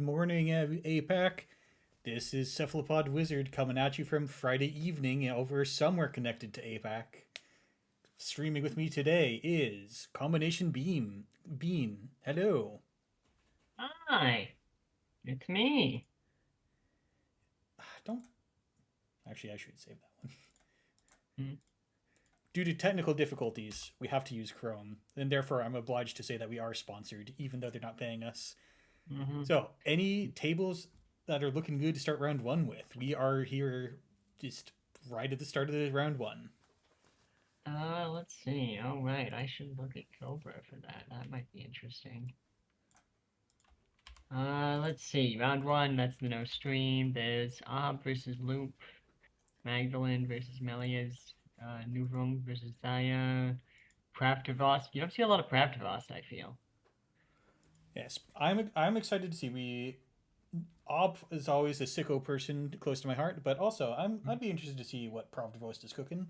Good morning, APAC. This is Cephalopod Wizard coming at you from Friday evening over somewhere connected to APAC. Streaming with me today is Combination Bean. Hello. Hi, it's me. Don't. Actually, I should save that one. Hmm. Due to technical difficulties, we have to use Chrome, and therefore I'm obliged to say that we are sponsored, even though they're not paying us. Mm-hmm. So, any tables that are looking good to start round one with? We are here just right at the start of the round one. Let's see. Oh, right, I should look at Cobra for that. That might be interesting. Let's see. Round one, that's the no stream. There's Ob versus Loop, Magdalene versus Melias, Nuvung versus Zaya, Pravdivos. You don't see a lot of Pravdivos, I feel. Yes, I'm excited to see. Ob is always a sicko person close to my heart, but also I'd be interested to see what Provdvost is cooking.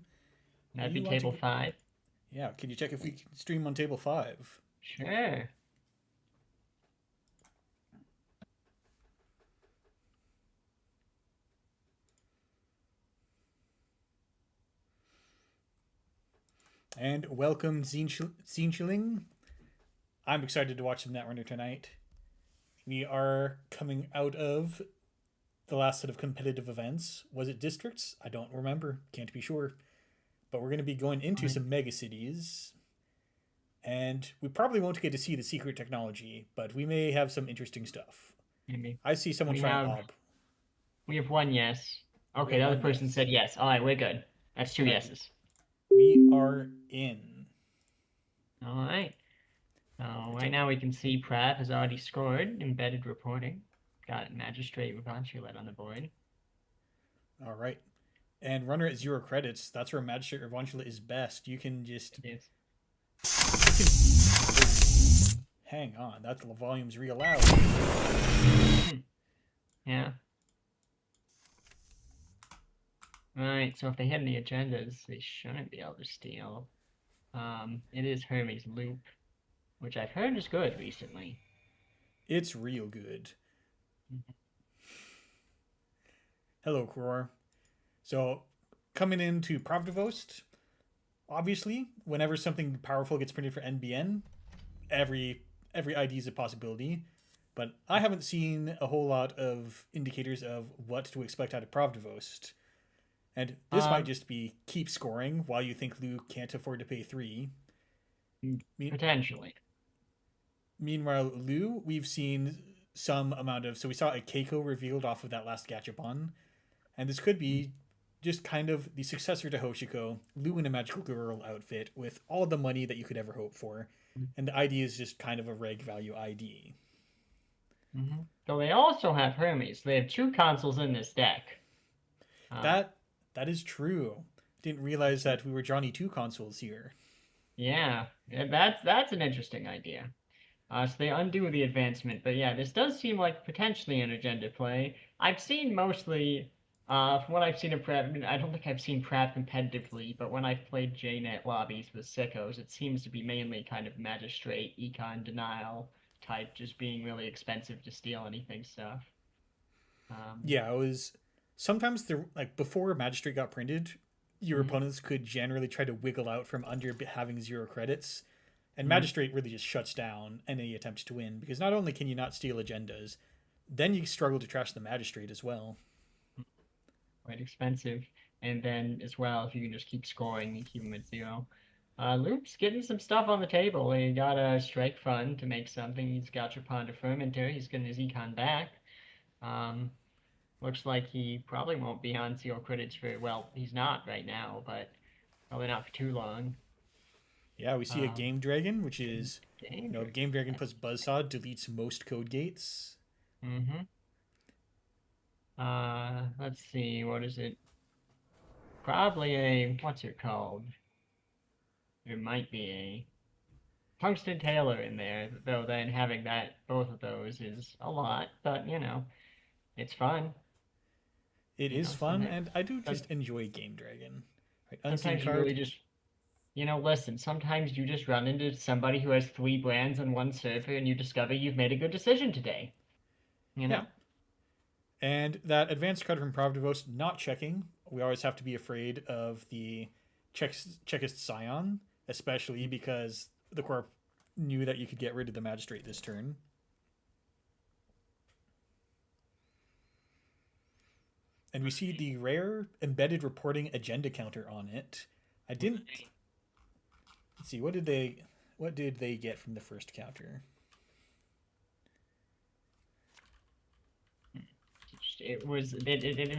Do That'd be you want to table get? five. Yeah, can you check if we can stream on table five? Sure. And welcome, Zinchling. I'm excited to watch some Netrunner tonight. We are coming out of the last set of competitive events. Was it districts? I don't remember. Can't be sure. But we're going to be going into some mega cities. And we probably won't get to see the secret technology, but we may have some interesting stuff. Maybe. I see someone We trying have Ob. we have one yes. We Okay, have the other one person yes. said yes. All right, we're good. That's two All right, yeses. we are in. All right. So right now we can see Pratt has already scored embedded reporting. Got Magistrate Revanchulet on the board. All right. And runner at 0 credits. That's where Magistrate Revanchula is best. You can just. It is. You can, hang on. That volume's real loud. Yeah. Alright, so if they hit any agendas, they shouldn't be able to steal. It is Hermes Loop, which I've heard is good recently. It's real good. Hello, Kror. So, coming into Pravdavost, obviously, whenever something powerful gets printed for NBN, every ID is a possibility. But I haven't seen a whole lot of indicators of what to expect out of Pravdavost. And this might just be keep scoring while you think Luke can't afford to pay 3. Potentially. Meanwhile, Lu, we've seen some amount of. So we saw a Keiko revealed off of that last Gachapon. And this could be just kind of the successor to Hoshiko, Lu in a magical girl outfit with all the money that you could ever hope for. And the ID is just kind of a reg value ID. So they also have Hermes. They have 2 consoles in this deck. That is true. Didn't realize that we were Johnny 2 consoles here. Yeah, that's an interesting idea. So they undo the advancement, but yeah, this does seem like potentially an agenda play. I've seen mostly, from what I've seen of Prep, I don't think I've seen Prep competitively, but when I've played JNet lobbies with sickos, it seems to be mainly kind of magistrate, econ denial type, just being really expensive to steal anything stuff. Yeah, it was sometimes the like before Magistrate got printed, your opponents could generally try to wiggle out from under having 0 credits, and Magistrate really just shuts down any attempt to win because not only can you not steal agendas, then you struggle to trash the Magistrate as well. Quite expensive, and then as well, if you can just keep scoring and keep them at 0. Loop's getting some stuff on the table. He got a strike fund to make something. He's got your Ponder Fermenter. He's getting his econ back. Looks like he probably won't be on 0 credits for, well, he's not right now, but probably not for too long. Yeah, we see a Game Dragon, which is, Game Dragon plus Buzzsaw deletes most code gates. Let's see, what is it? Probably a, what's it called? There might be a Tungsten Tailor in there, though then having that, both of those is a lot, but, it's fun. It is fun, and I do just enjoy Game Dragon. Right, unseen sometimes card. You really just, listen, sometimes you just run into somebody who has 3 brands on one server and you discover you've made a good decision today. You Yeah. know? And that advanced card from Pravdivos not checking, we always have to be afraid of the Chekist Scion, especially because the Corp knew that you could get rid of the Magistrate this turn. And we see the rare embedded reporting agenda counter on it. I didn't. Let's see, what did they get from the first counter? It was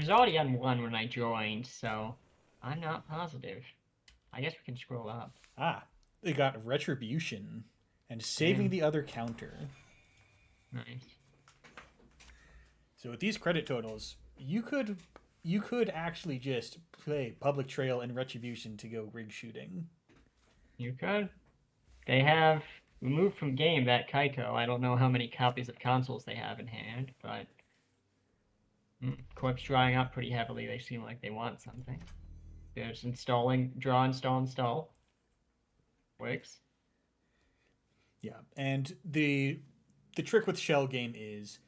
already on 1 when I joined, so I'm not positive. I guess we can scroll up. Ah, they got Retribution and saving the other counter. Nice. So with these credit totals, you could actually just play Public Trail and Retribution to go rig shooting. You could. They have removed from game that Kaito. I don't know how many copies of consoles they have in hand, but Corp's drying up pretty heavily. They seem like they want something. There's installing, draw, install. Works. Yeah, and the trick with Shell Game is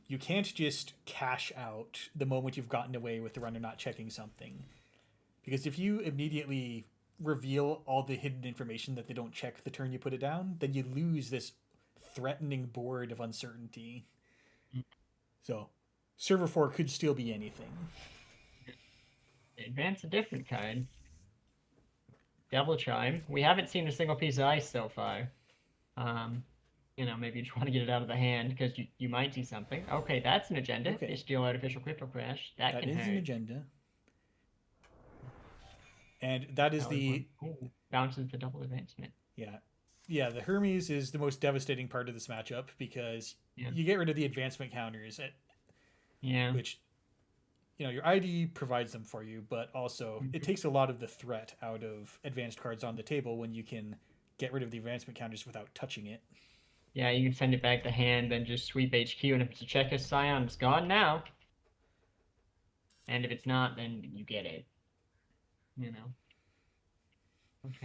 you can't just cash out the moment you've gotten away with the runner not checking something. Because if you immediately reveal all the hidden information that they don't check the turn you put it down, then you lose this threatening board of uncertainty. So, Server 4 could still be anything. Advance a different card. Double Chime. We haven't seen a single piece of ice so far. Maybe you just want to get it out of the hand because you might see something. Okay, that's an agenda. Okay. They steal Artificial Crypto Crash. That can is hurt. an agenda. And that is bounces the double advancement. Yeah. Yeah, the Hermes is the most devastating part of this matchup because you get rid of the advancement counters. Which, your ID provides them for you, but also it takes a lot of the threat out of advanced cards on the table when you can get rid of the advancement counters without touching it. Yeah, you can send it back to hand, then just sweep HQ, and if it's a Chekist Scion, it's gone now. And if it's not, then you get it. Okay,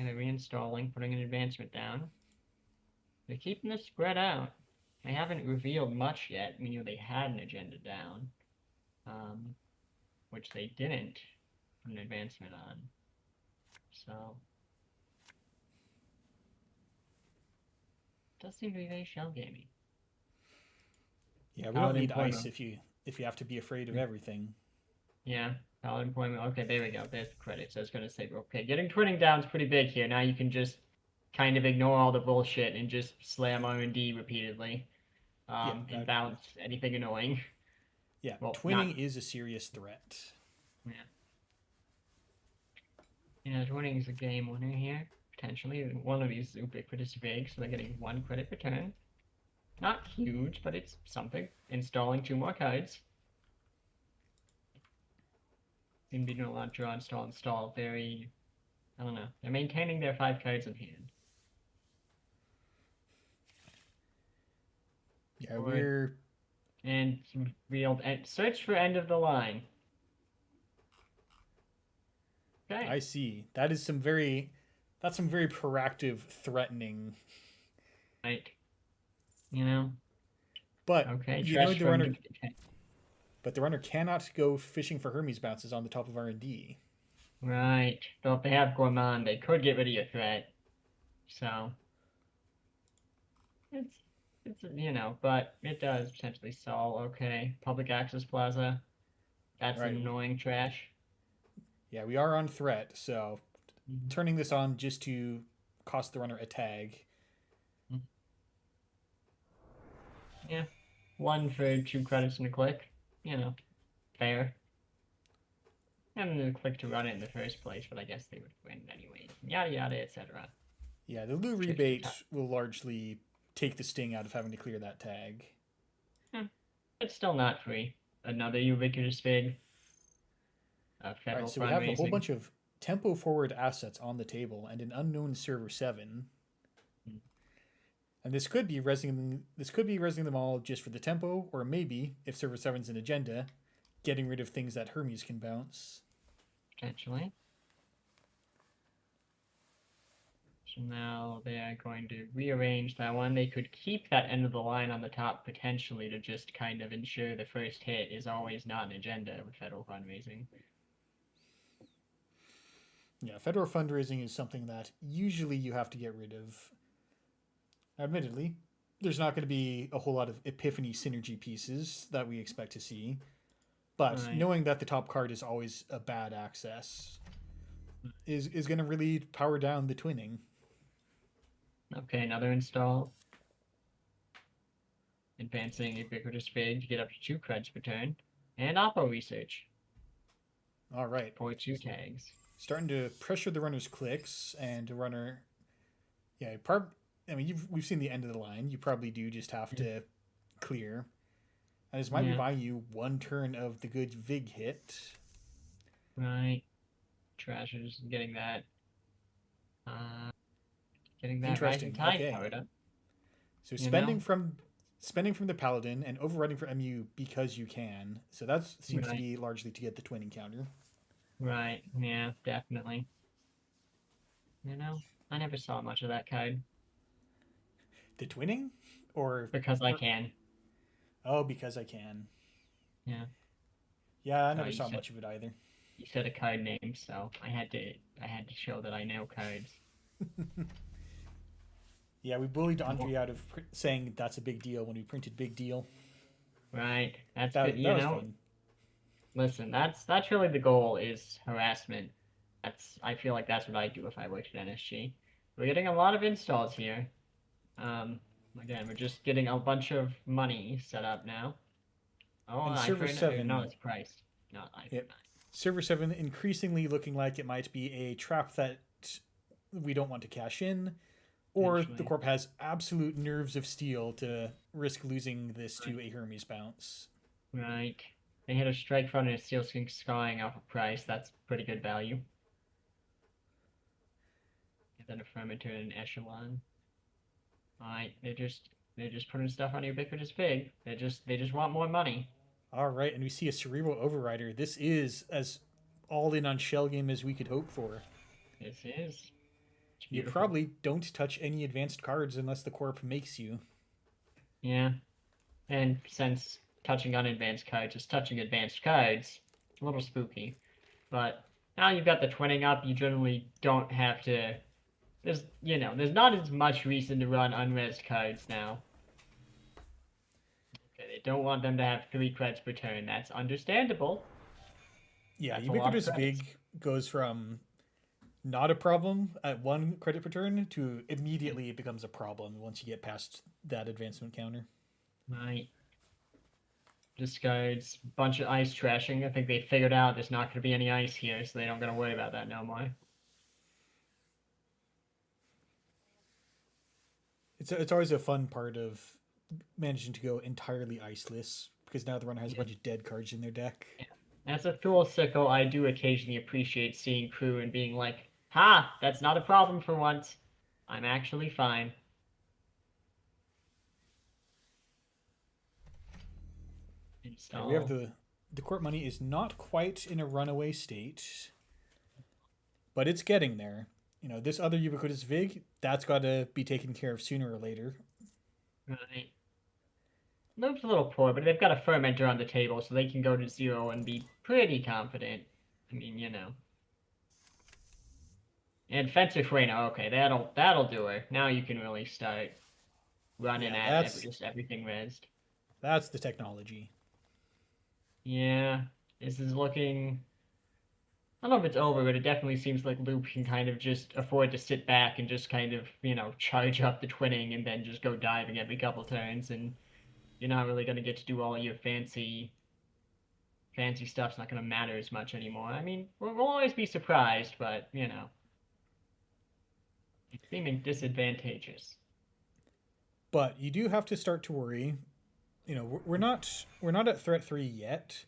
they're reinstalling, putting an advancement down. They're keeping this spread out. They haven't revealed much yet. They had an agenda down. Which they didn't put an advancement on. So it does seem to be very shell gaming. Yeah, we don't need ice if you have to be afraid of everything. Yeah, valid employment. Okay, there we go. There's the credits. I was gonna say, okay, getting twinning down is pretty big here. Now you can just kind of ignore all the bullshit and just slam R&D repeatedly. And bounce anything annoying. Yeah, well, twinning is a serious threat. Yeah. Twinning is a game winner here, potentially. One of these is ubiquitous big, so they're getting 1 credit per turn. Not huge, but it's something. Installing 2 more cards. Seem to be doing a lot of draw, install. Very, I don't know. They're maintaining their 5 cards in hand. Yeah, and search for end of the line. Okay. I see. That's some very proactive threatening. Right. But okay, the runner. But the runner cannot go fishing for Hermes bounces on the top of R&D. Right. Though if they have Gourmand, they could get rid of your threat. So it's but it does potentially solve. Okay, public access plaza. That's an annoying trash. Yeah, we are on threat, so turning this on just to cost the runner a tag. Yeah, 1 for 2 credits and a click. Fair. And the click to run it in the first place, but I guess they would win anyway. Yada yada, etc. Yeah, the Lou rebate will largely take the sting out of having to clear that tag. It's still not free. Another ubiquitous big. Alright, so we have a whole bunch of tempo forward assets on the table and an unknown server 7. And this could be resing them all just for the tempo, or maybe, if server 7's an agenda, getting rid of things that Hermes can bounce. Potentially. So now they are going to rearrange that one. They could keep that end of the line on the top potentially to just kind of ensure the first hit is always not an agenda with federal fundraising. Yeah, federal fundraising is something that usually you have to get rid of. Admittedly, there's not going to be a whole lot of epiphany synergy pieces that we expect to see, but Right. knowing that the top card is always a bad access is going to really power down the twinning. Okay, another install. Advancing Ubiquitous Fig to get up to 2 creds per turn. And Oppo Research All right. for 2 tags. Starting to pressure the runner's clicks, and the runner, yeah, I mean, we've seen the end of the line. You probably do just have to clear. And this might be buying you 1 turn of the good Vig hit. Right. Trashers getting that. Getting that Interesting. Rising Tide Okay. powered up. So spending from the Paladin and overriding for MU because you can. So that seems to be largely to get the twinning counter. Right. Yeah, definitely. I never saw much of that card. The twinning? Or Because I can. Oh, because I can. Yeah. Yeah, I never saw much of it either. You said a card name, so I had to show that I know cards. Yeah, we bullied Andre out of saying that's a big deal when we printed Big Deal. Right. That's that, good. That was fun. Listen, that's really the goal, is harassment. I feel like that's what I'd do if I worked at NSG. We're getting a lot of installs here. Again, we're just getting a bunch of money set up now. Oh, and Server 7. No, it's priced. Not I. Yep. Server 7 increasingly looking like it might be a trap that we don't want to cash in, or the Corp has absolute nerves of steel to risk losing this to a Hermes bounce. Right. They hit a strike front and a steel skink skying off a price. That's pretty good value. And then a fermenter and an echelon. Alright, they're just putting stuff on Ubiquitous Fig. They just want more money. All right, and we see a Cerebral Overrider. This is as all in on shell game as we could hope for. This is. You probably don't touch any advanced cards unless the Corp makes you. Yeah. And since touching unadvanced cards is touching advanced cards, it's a little spooky. But now you've got the twinning up, you generally don't have to... There's not as much reason to run unres cards now. Okay, they don't want them to have 3 creds per turn. That's understandable. Yeah, Ubiquitous Vig goes from not a problem at 1 credit per turn to immediately it becomes a problem once you get past that advancement counter. Right. Discards, bunch of ice trashing. I think they figured out there's not going to be any ice here, so they don't got to worry about that no more. It's always a fun part of managing to go entirely iceless, because now the runner has a bunch of dead cards in their deck. Yeah. As a Thule Sickle, I do occasionally appreciate seeing crew and being like, ha, that's not a problem for once. I'm actually fine. And we have the Corp money is not quite in a runaway state, but it's getting there. This other Ubiquitous Vig, that's got to be taken care of sooner or later. Right. Looks a little poor, but they've got a fermenter on the table, so they can go to 0 and be pretty confident. I mean, And Fencer Fueno, okay, that'll do it. Now you can really start running at just everything rezzed. That's the technology. Yeah, this is looking... I don't know if it's over, but it definitely seems like Loop can kind of just afford to sit back and just kind of, charge up the twinning and then just go diving every couple turns, and you're not really going to get to do all your fancy stuff's not going to matter as much anymore. I mean, we'll always be surprised, but, it's seeming disadvantageous. But you do have to start to worry. We're not at threat 3 yet,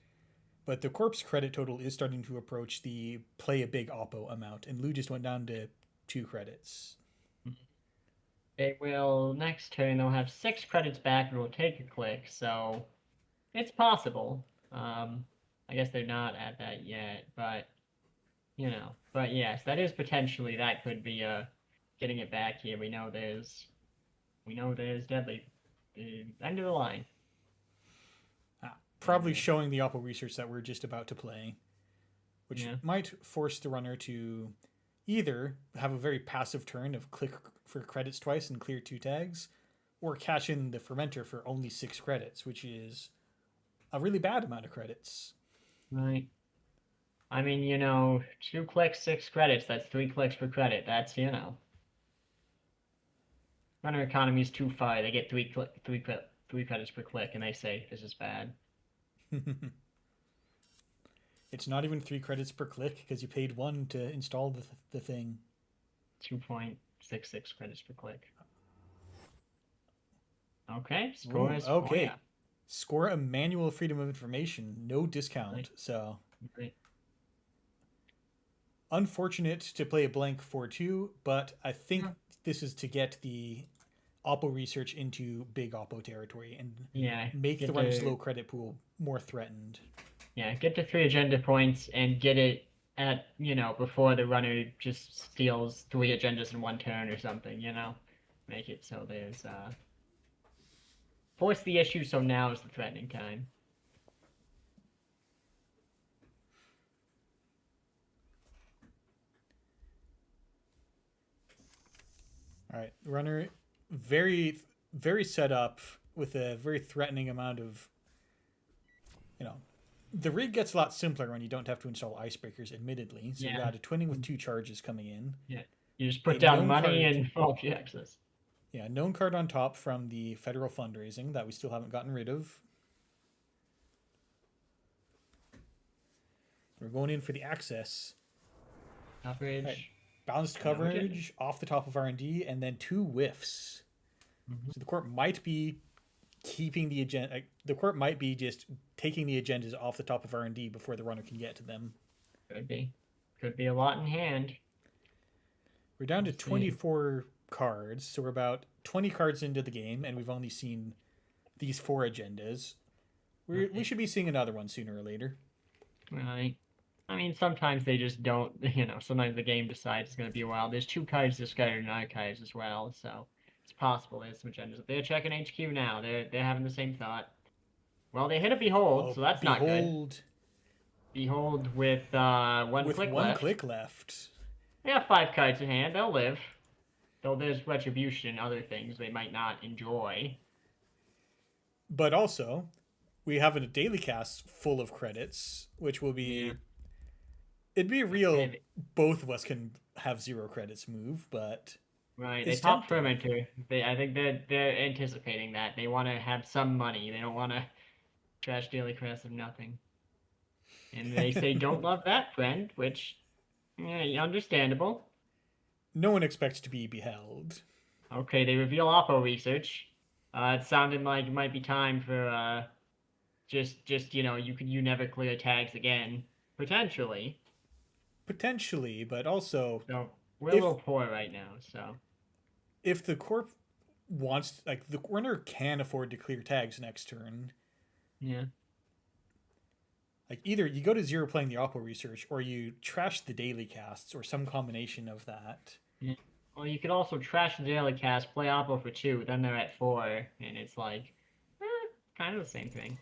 but the Corp's credit total is starting to approach the play a big Oppo amount, and Lou just went down to 2 credits. They will, next turn, they'll have 6 credits back and will take a click, so it's possible. I guess they're not at that yet, but, but yes, that is potentially, that could be a getting it back here. We know there's deadly. End of the line. Probably showing the Oppo research that we're just about to play, which Yeah. might force the runner to either have a very passive turn of click for credits twice and clear 2 tags, or cash in the fermenter for only 6 credits, which is a really bad amount of credits. Right. I mean, 2 clicks, 6 credits. That's 3 clicks per credit. That's runner economy is too far. They get 3 credits per click, and they say this is bad. It's not even 3 credits per click because you paid 1 to install the thing. 2.66 credits per click. Okay, score is okay. 4. Yeah. Score a manual freedom of information, no discount. Right. So Right. unfortunate to play a blank 4-2, but I think this is to get the Oppo research into big Oppo territory and make the runner's low credit pool more threatened. Yeah, get to 3 agenda points and get it at, before the runner just steals 3 agendas in 1 turn or something, Make it so there's, force the issue so now is the threatening time. All right, runner, very, very set up with a very threatening amount of, the rig gets a lot simpler when you don't have to install icebreakers, admittedly. So you got a twinning with 2 charges coming in. Yeah, you just put down money and multi access. Yeah, known card on top from the federal fundraising that we still haven't gotten rid of. We're going in for the access. Coverage. Right. Balanced coverage off the top of R&D, and then 2 whiffs. So the court might be keeping the agenda. The court might be just taking the agendas off the top of R&D before the runner can get to them. Could be a lot in hand. We're down to 24 cards, so we're about 20 cards into the game, and we've only seen these 4 agendas. We should be seeing another one sooner or later. Right. I mean, sometimes they just don't, sometimes the game decides it's going to be a while. There's 2 cards discarded in archives as well, so it's possible there's some agendas. They're checking HQ now. They're having the same thought. Well, they hit a Behold, so that's not good. Behold with one click left. They have 5 cards in hand. They'll live. Though there's Retribution and other things they might not enjoy. But also, we have a daily cast full of credits, which will be... Yeah. It'd be real... Both of us can have 0 credits move, but... Right, they pop Fermenter. I think they're anticipating that. They want to have some money. They don't want to trash daily cast of nothing. And they say, don't love that, friend, which, understandable. No one expects to be beheld. Okay, they reveal Oppo research. It sounded like it might be time for, you never clear tags again. Potentially. Potentially, but also... So, we're a little poor right now, so... If the corp wants... the runner can afford to clear tags next turn. Yeah. Either you go to 0 playing the Oppo research, or you trash the daily casts, or some combination of that. Yeah. Well, you could also trash the daily cast, play Oppo for 2, then they're at 4, and it's kind of the same thing.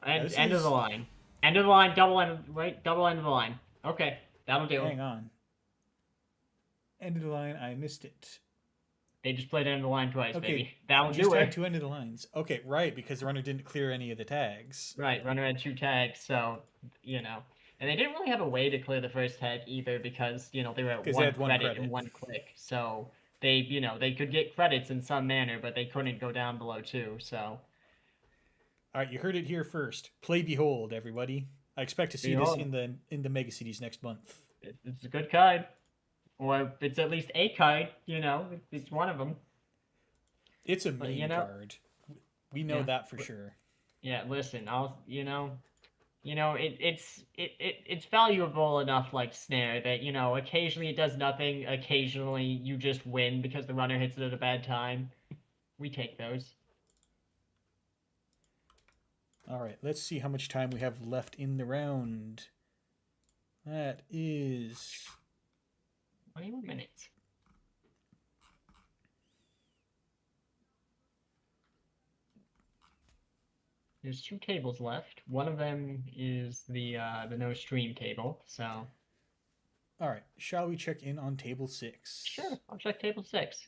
End of the line. End of the line, double end of the line. Okay, that'll do. Hang on. End of the line, I missed it. They just played end of the line twice, baby. That'll do it. Just had 2 end of the lines. Okay, right, because the runner didn't clear any of the tags. Right, runner had 2 tags, so, And they didn't really have a way to clear the first tag either because, they were at 1 credit and 1 click. So they, they could get credits in some manner, but they couldn't go down below 2, so. All right, you heard it here first. Play Behold, everybody. I expect to see this in the Mega Cities next month. It's a good card. Or it's at least a card, it's one of them. It's a main card. We know that for sure. Yeah, listen, it's valuable enough like Snare that, occasionally it does nothing, occasionally you just win because the runner hits it at a bad time. We take those. All right, let's see how much time we have left in the round. That is... 20 more minutes. There's two tables left. One of them is the no stream table. So All right, shall we check in on table 6? sure, I'll check table 6.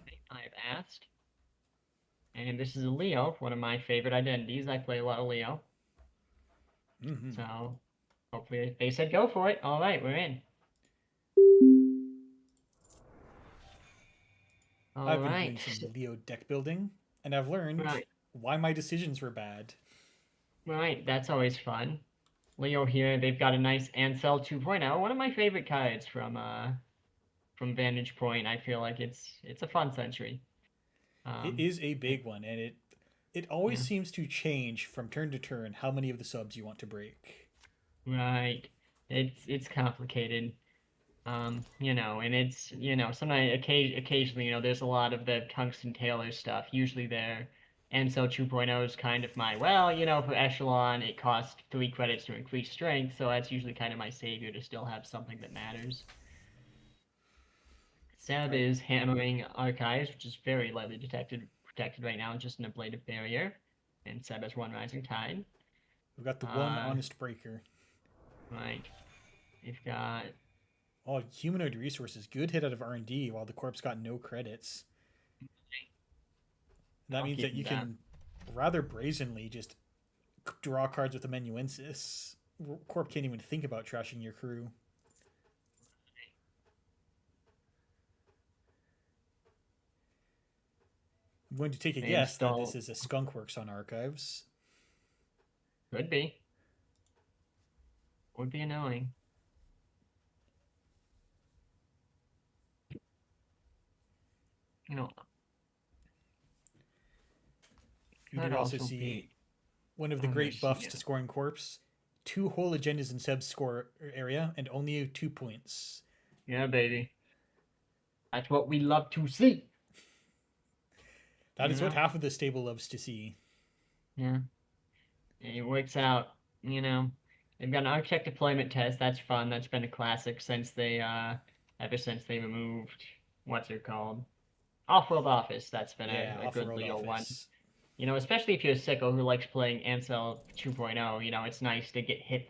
Okay, I've asked, and this is a Leo, one of my favorite identities. I play a lot of Leo, Mm-hmm. so hopefully they said go for it. All right, we're in. All I've been doing right, some Leo deck building, and I've learned right, why my decisions were bad. right. That's always fun. Leo here, they've got a nice Ansel 2.0, one of my favorite cards from Vantage Point. I feel like it's a fun century. It Um, is a it, big one, and it always yeah, seems to change from turn to turn how many of the subs you want to break. right. It's complicated. And it's sometimes occasionally, there's a lot of the Tungsten Tailor stuff. Usually there. Ansel 2.0 is kind of my, for Echelon, it costs 3 credits to increase strength, so that's usually kind of my savior to still have something that matters. All Seb right, is hammering Archives, which is very lightly protected right now, just an ablative barrier. And Seb has one Rising Tide. we've got the one Uh, honest breaker. right. We've got Oh, humanoid resources, good hit out of R&D, while the corpse got no credits. That I'll means keep that you that. can rather brazenly just draw cards with amanuensis. Corp can't even think about trashing your crew. I'm going to take a They guess that this install. is a skunkworks on archives. Could be. Would be annoying. You know, You could do also also see be one of the on great buffs Mercia. to scoring corpse. 2 whole agendas in Seb's score area and only 2 points. Yeah, baby. That's what we love to see. That You is what know? half of the stable loves to see. Yeah. It works out. You know. They've got an architect deployment test. That's fun. That's been a classic since ever since they removed what's it called? Off-world office. That's been Yeah, a good off-world Leo one. office. Especially if you're a sicko who likes playing Ansel 2.0, it's nice to hit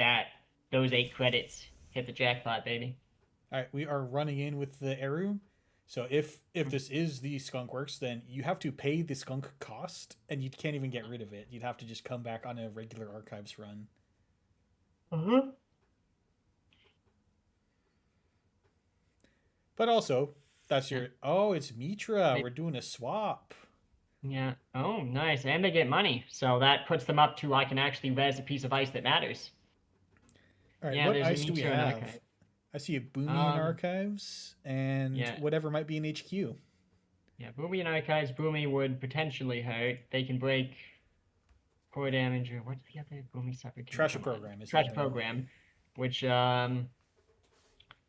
those 8 credits, hit the jackpot, baby. All right, we are running in with the Eru. So if this is the skunk works, then you have to pay the skunk cost, and you can't even get rid of it. You'd have to just come back on a regular archives run. Uh-huh. But also, that's Yeah. your it's Mitra. They, We're doing a swap. yeah. Oh, nice. And they get money, so that puts them up to I can actually res a piece of ice that matters. All right, Yeah, what there's a ice do we Mitra in have? archive. I see a Boomy in Um, archives and yeah, whatever might be in HQ. yeah. Boomy in archives. Boomy would potentially hurt. They can break core damage or what's the other Boomy separate team? Trash a Come on, program is the trash other one. program, which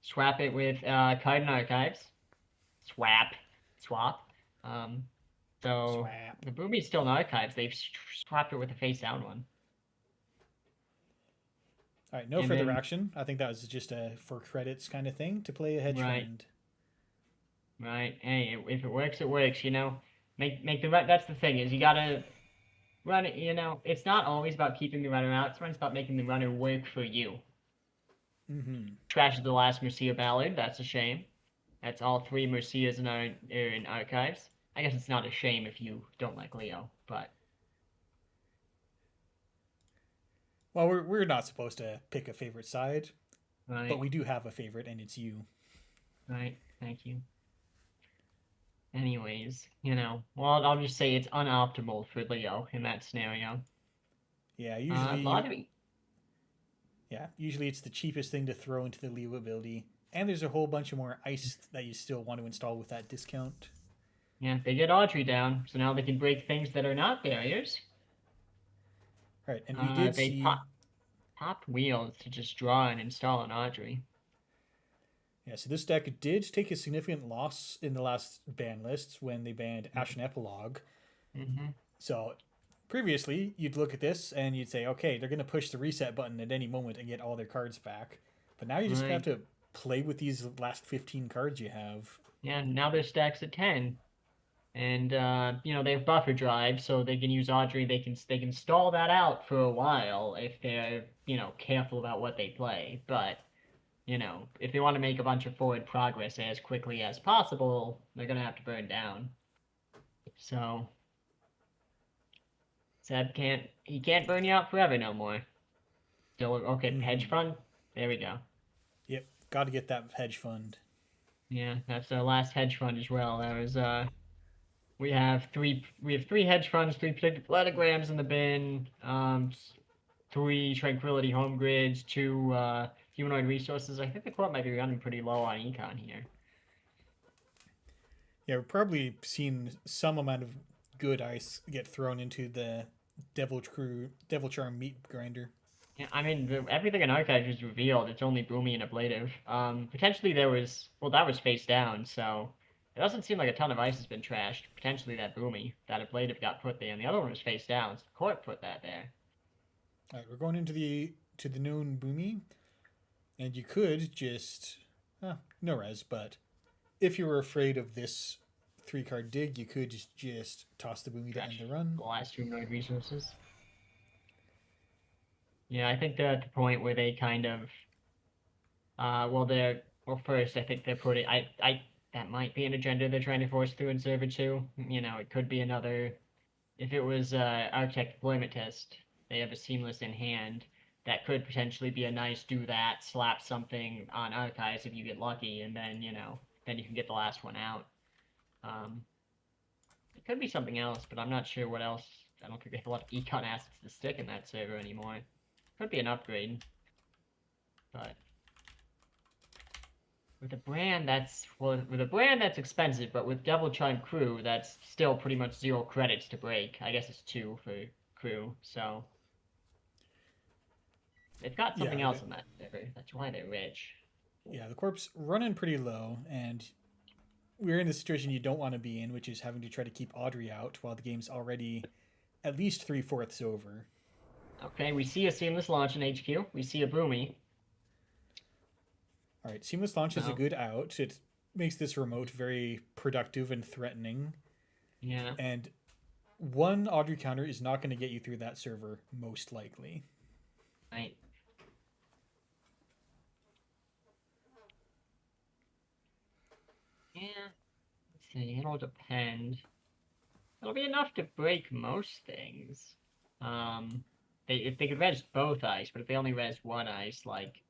swap it with card in archives. Swap, swap. Um, so Swap. the Boomy's still in archives. They've swapped it with a face down one. All right, no And further then action. I think that was just a for credits kind of thing to play a hedge right, fund. right. Hey, if it works, it works. Make the run. That's the thing is you gotta run it. It's not always about keeping the runner out. It's about making the runner work for you. Mm-hmm. Trash the last Mercia Ballad. That's a shame. That's all 3 Mercias in archives. I guess it's not a shame if you don't like Leo, but Well, we're not supposed to pick a favorite side, but right, we do have a favorite, and it's you. right. Thank you. Anyways, well, I'll just say it's unoptimal for Leo in that scenario. Yeah, usually, Lottery. usually it's the cheapest thing to throw into the Leo ability, and there's a whole bunch of more ice that you still want to install with that discount. Yeah, they get Audrey down, so now they can break things that are not barriers. All right, and we did They see, popped wheels to just draw and install an Audrey. yeah, so this deck did take a significant loss in the last ban lists when they banned Ashen Epilogue. Mm-hmm. So previously, you'd look at this and you'd say, okay, they're going to push the reset button at any moment and get all their cards back. But now you just have Right. to play with these last 15 cards you have. Yeah, now their stack's at 10. And they have buffer drive, so they can use Audrey. They can stall that out for a while if they're careful about what they play. But if they want to make a bunch of forward progress as quickly as possible, they're gonna have to burn down. So Seb can't burn you out forever no more. Still okay. Hedge Mm-hmm. fund. There we go. Yep, got to get that hedge fund. Yeah, that's our last hedge fund as well. That was we have three hedge funds, three predicted planograms in the bin, three tranquility home grids, two humanoid resources. I think the court might be running pretty low on econ here. Yeah, we've probably seen some amount of good ice get thrown into the Devil Charm meat grinder. Yeah, I mean everything in Archive is revealed. It's only Boomy and Ablative. Potentially that was face down, so it doesn't seem like a ton of ice has been trashed. Potentially that Boomy, that Ablative got put there, and the other one was face down. So the court put that there. All right, we're going into the known boomy, and you could just no res, but if you were afraid of this 3 card dig, you could just toss the boomy to end Trash the run. the last humanoid resources. Yeah, I think they're at the point where they kind of, first I think they're putting, that might be an agenda they're trying to force through in Server 2. It could be another, if it was Architect deployment test, they have a seamless in hand. That could potentially be a nice do that, slap something on Archives if you get lucky, and then you can get the last one out. It could be something else, but I'm not sure what else. I don't think they have a lot of econ assets to stick in that server anymore. Could be an upgrade, but with a brand that's expensive, but with Devil Charm Crew, that's still pretty much 0 credits to break. I guess it's 2 for Crew, so they've got something Yeah, else on that server. That's why they're rich. yeah, the corp's running pretty low, and we're in a situation you don't want to be in, which is having to try to keep Audrey out while the game's already at least 3/4 over. Okay, we see a seamless launch in HQ. We see a Boomy. All right, seamless launch is a So good out. It makes this remote very productive and threatening, yeah, and one Audrey counter is not going to get you through that server, most likely. right. Yeah. Let's see. It'll depend. It'll be enough to break most things. If they could res both ice, but if they only res one ice, like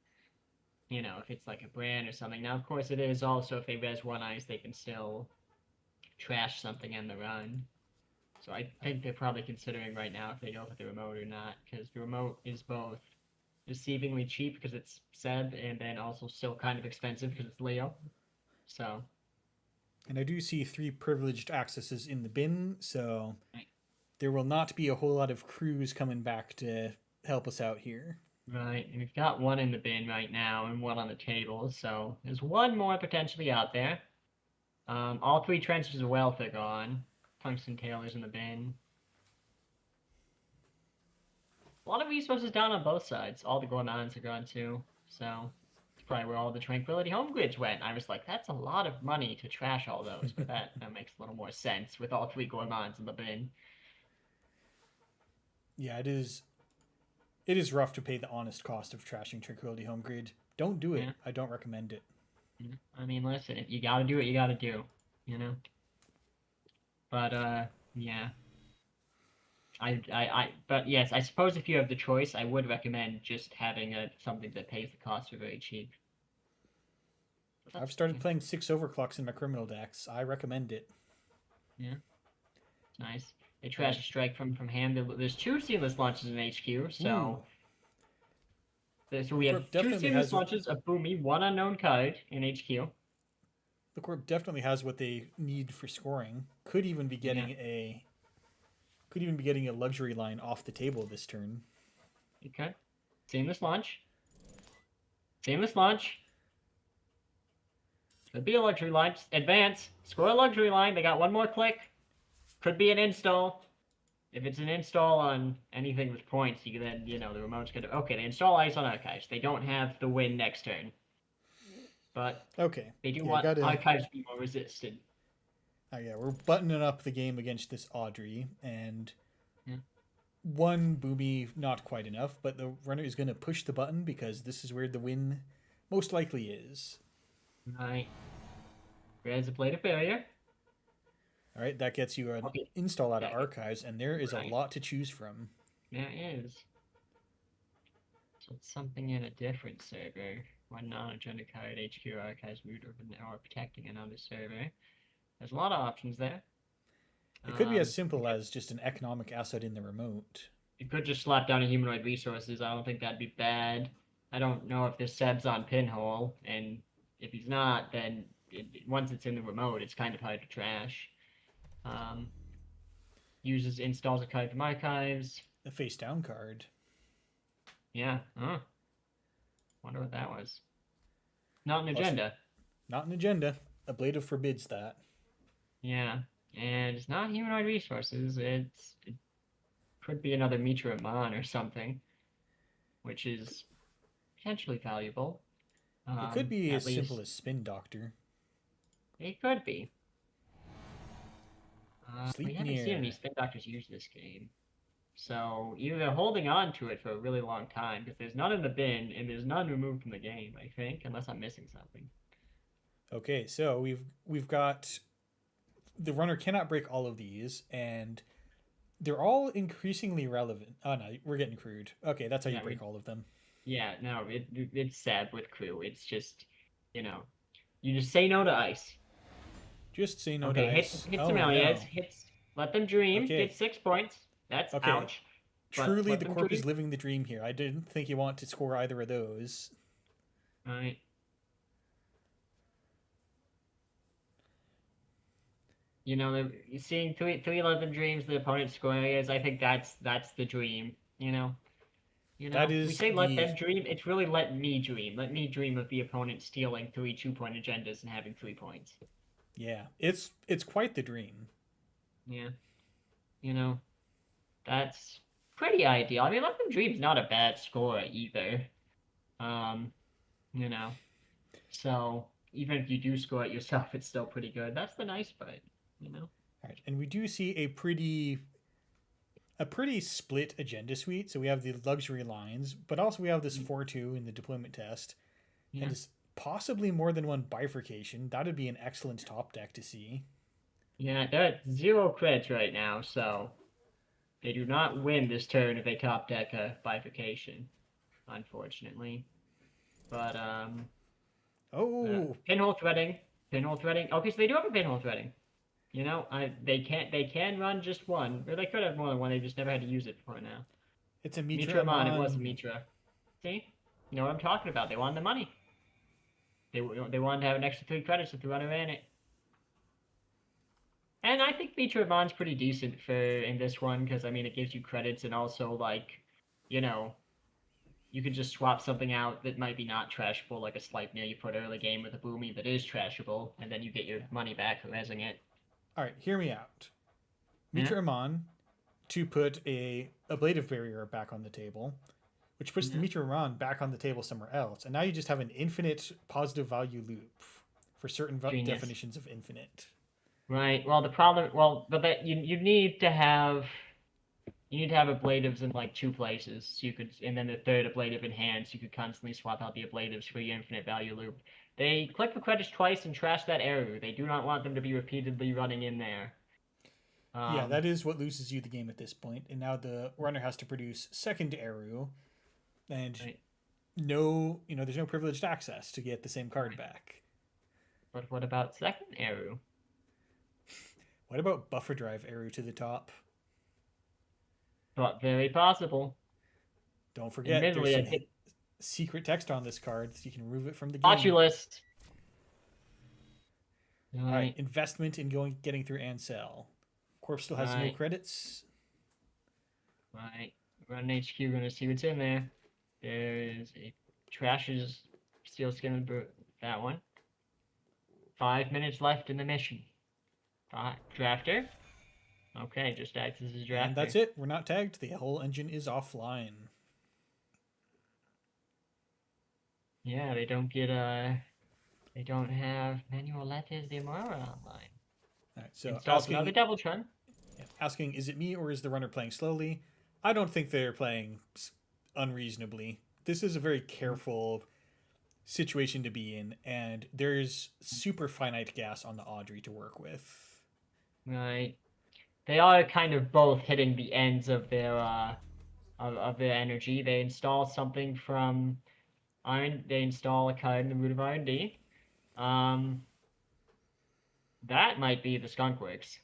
if it's like a brand or something. Now, of course, it is also if they res one ice, they can still trash something in the run. So I think they're probably considering right now if they go for the remote or not, because the remote is both deceivingly cheap because it's Seb, and then also still kind of expensive because it's Leo. So. And I do see 3 privileged accesses in the bin, so Right. there will not be a whole lot of crews coming back to help us out here. Right, and we've got one in the bin right now and one on the table, so there's one more potentially out there. All 3 trenches of wealth are gone. Tungsten tailors in the bin. A lot of resources down on both sides. All the gourmands are gone too, so it's probably where all the tranquility home grids went. I was like, that's a lot of money to trash all those, but that makes a little more sense with all 3 gourmands in the bin. Yeah, it is. It is rough to pay the honest cost of trashing Tranquility Home Grid. Don't do it. Yeah. I don't recommend it. I mean, listen, if you gotta do what you gotta do, But yeah. But yes, I suppose if you have the choice, I would recommend just having something that pays the cost for very cheap. I've started playing 6 overclocks in my criminal decks. I recommend it. Yeah, it's nice. They trash a strike from hand. There's 2 seamless launches in HQ, so we have 2 seamless launches, a Boomy, 1 unknown card in HQ. The Corp definitely has what they need for scoring. Could even be getting a luxury line off the table this turn. Okay. Seamless launch. Seamless launch. Could be a luxury line. Advance. Score a luxury line. They got 1 more click. Could be an install. if it's an install on anything with points, you can then, the remote's gonna, okay, they install ice on archives. They don't have the win next turn. But Okay. they do Yeah, want gotta. archives to be more resistant. Oh yeah, we're buttoning up the game against this Audrey, and Yeah. one booby not quite enough, but the runner is going to push the button because this is where the win most likely is. Right. There's a blade of barrier. All right, that gets you an Okay. install out of Yeah, archives, and there is a right. lot to choose from. There is. So it's something in a different server. One non-agenda card, HQ archives root or protecting another server. There's a lot of options there. It could be as simple as just an economic asset in the remote. You could just slap down a humanoid resources. I don't think that'd be bad. I don't know if this Seb's on Pinhole, and if he's not, then once it's in the remote, it's kind of hard to trash. Um, installs a card from archives. A face down card. Yeah. Huh. Wonder what that was. Not an agenda. Not an agenda. A blade of forbids that. Yeah. And it's not humanoid resources. It could be another Mitra Amon or something, which is potentially valuable. It could be as least, simple as Spin Doctor. It could be. We haven't near. seen any spin doctors use this game. So either they're holding on to it for a really long time, because there's none in the bin, and there's none removed from the game, I think, unless I'm missing something. Okay, so we've got the runner cannot break all of these, and they're all increasingly relevant. Oh no, we're getting crude. Okay, that's how you break all of them. Yeah, no, it's sad with crew. It's just, you just say no to ice. Just say no okay, to ice. Hit some aliens. No. Let them dream. Okay. Get 6 points. That's ouch. Truly, the corp is living the dream here. I didn't think you want to score either of those. All right. Seeing three let them dreams, the opponent score areas. I think that's the dream. That is we say let them dream. It's really let me dream. Let me dream of the opponent stealing 3 2-point agendas and having 3 points. Yeah, it's quite the dream. Yeah, that's pretty ideal. I mean, let them dream's not a bad score either. So even if you do score it yourself, it's still pretty good. That's the nice part. All right, and we do see a pretty split agenda suite. So we have the luxury lines, but also we have this 4-2 in the deployment test, and it's possibly more than one bifurcation. That would be an excellent top deck to see. Yeah, they're at 0 creds right now, so they do not win this turn if they top deck a bifurcation, unfortunately. But pinhole threading. Okay, so they do have a pinhole threading. They can run just one, or they could have more than one. They just never had to use it before now. It's a Mitra Amon. It was a Mitra. See, you know what I'm talking about? They wanted the money. They wanted to have an extra 3 credits if the runner ran it. And I think Mitra Amon's pretty decent in this one because I mean it gives you credits and also you could just swap something out that might be not trashable, like a Sleipnir you put early game with a Boomy that is trashable, and then you get your money back for resing it. All right, hear me out. Mitra Amon to put a ablative barrier back on the table, which puts the Mitra Amon back on the table somewhere else, and now you just have an infinite positive value loop for certain definitions of infinite. Right. Well, but that you need to have ablatives in like 2 places. So you could, and then the third ablative in hand, so you could constantly swap out the ablatives for your infinite value loop. They click for credits twice and trash that arrow. They do not want them to be repeatedly running in there. Yeah, that is what loses you the game at this point. And now the runner has to produce second arrow, and there's no privileged access to get the same card back. But what about second arrow? What about buffer drive arrow to the top? But very possible. Don't forget, there's some secret text on this card, so you can remove it from the game. List. All right, investment in getting through Ansel. Corp still has no credits. Right. Run HQ, gonna see what's in there. There's a trashes steel skin that one. 5 minutes left in the mission. Drafter. Okay, just acts as a And drafter. that's it. We're not tagged. The whole engine is offline. Yeah, they don't have manual letters de Mora online. All right, so Installs another Doubletron. asking, is it me or is the runner playing slowly? I don't think they're playing unreasonably. This is a very careful situation to be in, and there's super finite gas on the Audrey to work with. Right. They are kind of both hitting the ends of their energy. They install something from Iron. They install a card in the root of R&D. Um, that might be the Skunkworks.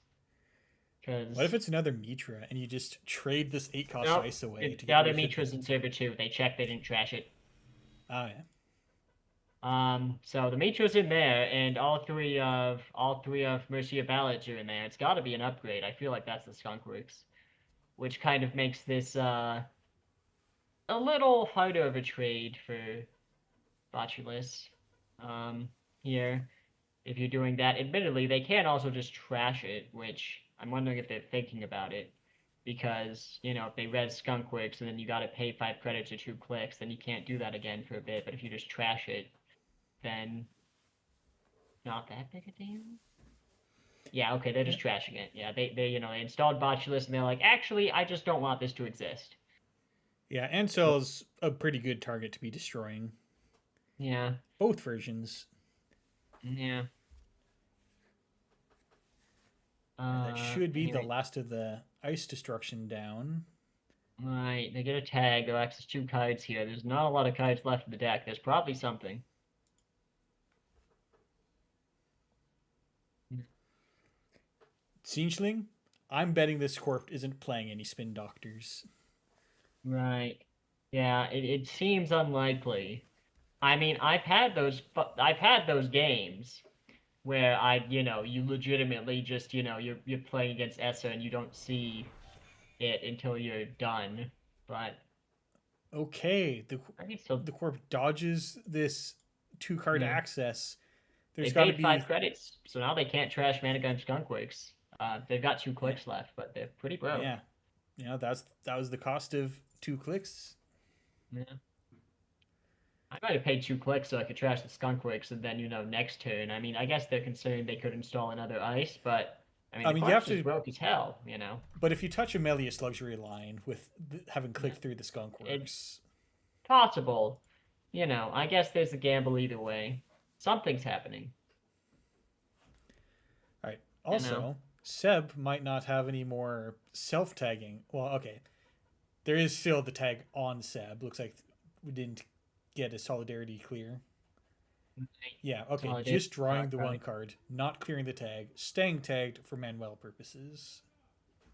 What if Because it's another Mitra and you just trade this 8 cost nope, ice away to the get other rid of Mitra's it? in server 2. They checked. They didn't trash it. Oh, yeah. So the Mitra's in there, and all three of Mercia Ballads are in there. It's got to be an upgrade. I feel like that's the Skunkworks, which kind of makes this a little harder of a trade for Botulus. Um, here, if you're doing that, admittedly, they can also just trash it, which I'm wondering if they're thinking about it. Because, if they res Skunkworks and then you gotta pay 5 credits or 2 clicks, then you can't do that again for a bit. But if you just trash it, then not that big a deal. Yeah, okay, they're Yeah. just trashing it. Yeah, they installed Botulus and they're like, actually, I just don't want this to exist. Yeah, Ansel's a pretty good target to be destroying. Yeah, Both versions. yeah. And that should be the Anyway, last of the ice destruction down. right, they get a tag. They'll access 2 cards here. There's not a lot of cards left in the deck. There's probably something. Singeling, I'm betting this corp isn't playing any spin doctors. Right. Yeah, it seems unlikely. I mean, I've had those games where you legitimately just, you're playing against Essa and you don't see it until you're done. But Okay, I think so. the corp dodges this 2 card Yeah. access. They There's got to paid 5 be, credits, so now they can't trash Manigun Skunkworks. They've got 2 clicks left, but they're pretty broke. yeah, that was the cost of 2 clicks. Yeah. I might have paid 2 clicks so I could trash the Skunkworks, and then, next turn. I mean, I guess they're concerned they could install another ice, but I mean, I the mean, you have corpse is to, broke as hell. but if you touch a Melius luxury line with having Yeah. clicked through the skunk It's works. possible. I guess there's a gamble either way. Something's happening. All right. You know. Also, Seb might not have any more self tagging. Well, okay, there is still the tag on Seb. Looks like we didn't get a solidarity clear. Yeah, okay. Solidarity Just drawing the card. 1 card, not clearing the tag, staying tagged for Manuel purposes.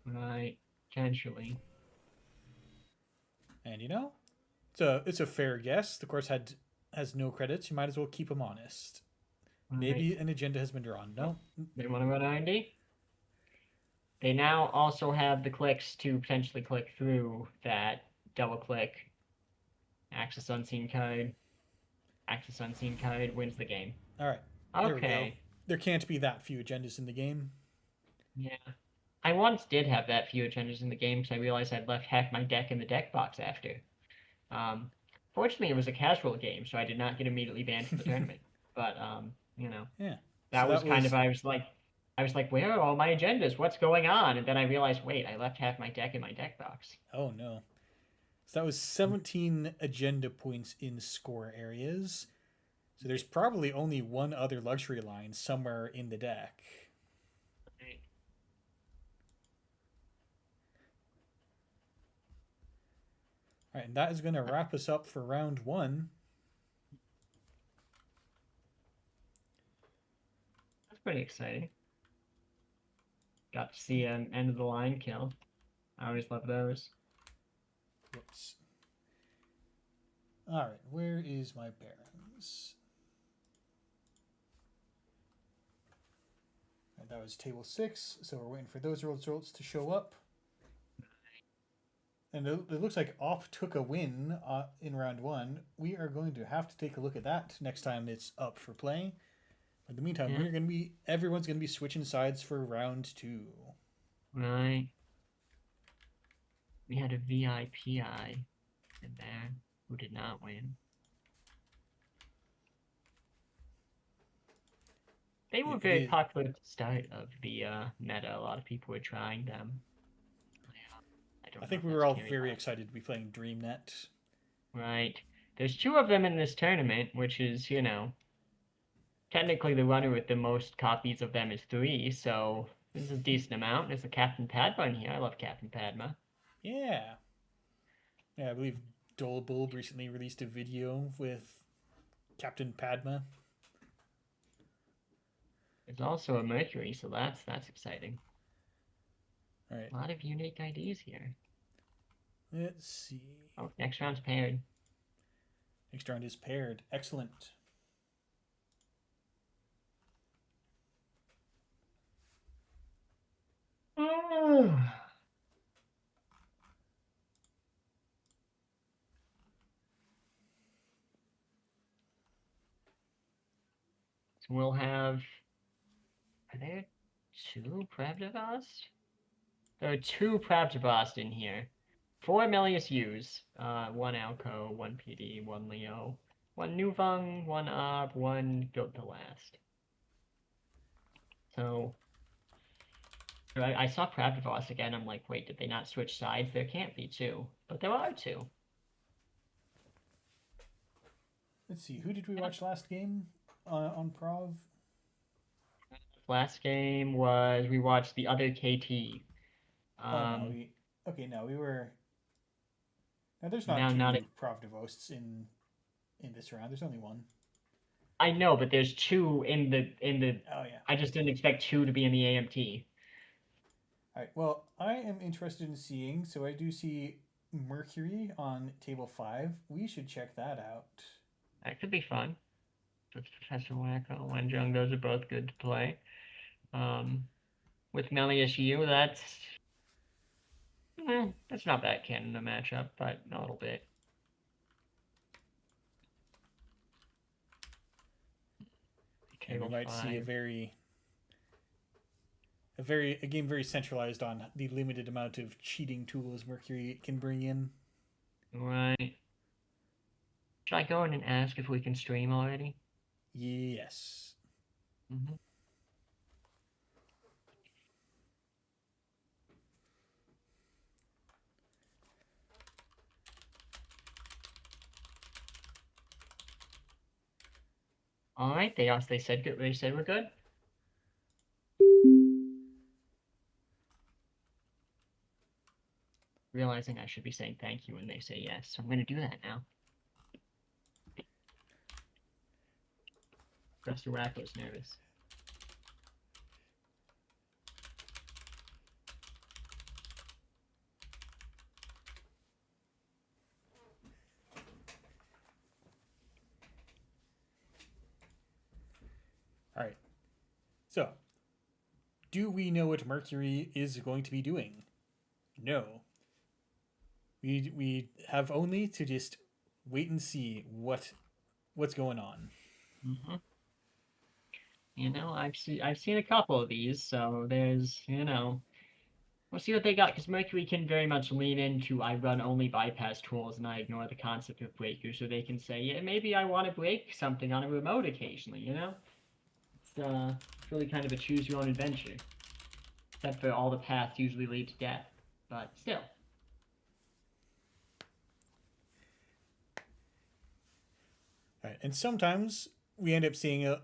Right. Potentially. And it's a fair guess. The course has no credits. You might as well keep them honest. Right. Maybe an agenda has been drawn. No. They want to run R&D? They now also have the clicks to potentially click through that double click. Access unseen card. Access unseen card wins the game. All right. There we go. Okay. There can't be that few agendas in the game. Yeah. I once did have that few agendas in the game because I realized I'd left half my deck in the deck box after. Fortunately, it was a casual game, so I did not get immediately banned from the tournament. But Yeah. that So was kind of I was like, where are all my agendas? What's going on? And then I realized, wait, I left half my deck in my deck box. Oh no. So that was 17 agenda points in score areas. So there's probably only one other luxury line somewhere in the deck. Right. All right, and that is going to wrap us up for round 1. That's pretty exciting. Got to see an end of the line kill. I always love those. Whoops. All right, where is my barons? All right, that was table 6, so we're waiting for those results to show up. And it looks like Op took a win in round 1. We are going to have to take a look at that next time it's up for play. In the meantime, everyone's going to be switching sides for round 2. Right. We had a VIPI in there who did not win. They were very popular at the start of the meta. A lot of people were trying them. I don't I know think if we that's were all carried very on. excited to be playing DreamNet. Right. There's two of them in this tournament, which is, technically the runner with the most copies of them is 3, so this is a decent amount. There's a Captain Padma in here. I love Captain Padma. Yeah. Yeah, I believe Dolebulb recently released a video with Captain Padma. There's also a Mercury, so that's exciting. All right. A lot of unique IDs here. Let's see. Oh, next round's paired. Next round is paired. Excellent. So we'll have. Are there 2 Pravdavast? There are 2 Pravdavast in here. 4 Melius U's. 1 Alco, 1 PD, 1 Leo, 1 Nuvung, 1 Ob, 1 Built to Last. So I saw Pravdavast again. I'm like, wait, did they not switch sides? There can't be 2. But there are 2. Let's see. Who did we watch last game on Prov? Last game was we watched the other KT. Oh no, we. Okay, no, we were. Now there's not Now not two Prov Devosts in this round. There's only one. I know, but there's 2 in the. Oh yeah. I just didn't expect 2 to be in the AMT. All right. Well, I am interested in seeing. So I do see Mercury on table 5. We should check that out. That could be fun. Professor Wacko and Jung, those are both good to play. With Melius U, that's not that canon a matchup, but a little bit. And we might 5. see a game very centralized on the limited amount of cheating tools Mercury can bring in. Right. Should I go in and ask if we can stream already? Yes. Mm-hmm. All right, they said good. They said we're good. Realizing I should be saying thank you when they say yes, so I'm going to do that now. Professor Wacko's nervous. All right. So, do we know what Mercury is going to be doing? No. We have only to just wait and see what's going on. Mm-hmm. I've seen a couple of these, so there's we'll see what they got, because Mercury can very much lean into I run only bypass tools and I ignore the concept of breakers, so they can say, yeah, maybe I want to break something on a remote occasionally, It's really kind of a choose your own adventure. Except for all the paths usually lead to death. But still. All right. And sometimes we end up seeing a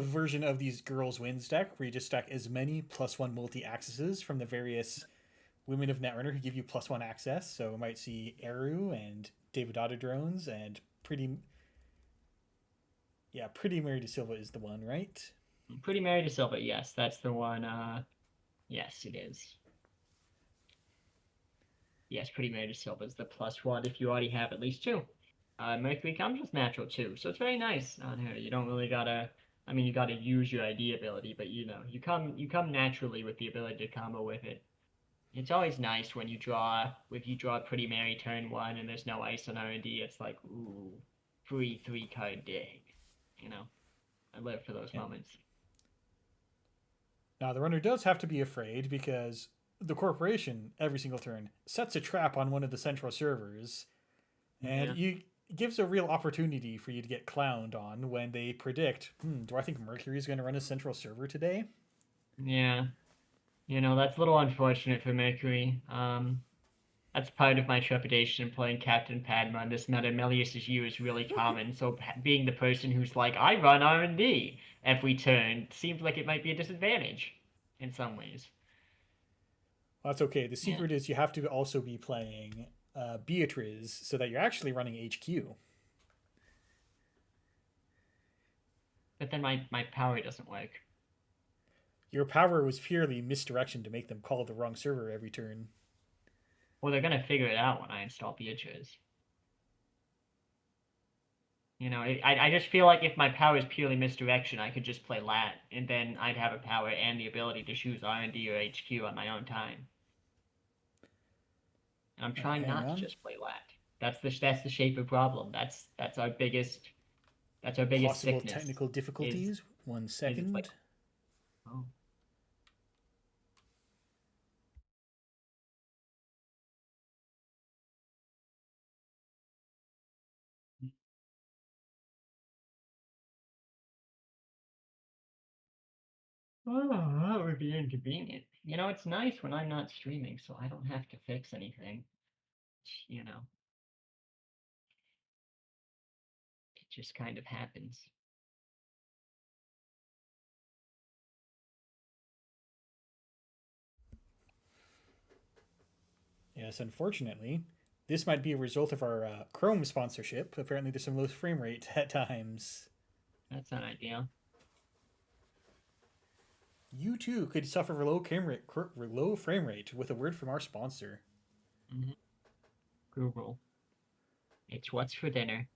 version of these girls wins deck where you just stack as many +1 multi-accesses from the various women of Netrunner who give you +1 access. So we might see Eru and David Autodrones and Pretty Mary De Silva is the one, right? Pretty Mary De Silva, yes, that's the one. Yes, it is. Yes, Pretty Mary De Silva is the +1 if you already have at least 2. Mercury comes with natural 2, so it's very nice on her. You don't really gotta. I mean, you gotta use your ID ability, but you come naturally with the ability to combo with it. It's always nice when you draw Pretty Mary turn 1 and there's no ice on R&D. It's like, ooh, free 3-card dig. I live for those moments. Now, the runner does have to be afraid because the corporation, every single turn, sets a trap on one of the central servers, and Yeah. you gives a real opportunity for you to get clowned on when they predict, do I think Mercury is going to run a central server today? Yeah. That's a little unfortunate for Mercury. That's part of my trepidation in playing Captain Padma. And this meta Melius's U is really common. So being the person who's like, I run R&D every turn seems like it might be a disadvantage in some ways. Well, that's okay. The Yeah. secret is you have to also be playing Beatrice so that you're actually running HQ. But then my power doesn't work. Your power was purely misdirection to make them call the wrong server every turn. Well, they're gonna figure it out when I install Beatrice. I just feel like if my power is purely misdirection, I could just play lat, and then I'd have a power and the ability to choose R&D or HQ on my own time. And I'm trying Hang not to on. just play lat. That's the shape of problem. That's our biggest Possible sickness. technical Is difficulties. One is it's like, second. oh, that would be inconvenient. It's nice when I'm not streaming, so I don't have to fix anything. You know, it just kind of happens. Yes, unfortunately, this might be a result of our Chrome sponsorship. Apparently, there's some low frame rate at times. That's not ideal. You too could suffer low frame rate with a word from our sponsor. Hmm. Google. It's what's for dinner.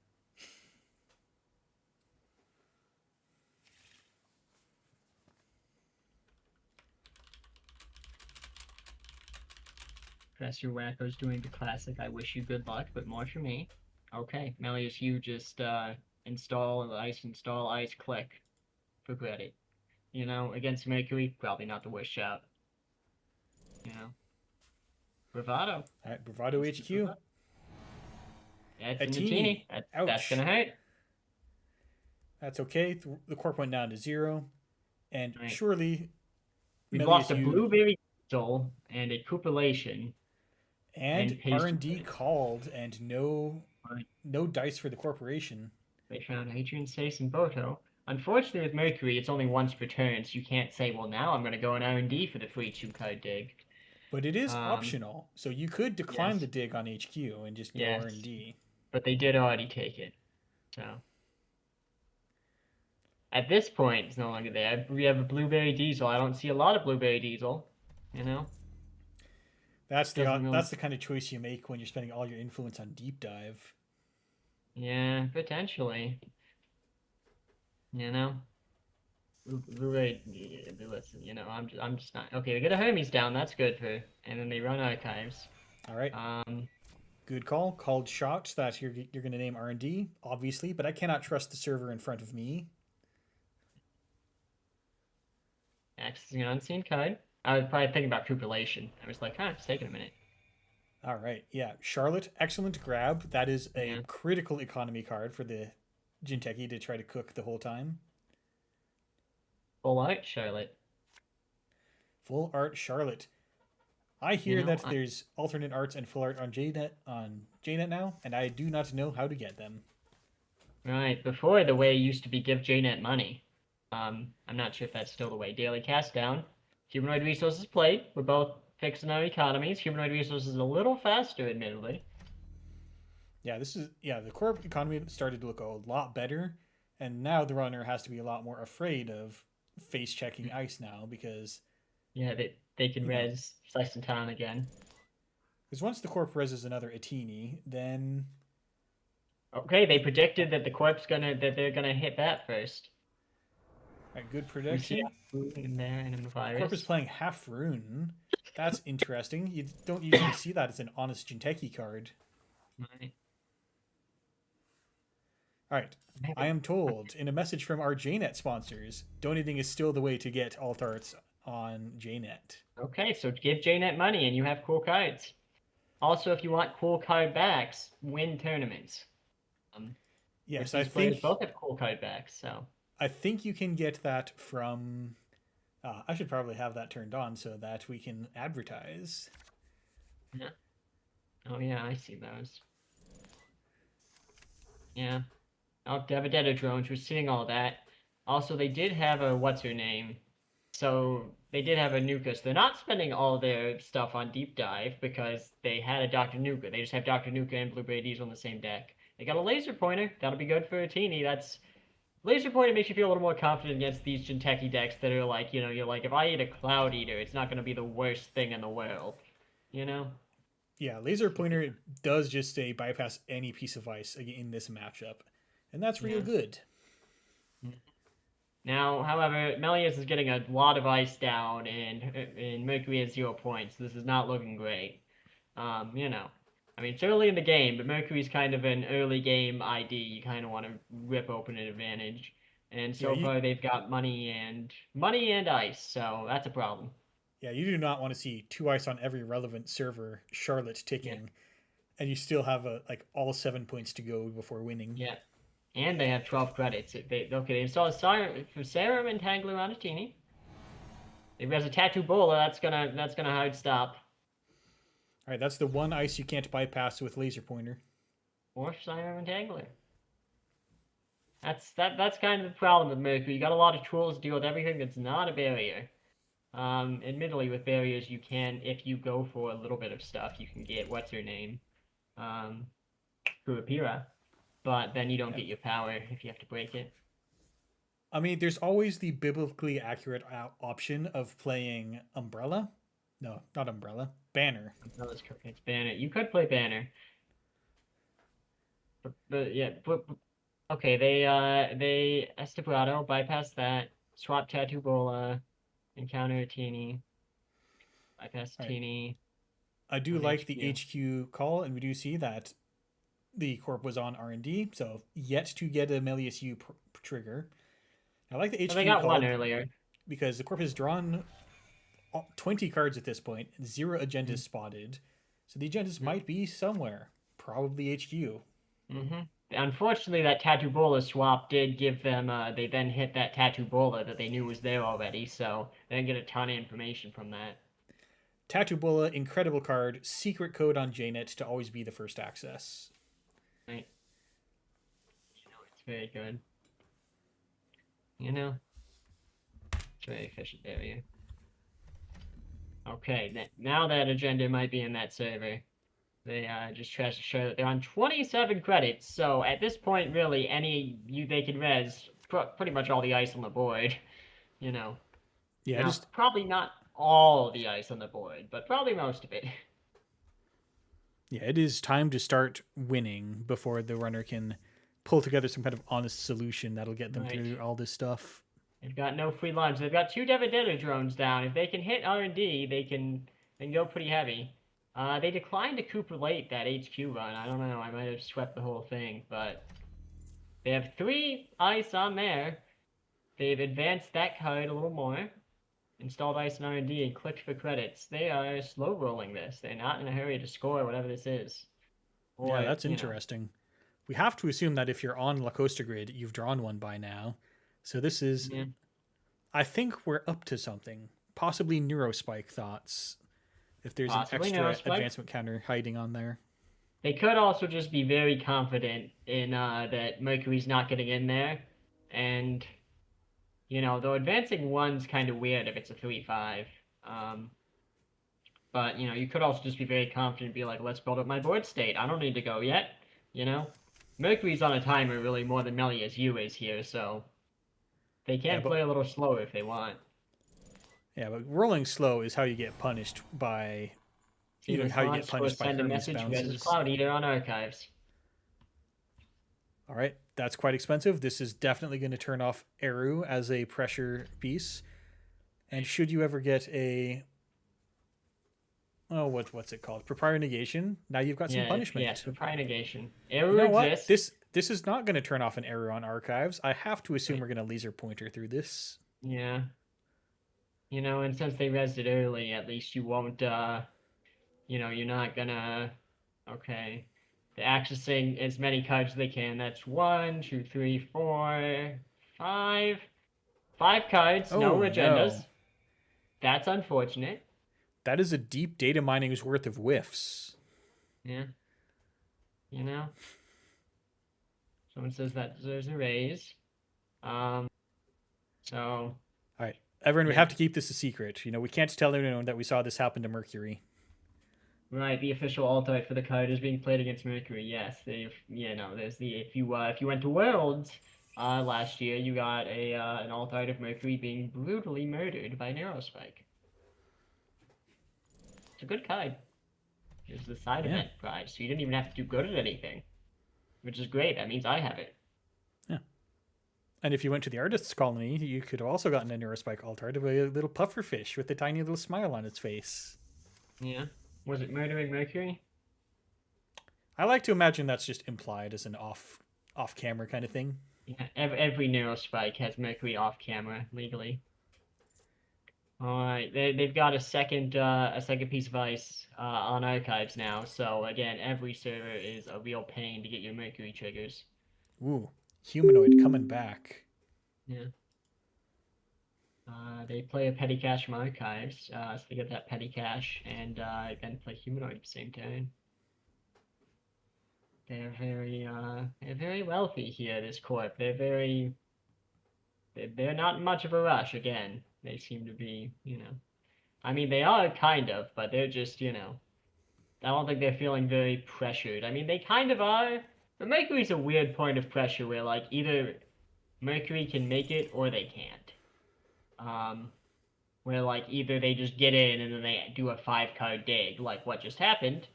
Professor Wacko's doing the classic I wish you good luck, but more for me. Okay, Melius, you just install ice click for credit. Against Mercury, probably not the worst shot. You know, Bravado. All right, Bravado Instant HQ. Bravado. That's in the Atini. teeny. That's Ouch. gonna hurt. That's okay. The corp went down to 0. And All right. surely, We've lost Melius, a you blueberry soul and a cupulation and and paste. R&D called, and no dice for the corporation. They found Adrian, Stace, and Boto. Unfortunately, with Mercury, it's only once per turn, so you can't say, well, now I'm going to go in R&D for the free 2-card dig. But it is Um, optional, so you could decline yes, the dig on HQ and just go yes, R&D. but they did already take it. So at this point, it's no longer there. We have a Blueberry Diesel. I don't see a lot of Blueberry Diesel. You know, doesn't really. That's the kind of choice you make when you're spending all your influence on deep dive. Yeah, potentially. You know, Blueberry. Listen, I'm just not okay. We get a Hermes down. That's good for, and then they run archives. All right, Um, good call. Called shot that you're going to name R&D, obviously, but I cannot trust the server in front of me. Accessing an unseen card. I was probably thinking about Cupulation. I was like, it's taking a minute. All right, yeah, Charlotte, excellent grab. That is a Yeah. critical economy card for the Jinteki to try to cook the whole time. Full art, Charlotte. Full art Charlotte. I You hear know, that I, there's alternate arts and full art on JNet now, and I do not know how to get them. right. Before, the way used to be give JNet money. I'm not sure if that's still the way. Daily cast down. Humanoid resources played. We're both fixing our economies. Humanoid resources a little faster, admittedly. The core economy started to look a lot better, and now the runner has to be a lot more afraid of face checking ice now Yeah, they can you know, res Slice and Town again. because once the corp reses another Atini, then Okay, they predicted that they're gonna hit that first. a good We see prediction. a food in there and a Corp is virus. playing half rune. That's interesting. You don't usually see that as an honest Jinteki card. Right. All right. I am told in a message from our JNet sponsors, donating is still the way to get alt arts on JNet. Okay, so give JNet money and you have cool cards. Also, if you want cool card backs, win tournaments. Which Yes, these players both have cool card backs, so. I think you can get that from. I should probably have that turned on so that we can advertise. Yeah. Oh yeah, I see those. Yeah. Oh, Devadetta drones, we're seeing all that. Also, they did have a what's her name. So they did have a Nuka. So they're not spending all their stuff on deep dive because they had a Dr. Nuka. They just have Dr. Nuka and Blueberry Diesel on the same deck. They got a laser pointer. That'll be good for a teeny. That's laser pointer makes you feel a little more confident against these Jinteki decks that are like, you're like, if I eat a Cloud Eater, it's not gonna be the worst thing in the world. You know? Yeah, laser pointer does just say bypass any piece of ice in this matchup, and that's real good. Now, however, Melius is getting a lot of ice down, and Mercury has 0 points. This is not looking great. I mean, it's early in the game, but Mercury's kind of an early game ID. You kind of want to rip open an advantage. And so far, they've got money and ice, so that's a problem. Yeah, you do not want to see 2 ice on every relevant server, Charlotte ticking, and you still have all 7 points to go before winning. Yeah, and they have 12 credits. They installed Serum and Tangler on a Genie. If there's a Tattoo Bola, that's gonna hard stop. All right, that's the one ice you can't bypass with laser pointer. Or Siren and Tangler. That's kind of the problem with Mercury. You got a lot of tools to deal with everything that's not a barrier. Admittedly, with barriers, you can, if you go for a little bit of stuff, you can get what's her name, Kurapira, but then you don't get your power if you have to break it. I mean, there's always the biblically accurate option of playing Umbrella. No, not Umbrella. Banner. It's Banner. You could play Banner. But yeah, okay, they Estebrado, bypass that, swap Tattoo Bola, encounter Teeny, bypass Teeny. I do like the HQ call, and we do see that the Corp was on R&D, so yet to get a Melius U trigger. I like the HQ they got call one earlier because the Corp has drawn 20 cards at this point, 0 agendas spotted, so the agendas might be somewhere, probably HQ. Unfortunately, that Tattoo Bola swap did give them. They then hit that Tattoo Bola that they knew was there already, so they didn't get a ton of information from that. Tattoo Bola, incredible card, secret code on JNet to always be the first access. Right. It's very good. It's very efficient area. Okay, now that agenda might be in that server. They just tries to show that they're on 27 credits. So at this point, really, they can res pretty much all the ice on the board. Yeah, now, probably not all the ice on the board, but probably most of it. Yeah, it is time to start winning before the runner can pull together some kind of honest solution that'll get them through all this stuff. They've got no free lunch. They've got 2 Devadetta drones down. If they can hit R&D, they can go pretty heavy. They declined to Cooper late that HQ run. I don't know. I might have swept the whole thing, but they have 3 ice on there. They've advanced that card a little more, installed ice and R&D, and clicked for credits. They are slow rolling this. They're not in a hurry to score whatever this is. Yeah, that's interesting. We have to assume that if you're on La Costa Grid, you've drawn one by now. So this is, I think we're up to something. Possibly Neurospike thoughts. If there's an extra advancement counter hiding on there. They could also just be very confident in that Mercury's not getting in there. And, though advancing 1's kind of weird if it's a 3-5. But, you could also just be very confident and be like, let's build up my board state. I don't need to go yet, Mercury's on a timer really more than Melius U is here, so they can play a little slower if they want. Yeah, but rolling slow is how you get punished by, how you get punished by Hermes bounces. Cloud Eater on archives. All right, that's quite expensive. This is definitely going to turn off Eru as a pressure piece. And should you ever get a, what's it called? Proprietary negation. Now you've got some punishment. Yeah, proprietary negation. Eru exists. This is not going to turn off an Eru on archives. I have to assume we're going to laser pointer through this. Yeah. And since they rezzed it early, at least you won't, you're not gonna, okay. They're accessing as many cards as they can. That's one, two, three, four, five. 5 cards, no Oh no. agendas. That's unfortunate. That is a deep data mining's worth of whiffs. Yeah, you know? Someone says that deserves a raise. Um, so, All right. Everyone, we yeah. have to keep this a secret. We can't tell anyone that we saw this happen to Mercury. Right, the official alt art for the card is being played against Mercury. Yes, there's the if you went to Worlds last year, you got an alt art of Mercury being brutally murdered by Neurospike. It's a good card. It's the side Yeah. event prize, so you didn't even have to do good at anything, which is great. That means I have it. Yeah. And if you went to the artist's colony, you could have also gotten a Neurospike alt art of a little pufferfish with a tiny little smile on its face. Yeah. Was it murdering Mercury? I like to imagine that's just implied as an off camera kind of thing. Yeah. Every Neurospike has Mercury off camera legally. All right, they've got a second piece of ice on archives now. So again, every server is a real pain to get your Mercury triggers. Ooh, humanoid coming back. Yeah. They play a petty cache from archives, so they get that petty cache and then play humanoid at the same time. They're very wealthy here. This corp. They're not much of a rush. Again, they seem to be. I mean, they are kind of, but they're just. I don't think they're feeling very pressured. I mean, they kind of are. But Mercury's a weird point of pressure where, like, either Mercury can make it or they can't. Where, like, either they just get in and then they do a 5-card dig, like what just happened,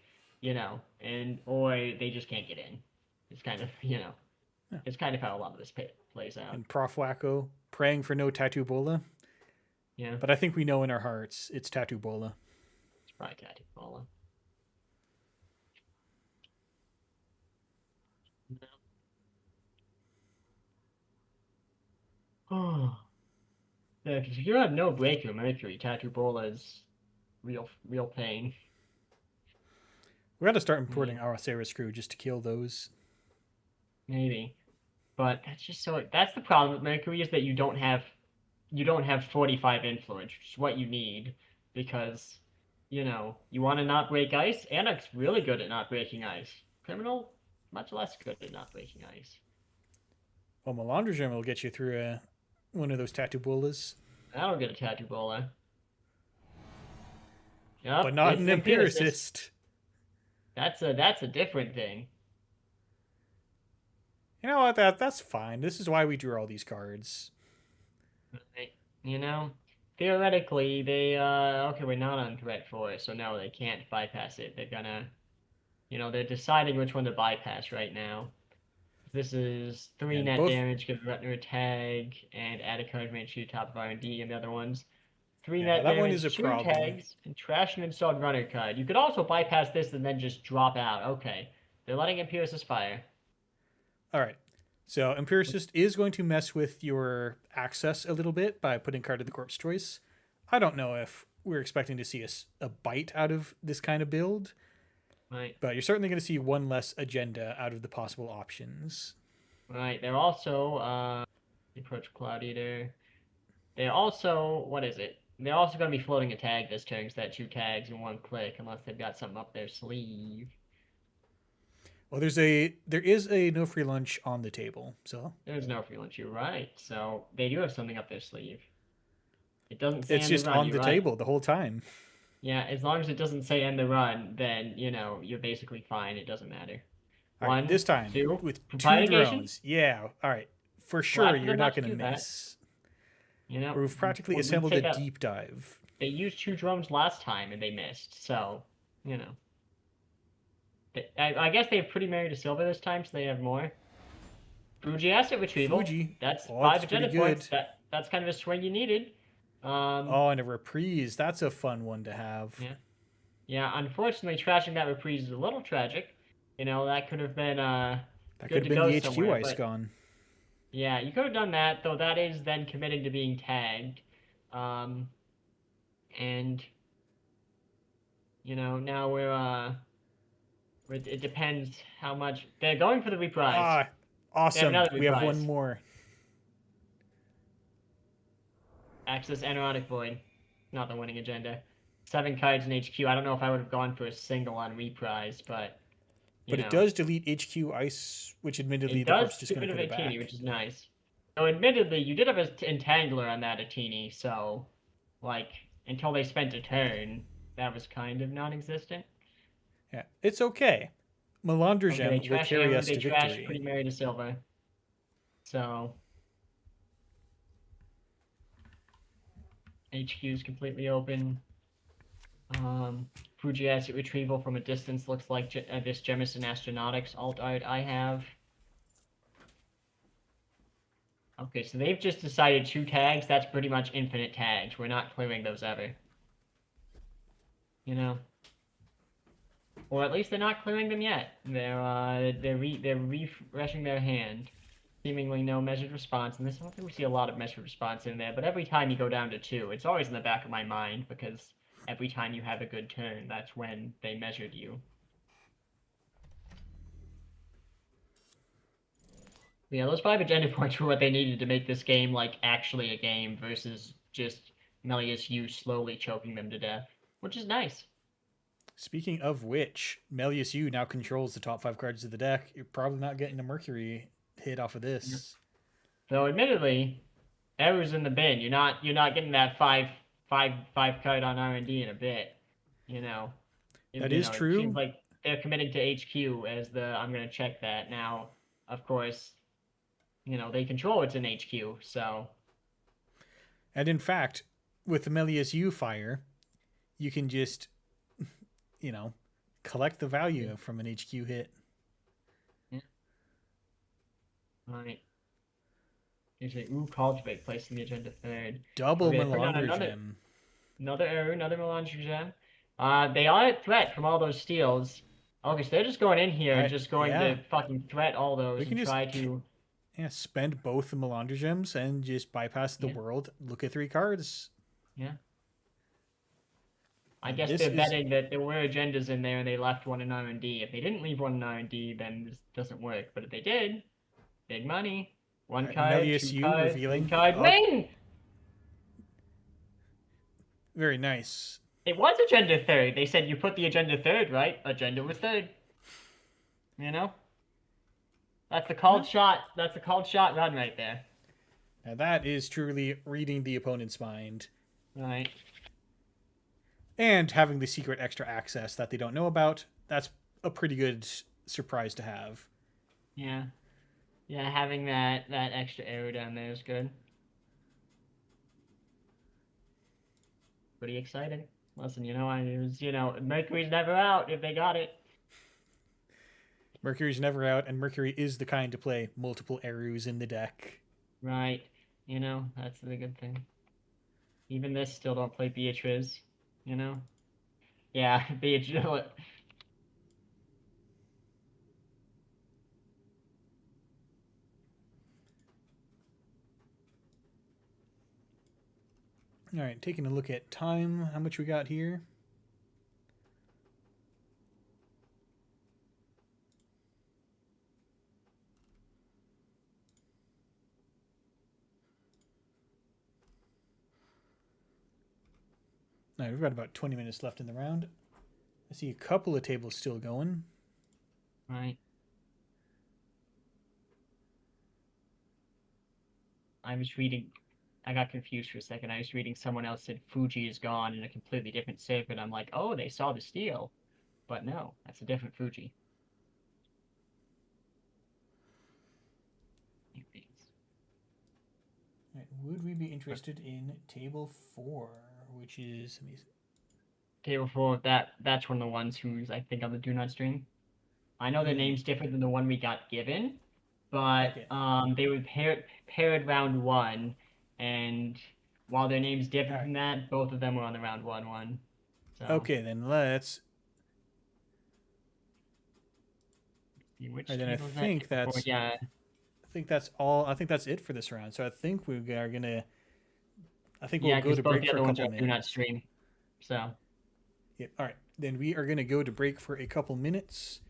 or they just can't get in. It's kind of, Yeah. it's kind of how a lot of this plays out. And Prof Wacko praying for no Tattoo Bola. Yeah, But I think we know in our hearts it's Tattoo Bola. it's probably Tattoo Bola. Oh. Yeah, because if you have no breaker Mercury, Tattoo Bola is real pain. We got to start importing Aracera's crew just to kill those. Maybe. But that's the problem with Mercury is that you don't have 45 influence, which is what you need, because you want to not break ice. Anarch's really good at not breaking ice. Criminal, much less good at not breaking ice. Well, Melandrogen will get you through one of those Tattoo Bolas. I don't get a Tattoo Bola. Yep, But not it's an Empiricist. That's a different thing. You know what? That's fine. This is why we drew all these cards. Theoretically, we're not on threat 4, so no, they can't bypass it. They're gonna, they're deciding which one to bypass right now. This is 3 And net both- damage, give Retner a tag, and add a card man to top of R&D, and the other ones. 3 Yeah, net that damage, one is a 2 problem. tags, and trash an installed runner card. You could also bypass this and then just drop out. Okay, they're letting Empiricist fire. All right. So Empiricist is going to mess with your access a little bit by putting card of the corpse choice. I don't know if we're expecting to see a bite out of this kind of build, Right. but you're certainly going to see one less agenda out of the possible options. Right. They're also approach Cloud Eater. They're also what is it? They're also going to be floating a tag this turn, so that 2 tags in 1 click, unless they've got something up their sleeve. Well, there is a no free lunch on the table, so There's no free lunch. You're right. So they do have something up their sleeve. It doesn't say it's end the just run, on the you're right. table the whole time. Yeah, as long as it doesn't say end the run, then you're basically fine. It doesn't matter. All right, 1, this time 2, with 2 propagation? drones. Yeah, all right. For sure, Glad for you're them not not to going to do that. miss. We've practically we assembled take a out- deep dive. They used 2 drones last time and they missed, so I guess they have pretty Mary to Silver this time, so they have more. Fuji asset retrieval. Fuji. That's Oh, 5 that's pretty agenda points. good. That's kind of a swing you needed. Oh, and a reprise. That's a fun one to have. Yeah, unfortunately, trashing that reprise is a little tragic. That could have been That good could have to been go the HQ somewhere, ice but- gone. Yeah, you could have done that, though that is then committing to being tagged. and now it depends how much they're going for the reprise. Ah, They have awesome. another We have one reprise. more. Access Anerotic Void, not the winning agenda. 7 cards in HQ. I don't know if I would have gone for a single on reprise, but But it does delete HQ Ice, which admittedly it the does corpse just get going rid to of put it Atini, back. which is nice. So admittedly, you did have an Entangler on that Atini, so like until they spent a turn, that was kind of non-existent. Yeah, it's okay. Melandra Okay, they Gem will trash carry Amu, us they to trash victory. Pretty Mary to Silva. So HQ is completely open. Fuji Asset Retrieval from a distance looks like this Jemison Astronautics alt art I have. Okay, so they've just decided 2 tags. That's pretty much infinite tags. We're not clearing those ever. Or at least they're not clearing them yet. They're refreshing their hand. Seemingly no measured response, and I don't think we see a lot of measured response in there, but every time you go down to 2, it's always in the back of my mind, because every time you have a good turn, that's when they measured you. Yeah, those 5 agenda points were what they needed to make this game, like, actually a game, versus just Melius U slowly choking them to death, which is nice. Speaking of which, Melius U now controls the top 5 cards of the deck. You're probably not getting a Mercury hit off of this. Though, admittedly, errors in the bin. You're not getting that five card on R&D in a bit. That is It true. seems like they're committing to HQ as the I'm gonna check that now. Of course, they control it's in HQ, so. And in fact, with the Melius U fire, you can just, collect the value from an HQ hit. Yeah. All right. There's a cultivate placing the agenda 3rd. Double Okay, Melandra Gem. Another error, another Melange Gem. They are a threat from all those steals. Okay, so they're just going in here and just going to fucking threat all those we can and try to. Yeah, spend both the Melandra Gems and just bypass the world. Look at 3 cards. Yeah. I guess they're betting that there were agendas in there and they left one in R&D. If they didn't leave one in R&D, then this doesn't work. But if they did, big money. 1 card, Melius 2 U cards, revealing. 3 card, win! Very nice. It was agenda 3rd. They said you put the agenda 3rd, right? Agenda was 3rd. That's the called shot. That's the called shot run right there. Now that is truly reading the opponent's mind. Right. And having the secret extra access that they don't know about. That's a pretty good surprise to have. Yeah. Yeah, having that extra arrow down there is good. Pretty exciting. Listen, Mercury's never out if they got it. Mercury's never out, and Mercury is the kind to play multiple arrows in the deck. Right. That's the good thing. Even this still don't play Beatrice, Yeah, Beatrice. All right, taking a look at time, how much we got here. All right, we've got about 20 minutes left in the round. I see a couple of tables still going. Right. I got confused for a second. I was reading someone else said Fuji is gone in a completely different save, and I'm like, oh, they saw the steal. But no, that's a different Fuji. Right, would we be interested in table 4, which is table 4? That's one of the ones who's I think on the do not stream. I know their name's different than the one we got given, but they were paired round 1, and while their name's different from that, both of them were on the round 1 one. So. Okay, then let's. Which and then I think that's. Yeah. I think that's all. I think that's it for this round. So I think we are gonna. I think we'll go to break for a couple minutes. Do not stream. So Yeah. All right. Then we are going to go to break for a couple minutes,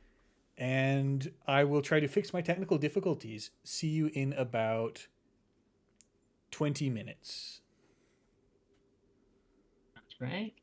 and I will try to fix my technical difficulties. See you in about 20 minutes. that's great.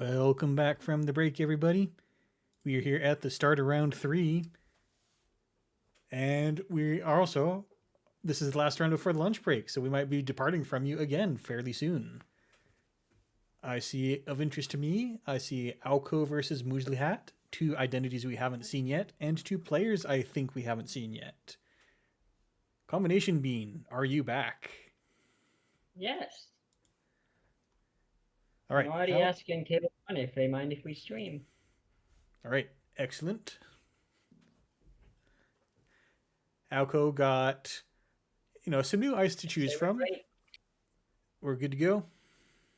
Welcome back from the break, everybody. We are here at the start of round 3, and we are also, this is the last round before the lunch break, so we might be departing from you again fairly soon. I see of interest to me, I see Alco versus Muesli Hat, two identities we haven't seen yet, and two players I think we haven't seen yet. Combination Bean, are you back? Yes. All right. I'm already asking Table 1 if they mind if we stream. All right. Excellent. Alco got, some new ice to choose from. Great. We're good to go.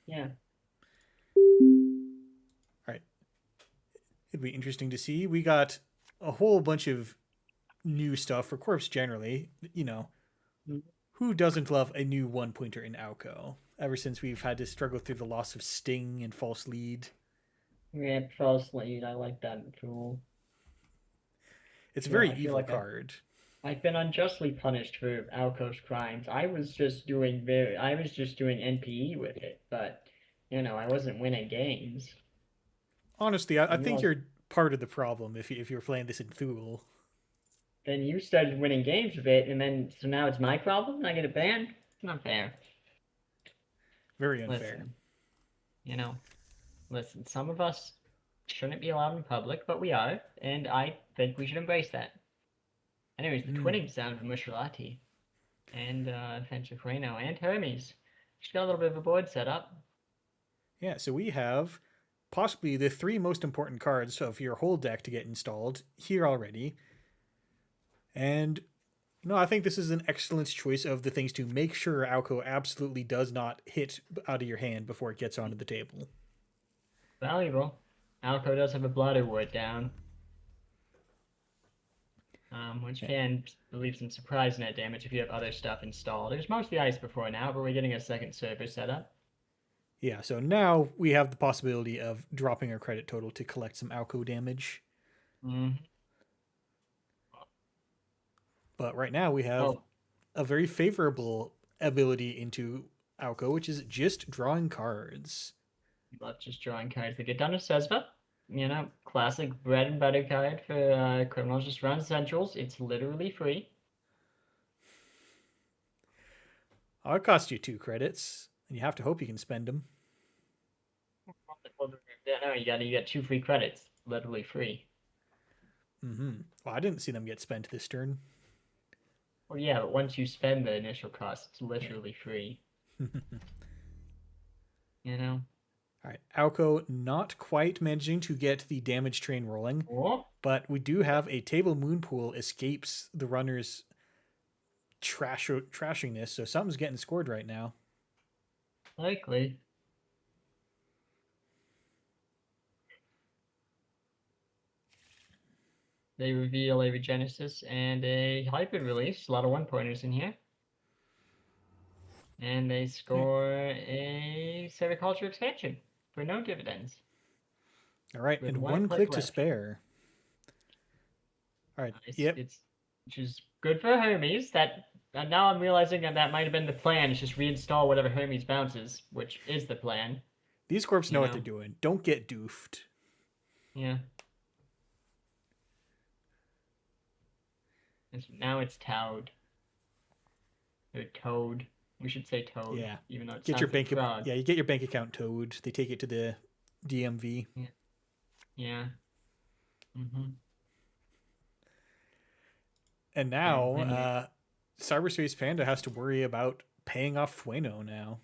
Yeah. All right. It'd be interesting to see. We got a whole bunch of new stuff for Corpse generally. Who doesn't love a new one pointer in Alco? Ever since we've had to struggle through the loss of Sting and False Lead. Yeah, false lead. I like that tool. It's a very evil card. I've been unjustly punished for Alco's crimes. I was just doing NPE with it, but I wasn't winning games. Honestly, I think you're part of the problem if you're playing this in Thule. Then you started winning games with it, and then so now it's my problem and I get it banned? It's not fair. Very unfair. Listen, some of us shouldn't be allowed in public, but we are, and I think we should embrace that. Anyways, the twinning sound from Mushrati and Fenchifreno and Hermes. Just got a little bit of a board set up. Yeah, so we have possibly the 3 most important cards of your whole deck to get installed here already. And I think this is an excellent choice of the things to make sure Alco absolutely does not hit out of your hand before it gets onto the table. Valuable. Alco does have a Bladderwort down, which can leave some surprise net damage if you have other stuff installed. It was mostly ice before now, but we're getting a second server set up. Yeah, so now we have the possibility of dropping our credit total to collect some Alco damage. But right now we have a very favorable ability into Alco, which is just drawing cards. Love just drawing cards that get done with Sesva. Classic bread and butter card for criminals. Just run centrals. It's literally free. Oh, it costs you 2 credits, and you have to hope you can spend them. No, you get 2 free credits. Literally free. Well, I didn't see them get spent this turn. Well, yeah, but once you spend the initial cost, it's literally free. All right, Alco not quite managing to get the damage train rolling, but we do have a Table Moon Pool escapes the runner's trashiness, so something's getting scored right now. Likely. They reveal a Regenesis and a Hybrid release. A lot of one-pointers in here. And they score a Sericulture expansion for no dividends. All right, and one click to spare. All right, which is good for Hermes. Now I'm realizing that might have been the plan. Is just reinstall whatever Hermes bounces, which is the plan. These corps know what they're doing. Don't get doofed. Yeah. Now it's Toad. Or Toad. We should say Toad. Yeah. Even though you get your bank account Toad. They take it to the DMV. Yeah. And now, Cyberspace Panda has to worry about paying off Fueno now.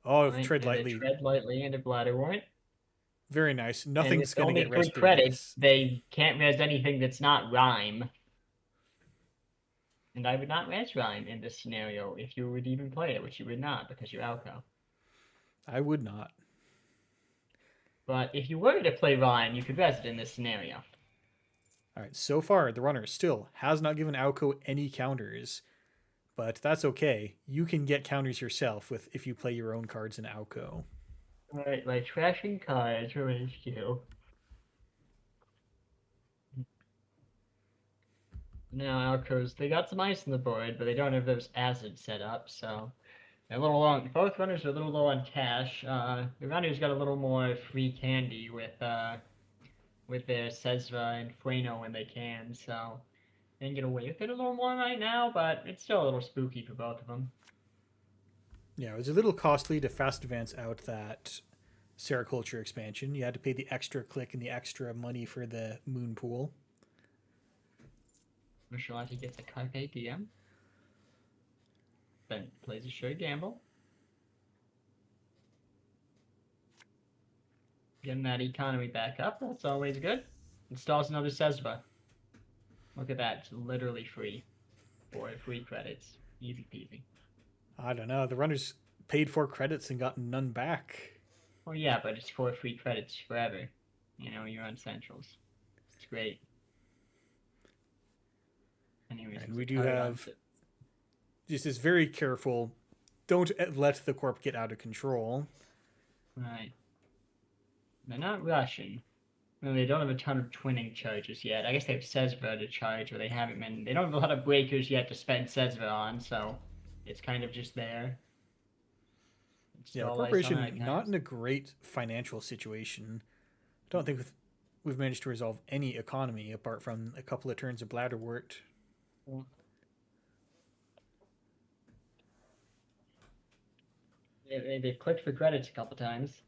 Oh, tread lightly. Tread lightly into Bladderwort. Very nice. Nothing's going to get rested. Credits. They can't res anything that's not rhyme. And I would not res rhyme in this scenario if you would even play it, which you would not because you're Alco. I would not. But if you were to play rhyme, you could res it in this scenario. All right, so far, the runner still has not given Alco any counters, but that's okay. You can get counters yourself if you play your own cards in Alco. All right, my trashing cards for HQ. Now Alco's, they got some ice on the board, but they don't have those acids set up, so They're a little low. Both runners are a little low on cash. The runners got a little more free candy with their Sezva and Fueno when they can, so they can get away with it a little more right now. But it's still a little spooky for both of them. Yeah, it was a little costly to fast advance out that sericulture expansion. You had to pay the extra click and the extra money for the moon pool. Mushalati gets a Carpe Diem. Then plays a sure gamble. Getting that economy back up, that's always good. Installs another Sezva. Look at that, it's literally free. 4 free credits. Easy peasy. I don't know. The runners paid 4 credits and got none back. Well, yeah, but it's 4 free credits forever. You know, you're on Centrals. It's great. Anyways, And we do have just this very careful. Don't let the corp get out of control. Right. They're not rushing. No, they don't have a ton of twinning charges yet. I guess they have Sezva to charge, or they haven't been. They don't have a lot of breakers yet to spend Sezva on, so it's kind of just there. Yeah, the corporation not in a great financial situation. I don't think we've managed to resolve any economy apart from a couple of turns of Bladderwort. They've clicked for credits a couple times.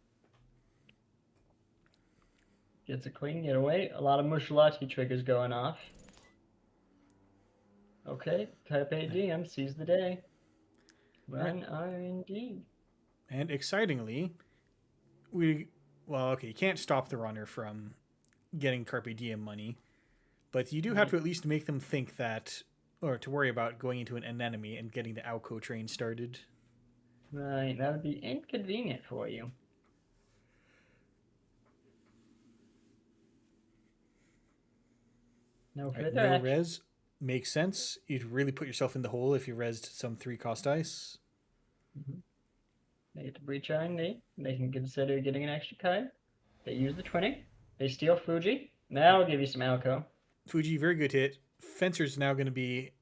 Gets a clean getaway. A lot of Mushalati triggers going off. Okay, Carpe Diem sees the day. Run R&D. And excitingly, you can't stop the runner from getting Carpe Diem money, but you do have to at least make them think that, or to worry about going into an anemone and getting the Alco train started. Right, that would be inconvenient for you. No res makes sense. You'd really put yourself in the hole if you resed some 3-cost ice. Mm-hmm. They get to breach R&D. They can consider getting an extra card. They use the twinning. They steal Fuji. That'll give you some Alco. Fuji, very good hit. Fencer's now going to be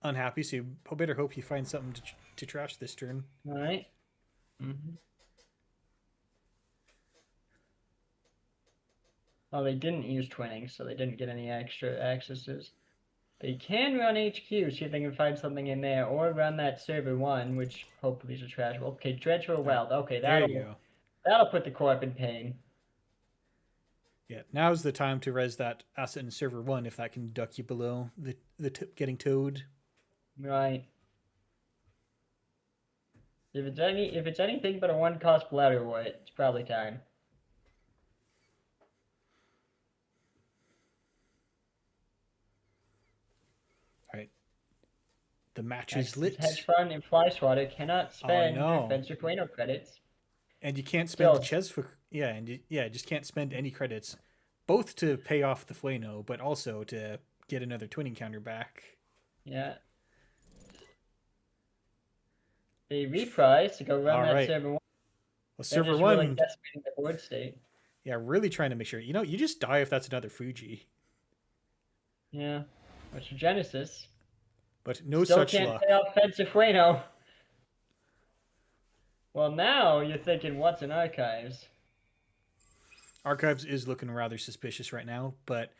unhappy, so you better hope you find something to trash this turn. All right. Mm-hmm. Oh, they didn't use twinning, so they didn't get any extra accesses. They can run HQ, see if they can find something in there, or run that server 1, which hopefully is a trash. Okay, Dredge for a Weld. Okay, that'll put the corp in pain. Yeah, now's the time to res that asset in server 1 if that can duck you below the tip getting towed. Right. If it's anything but a 1-cost Bladderwort, it's probably time. The match is lit. Hedge fund and fly swatter cannot spend Fencer Queno credits. And you can't spend the Ches for just can't spend any credits, both to pay off the Fueno, but also to get another twinning counter back. Yeah. They reprise to go run that server 1. Well, server 1 really decimating the board state. Yeah, really trying to make sure. You just die if that's another Fuji. Yeah. Which for Genesis. But no such luck. Still can't pay off Fencer Fueno. Well, now you're thinking, what's in Archives? Archives is looking rather suspicious right now, but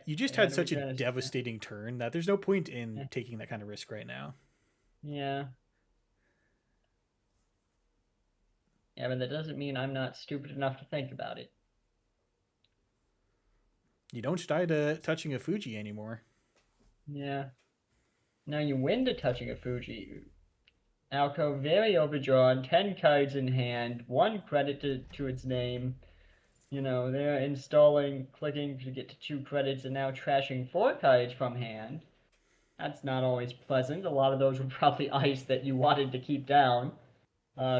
you just had such a devastating turn that there's no point in taking that kind of risk right now. Yeah. Yeah, but that doesn't mean I'm not stupid enough to think about it. You don't die to touching a Fuji anymore. Yeah. Now you win to touching a Fuji. Alco very overdrawn, 10 cards in hand, 1 credit to its name. You know, they're installing, clicking to get to 2 credits, and now trashing 4 cards from hand. That's not always pleasant. A lot of those were probably ice that you wanted to keep down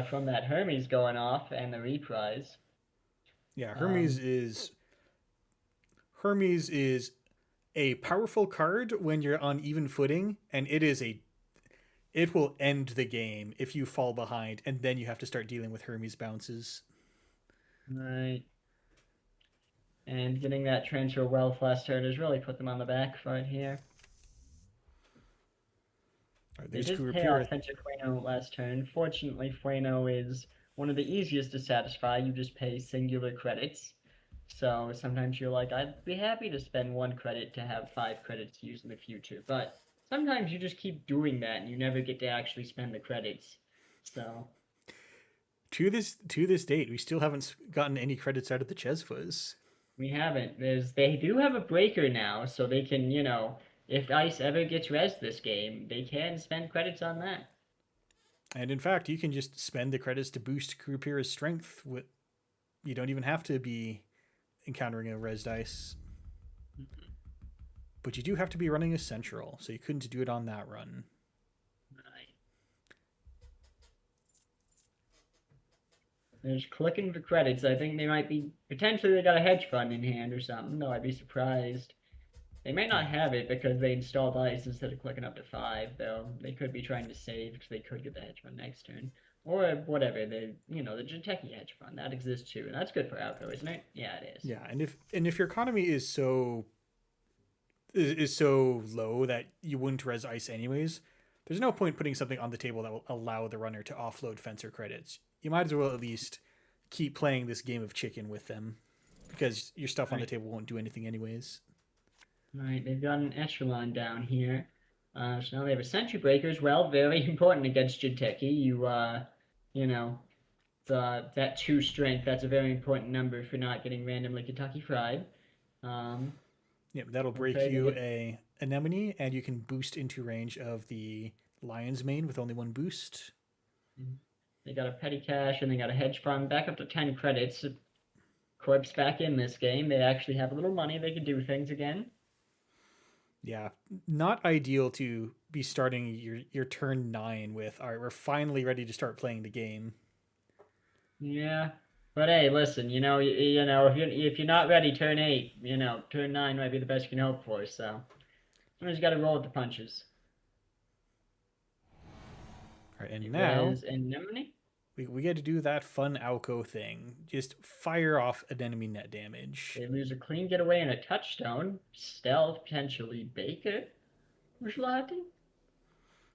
from that Hermes going off and the reprise. Yeah, Hermes is a powerful card when you're on even footing, and it will end the game if you fall behind, and then you have to start dealing with Hermes bounces. Right. And getting that transfer wealth last turn has really put them on the back foot here. All right, They there's did Cougar pay Pier. off Fencer Fueno last turn. Fortunately, Fueno is one of the easiest to satisfy. You just pay singular credits. So sometimes you're like, I'd be happy to spend 1 credit to have 5 credits to use in the future. But sometimes you just keep doing that and you never get to actually spend the credits. So To this date, we still haven't gotten any credits out of the Chesfas. we haven't. They do have a breaker now, so they can, if Ice ever gets res this game, they can spend credits on that. And in fact, you can just spend the credits to boost Kurupira's strength. You don't even have to be encountering a res dice. But you do have to be running a central, so you couldn't do it on that run. Right. They're just clicking for credits. I think they might be potentially they got a hedge fund in hand or something, though I'd be surprised. They may not have it because they installed ice instead of clicking up to 5, though. They could be trying to save because they could get the hedge fund next turn. Or whatever, the Jinteki hedge fund. That exists too, and that's good for Alco, isn't it? Yeah, it is. Yeah, and if your economy is so low that you wouldn't res ice anyways, there's no point putting something on the table that will allow the runner to offload Fencer credits. You might as well at least keep playing this game of chicken with them, because your stuff on the table won't do anything anyways. Right, they've got an echelon down here. So now they have a sentry breakers. Well, very important against Jinteki. That 2 strength, that's a very important number for not getting randomly Kentucky Fried. Yep, that'll break you a anemone, and you can boost into range of the Lion's Mane with only 1 boost. They got a petty cash, and they got a hedge fund back up to 10 credits. Corp's back in this game. They actually have a little money. They can do things again. Yeah, not ideal to be starting your turn 9 with, all right, we're finally ready to start playing the game. Yeah, but hey, listen, if you're not ready, turn 8, turn 9 might be the best you can hope for. So, you just got to roll with the punches. All right, and now anemone. We get to do that fun Alco thing. Just fire off an enemy net damage. They lose a clean getaway and a touchstone. Stealth, potentially Baker.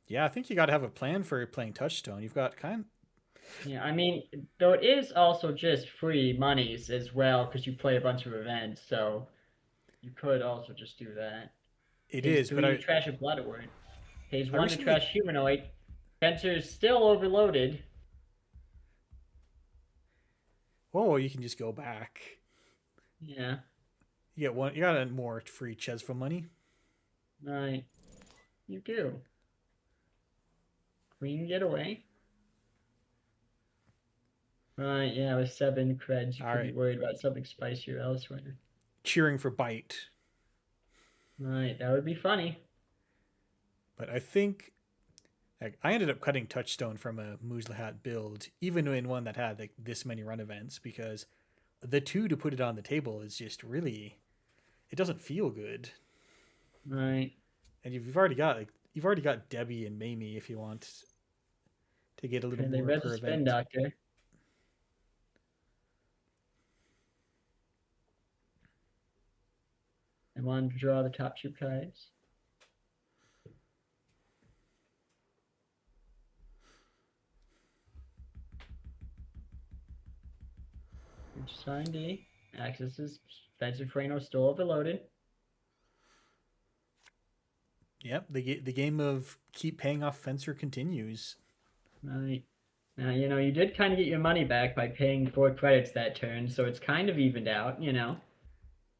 Yeah, I think you got to have a plan for playing touchstone. You've got Yeah, I mean, though it is also just free monies as well because you play a bunch of events, so you could also just do that. It is, but I trash a blood award. Pays 1 to trash humanoid. Fencer's still overloaded. Oh, you can just go back. Yeah. You got more free Chesva money. Right. You do. Clean getaway. Right, yeah, with 7 creds, you could be worried about something spicier elsewhere. Cheering for bite. Right, that would be funny. But I think I ended up cutting touchstone from a Muzlahat build, even in one that had this many run events, because the 2 to put it on the table is just really, it doesn't feel good. Right. And you've already got Debbie and Mamie if you want to get a little more per event. Doctor. I wanted to draw the top 2 cards. Sign D. Access is Fencer Freno still overloaded. Yep, the game of keep paying off Fencer continues. Right. Now, you did kind of get your money back by paying 4 credits that turn, so it's kind of evened out,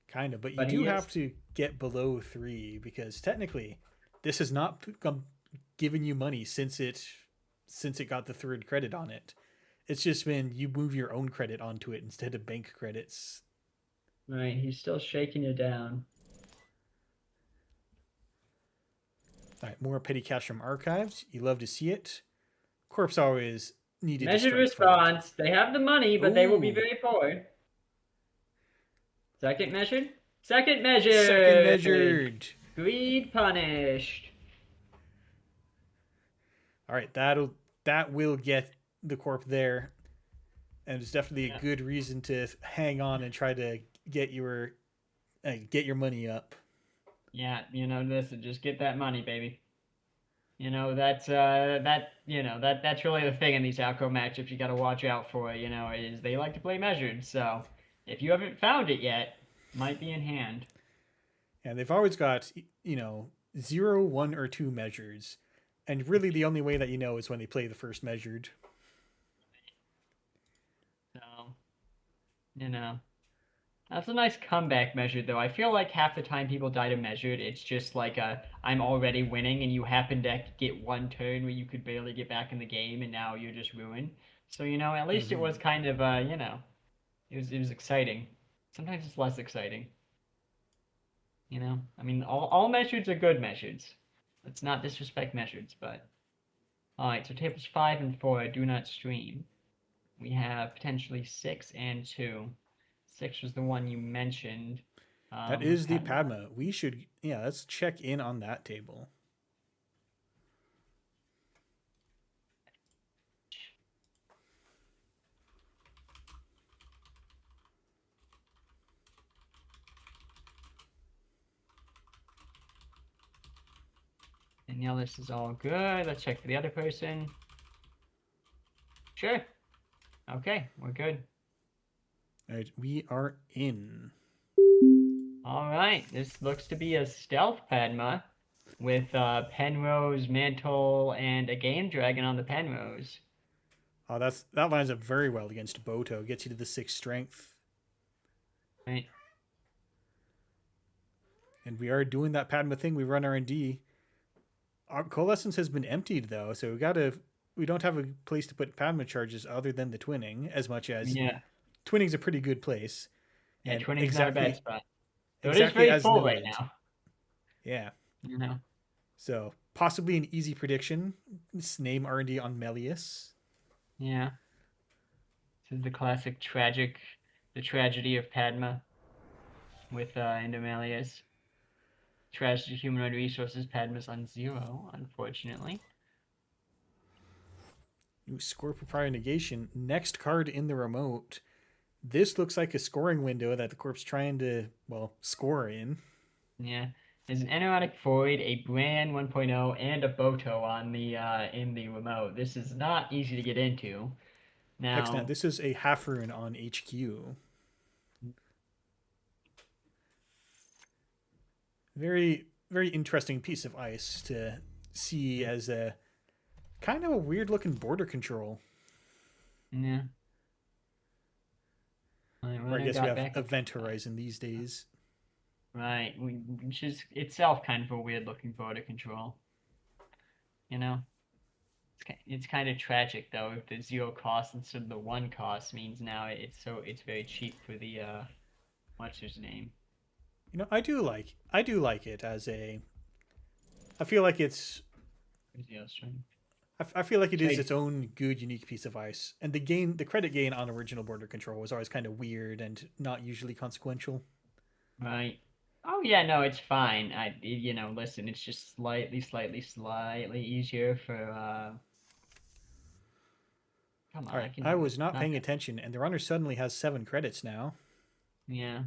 Kind of, but you do have to get below 3 because technically this has not given you money since it got the 3rd credit on it. It's just been you move your own credit onto it instead of bank credits. Right, he's still shaking you down. All right, more petty cash from archives. You love to see it. Corpse always needed measured response. They have the money, but they will be very poor. Second measured. Second measured. Greed punished. All right, that will get the corp there, and it's definitely a good reason to hang on and try to get your money up. Yeah, listen, just get that money, baby. That's really the thing in these outro matchups you got to watch out for. Is they like to play measured. So if you haven't found it yet, might be in hand. And they've always got, 0, 1, or 2 measures. And really the only way that you know is when they play the first measured. So you know. That's a nice comeback measure, though. I feel like half the time people die to measured, it's just like I'm already winning, and you happen to get one turn where you could barely get back in the game, and now you're just ruined. So at least it was Mm-hmm. kind of it was exciting. Sometimes it's less exciting. I mean, all measures are good measures. Let's not disrespect measures, but all right. So tables 5 and 4 do not stream. We have potentially 6 and 2. 6 was the one you mentioned. That With is the Padma. Padma. We should, yeah, let's check in on that table. And this is all good. Let's check for the other person. Sure. Okay, we're good. All right, we are in. All right, this looks to be a stealth Padma with Penrose, Mantle, and a Game Dragon on the Penrose. Oh, that lines up very well against Boto. Gets you to the 6 strength. Right. And we are doing that Padma thing. We run R&D. Our coalescence has been emptied though, so we don't have a place to put Padma charges other than the twinning, as much as Yeah. twinning's a pretty good place. Yeah, And twinning's not a bad exactly spot. Though it is exactly very as full right noted. now. Yeah. You know. So possibly an easy prediction. Name R&D on Melius. Yeah. This is the classic the tragedy of Padma with Endomalius. Tragedy humanoid resources, Padma's on 0, unfortunately. New score per prior negation. Next card in the remote. This looks like a scoring window that the corp's trying to, well, score in. Yeah. There's an Enerotic Void, a Bran 1.0, and a Boto on the in the remote. This is not easy to get into. Hexnet, Now, this is a half rune on HQ. Very, very interesting piece of ice to see as a kind of a weird looking border control. yeah. Or I Runner guess we got have back up. Event Horizon these days. Right, which is itself kind of a weird looking border control. You know, it's kind of tragic though. If the 0 cost instead of the 1 cost means now it's very cheap for the what's his name? I do like it as a. I feel like it's. Zero string. I feel like it is Trade. its own good, unique piece of ice, and the credit gain on original border control was always kind of weird and not usually consequential. Right. Oh yeah, no, it's fine. Listen, it's just slightly easier for come on, All I right, can I do it. was not Not paying that attention, and the runner suddenly has 7 credits now. yeah.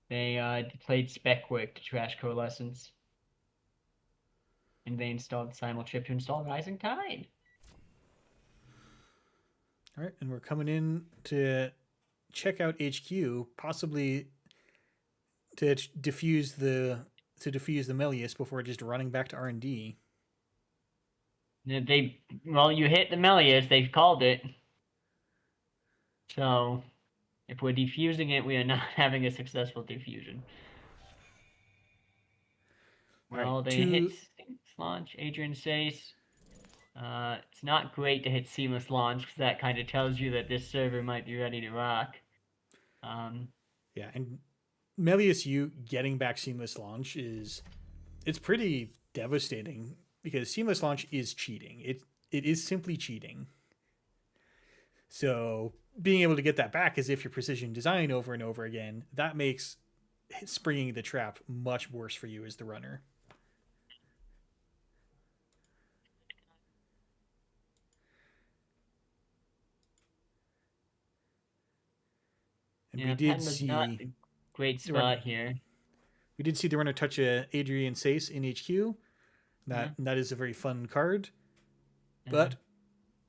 They played spec work to trash coalescence. And they installed Simulchip to install Rising Tide. All right, and we're coming in to check out HQ, possibly to diffuse the Melius before just running back to R&D. Well, you hit the Melius, they called it. So if we're defusing it, we are not having a successful diffusion. All right, Well, they hit two. seamless launch. Adrian says it's not great to hit seamless launch because that kind of tells you that this server might be ready to rock. Um, Yeah, and Melius U getting back seamless launch it's pretty devastating because seamless launch is cheating. It is simply cheating. So being able to get that back as if you're precision design over and over again, that makes springing the trap much worse for you as the runner. And yeah, Padma's not a great the run spot here. we did see the runner touch a Adrian Sace in HQ. Yeah. That is a very fun card, Yeah. but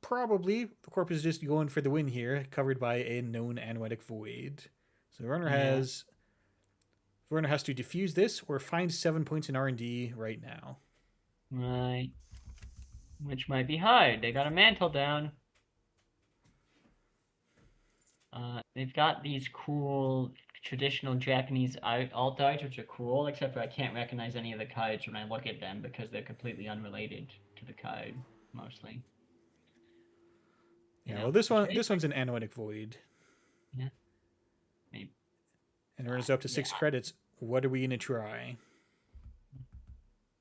probably the corp is just going for the win here, covered by a known Anoetic Void. So the runner has to defuse this or find 7 points in R&D right now. Right. Which might be hard. They got a mantle down. They've got these cool traditional Japanese alt arts, which are cool, except for I can't recognize any of the cards when I look at them because they're completely unrelated to the card, mostly. Yeah, well, this one's an Anoetic Void. Yeah. Maybe. And it runs up to 6 credits. What are we going to try?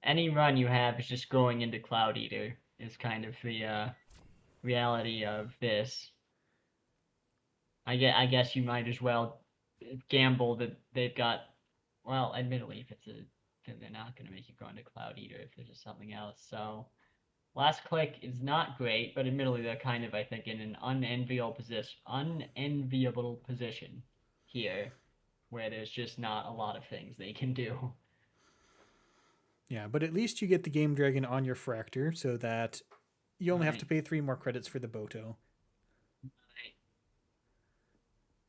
Any run you have is just going into Cloud Eater, is kind of the reality of this. I guess you might as well gamble that they've got. Well, admittedly, they're not going to make you go into Cloud Eater if there's just something else. So, last click is not great, but admittedly, they're kind of, I think, in an unenviable position here, where there's just not a lot of things they can do. Yeah, but at least you get the Game Dragon on your Fractor, so that you only have to pay 3 more credits for the Boto.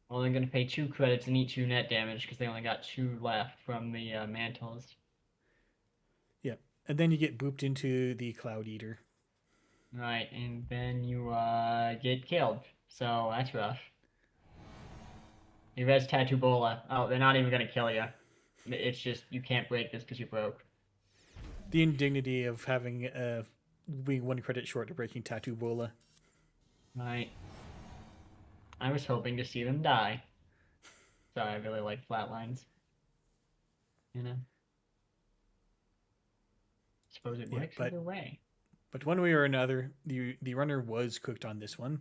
Well, they're going to pay 2 credits and eat 2 net damage because they only got 2 left from the mantles. Yeah, and then you get booped into the Cloud Eater. Right, and then you get killed. So that's rough. You res Tattoo Bola. Oh, they're not even going to kill you. It's just you can't break this because you broke. The indignity of having being 1 credit short of breaking Tattoo Bola. Right. I was hoping to see them die. Sorry, I really like flatlines. You know? Suppose it works either way. But one way or another, the runner was cooked on this one.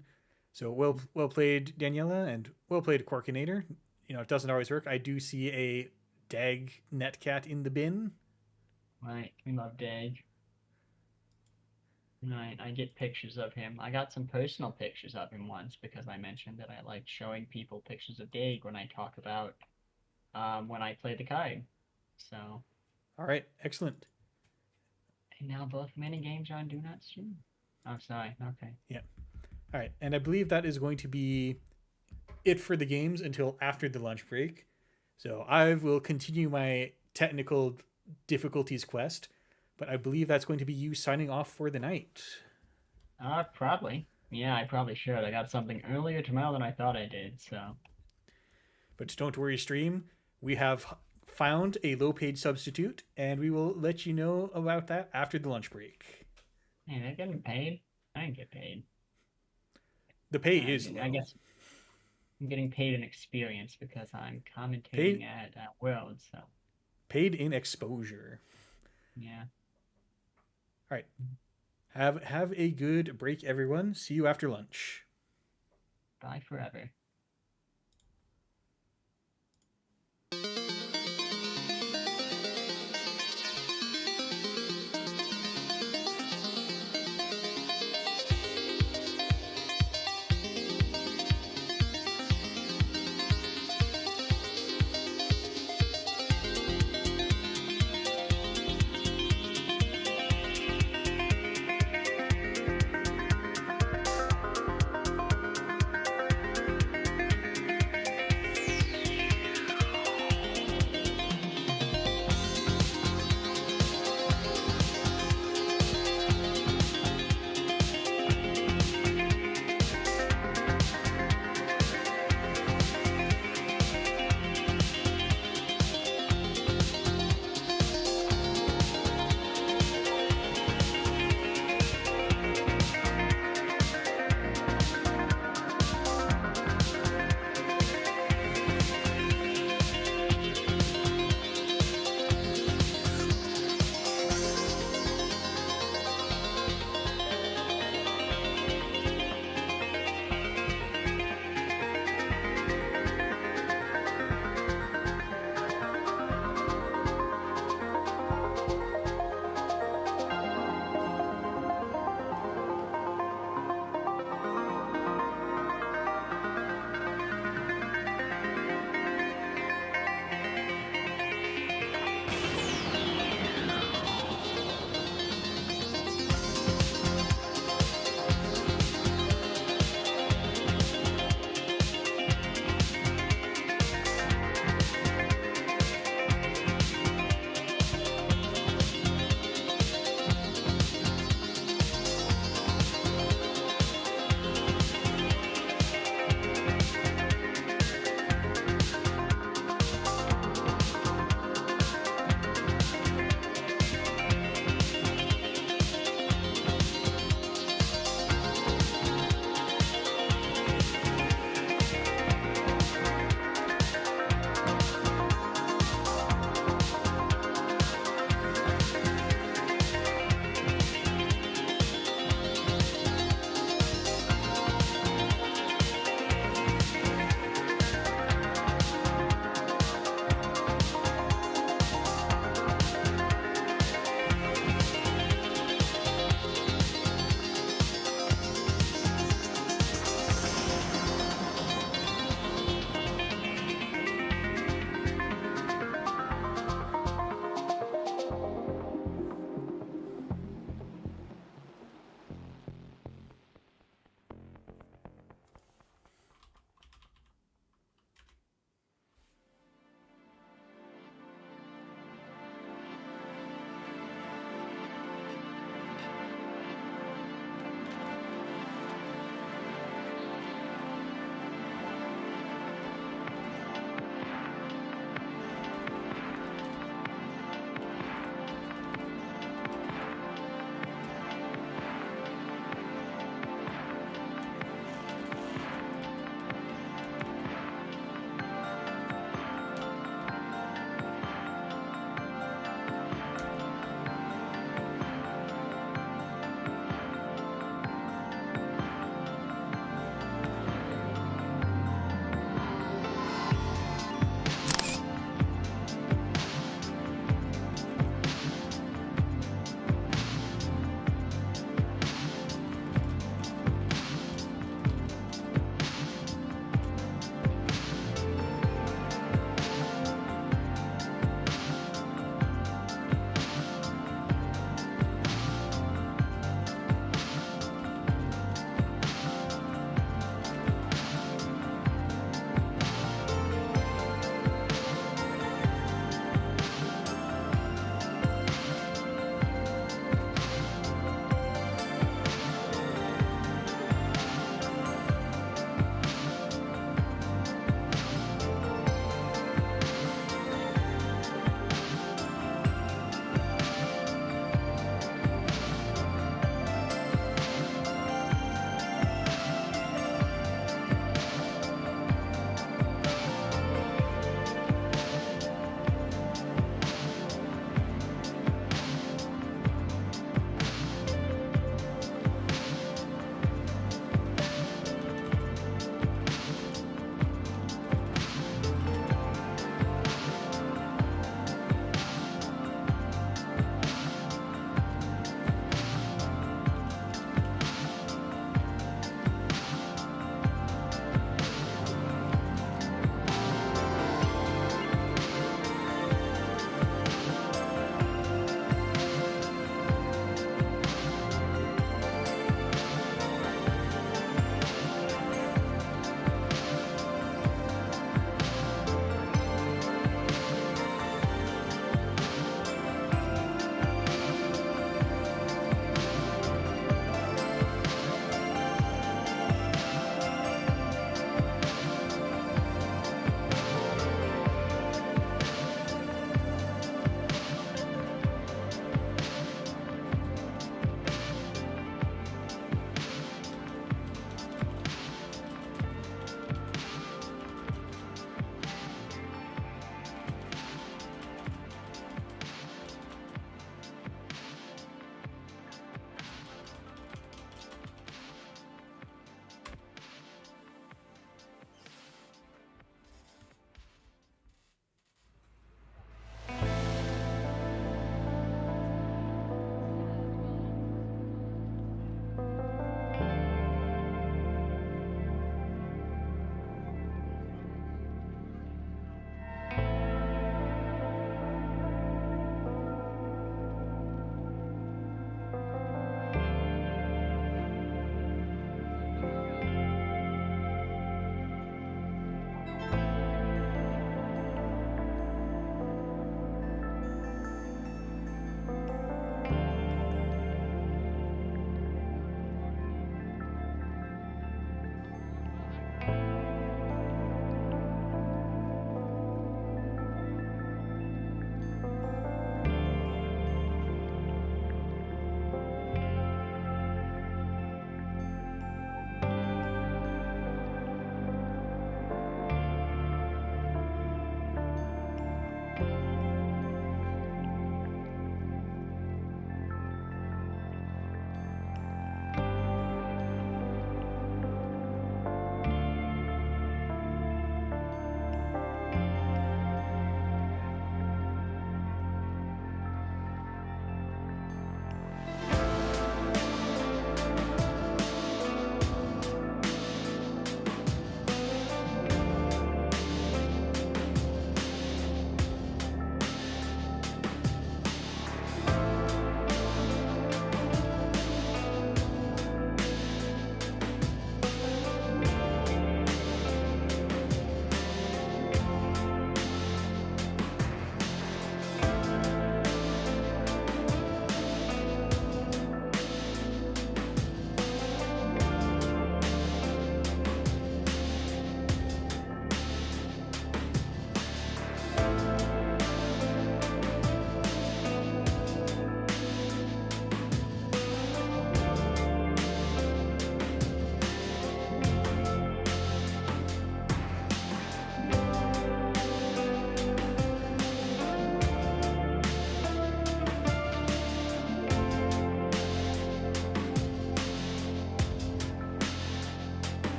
So well played, Daniela, and well played, Corkinator. You know, it doesn't always work. I do see a Dag Netcat in the bin. Right, we love Dag. Right, I get pictures of him. I got some personal pictures of him once because I mentioned that I like showing people pictures of Dag when I talk about when I play the card. So. All right, excellent. And now both mini games are on Do Not Stream. Oh, sorry. Okay. Yeah. All right, and I believe that is going to be it for the games until after the lunch break. So I will continue my technical difficulties quest, but I believe that's going to be you signing off for the night. Probably. Yeah, I probably should. I got something earlier tomorrow than I thought I did, so. But don't worry, stream. We have found a low-paid substitute, and we will let you know about that after the lunch break. Hey, they're getting paid? I didn't get paid. The pay is low. I guess I'm getting paid in experience because I'm commentating at Worlds, so. Paid in exposure. Yeah. All right. Have a good break, everyone. See you after lunch. Bye forever.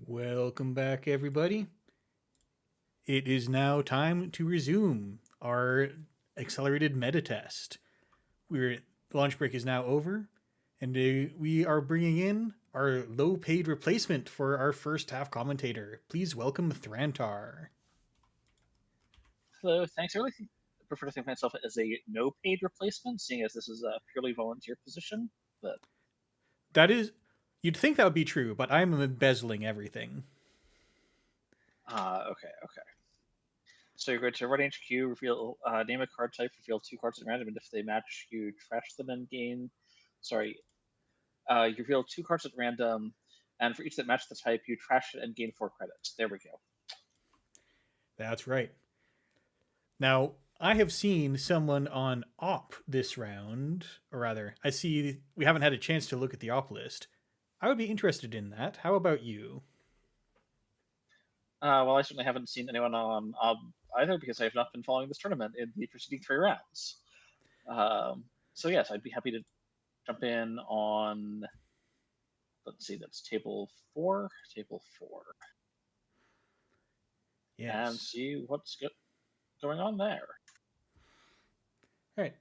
Welcome back, everybody. It is now time to resume our accelerated meta test. The lunch break is now over, and we are bringing in our low-paid replacement for our first half commentator. Please welcome Thrantar. Hello, thanks. I really prefer to think of myself as a no paid replacement, seeing as this is a purely volunteer position. But That is, you'd think that would be true, but I'm embezzling everything. okay. So you're going to run HQ, reveal, name a card type, reveal 2 cards at random, and if they match, you trash them and gain. Sorry, you reveal 2 cards at random, and for each that match the type, you trash it and gain 4 credits. There we go. That's right. Now, I have seen someone on op this round, or rather, I see we haven't had a chance to look at the op list. I would be interested in that. How about you? Well, I certainly haven't seen anyone on either because I have not been following this tournament in the preceding 3 rounds. So yes, I'd be happy to jump in on. Let's see, that's table 4. Yes. And see what's going on there. All right.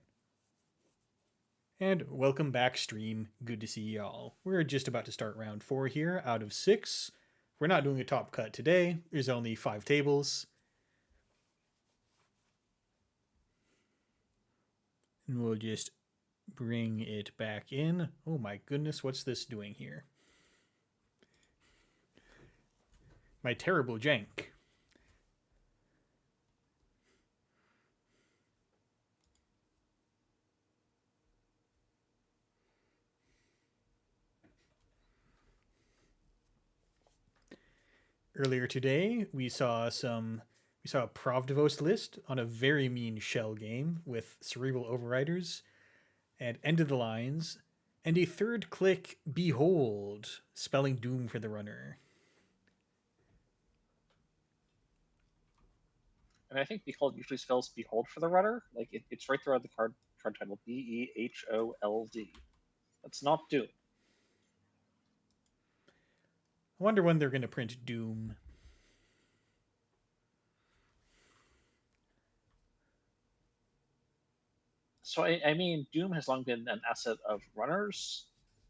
And welcome back, stream. Good to see y'all. We're just about to start round 4 here out of 6. We're not doing a top cut today. There's only 5 tables. And we'll just bring it back in. Oh my goodness, what's this doing here? My terrible jank. Earlier today, we saw a Provdivos list on a very mean shell game with cerebral overriders and end of the lines, and a third click behold, spelling doom for the runner. And I think behold usually spells behold for the runner. Like it's right there on the card title, BEHOLD. That's not doom. I wonder when they're going to print Doom. So I mean, Doom has long been an asset of runners.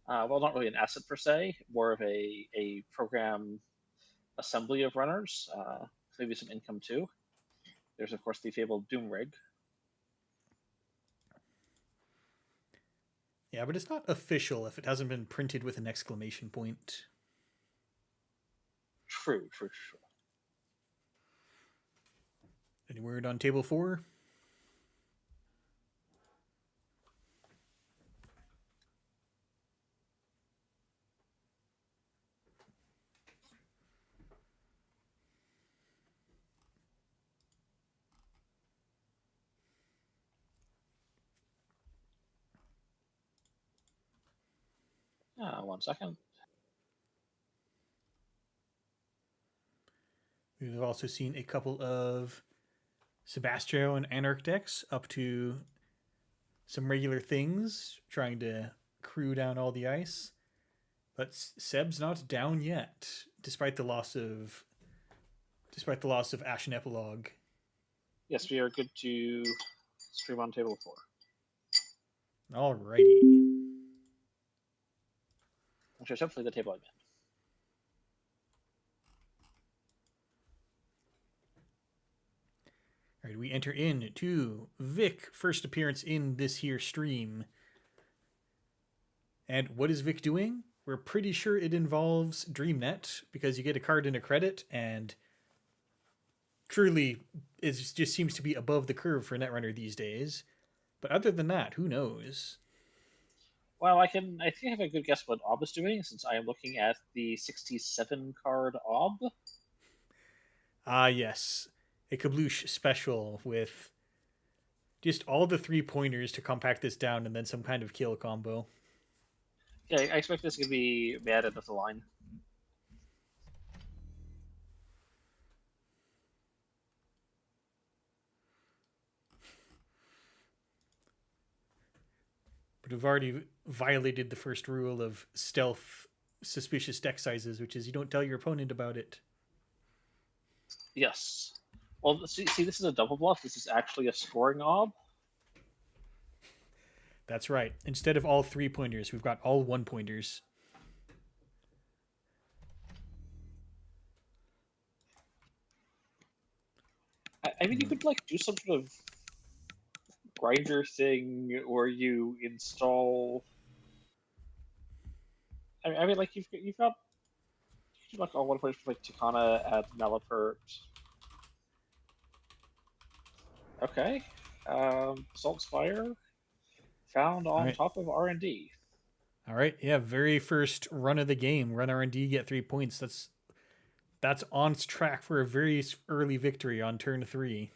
Well, not really an asset per se, more of a program assembly of runners. Maybe some income too. There's of course the fabled Doom rig. Yeah, but it's not official if it hasn't been printed with an exclamation point. True. Any word on table 4? 1 second. We've also seen a couple of Sebastio and Anarch decks up to some regular things, trying to crew down all the ice. But Seb's not down yet, despite the loss of Ashen Epilogue. Yes, we are good to stream on table 4. Alrighty. Which is hopefully the table I'm in. All right, we enter into Vic, first appearance in this here stream. And what is Vic doing? We're pretty sure it involves DreamNet, because you get a card and a credit, and truly it just seems to be above the curve for Netrunner these days. But other than that, who knows? Well, I think I have a good guess what Ob is doing, since I am looking at the 67 card Ob. Ah, yes. A Kabloosh special with just all the 3-pointers to compact this down and then some kind of kill combo. Yeah, I expect this to be bad at the line. But we've already violated the first rule of stealth suspicious deck sizes, which is you don't tell your opponent about it. Yes. Well, see, this is a double bluff. This is actually a scoring Ob. That's right. Instead of all 3-pointers, we've got all 1-pointers. I mean, you could like do some sort of grinder thing where you install. I mean, like you've got like all 1-pointers like Tucana at Malapert. Okay. Salt Spire found on top of R&D. All right, yeah, very first run of the game, run R&D, get 3 points. That's on track for a very early victory on turn 3.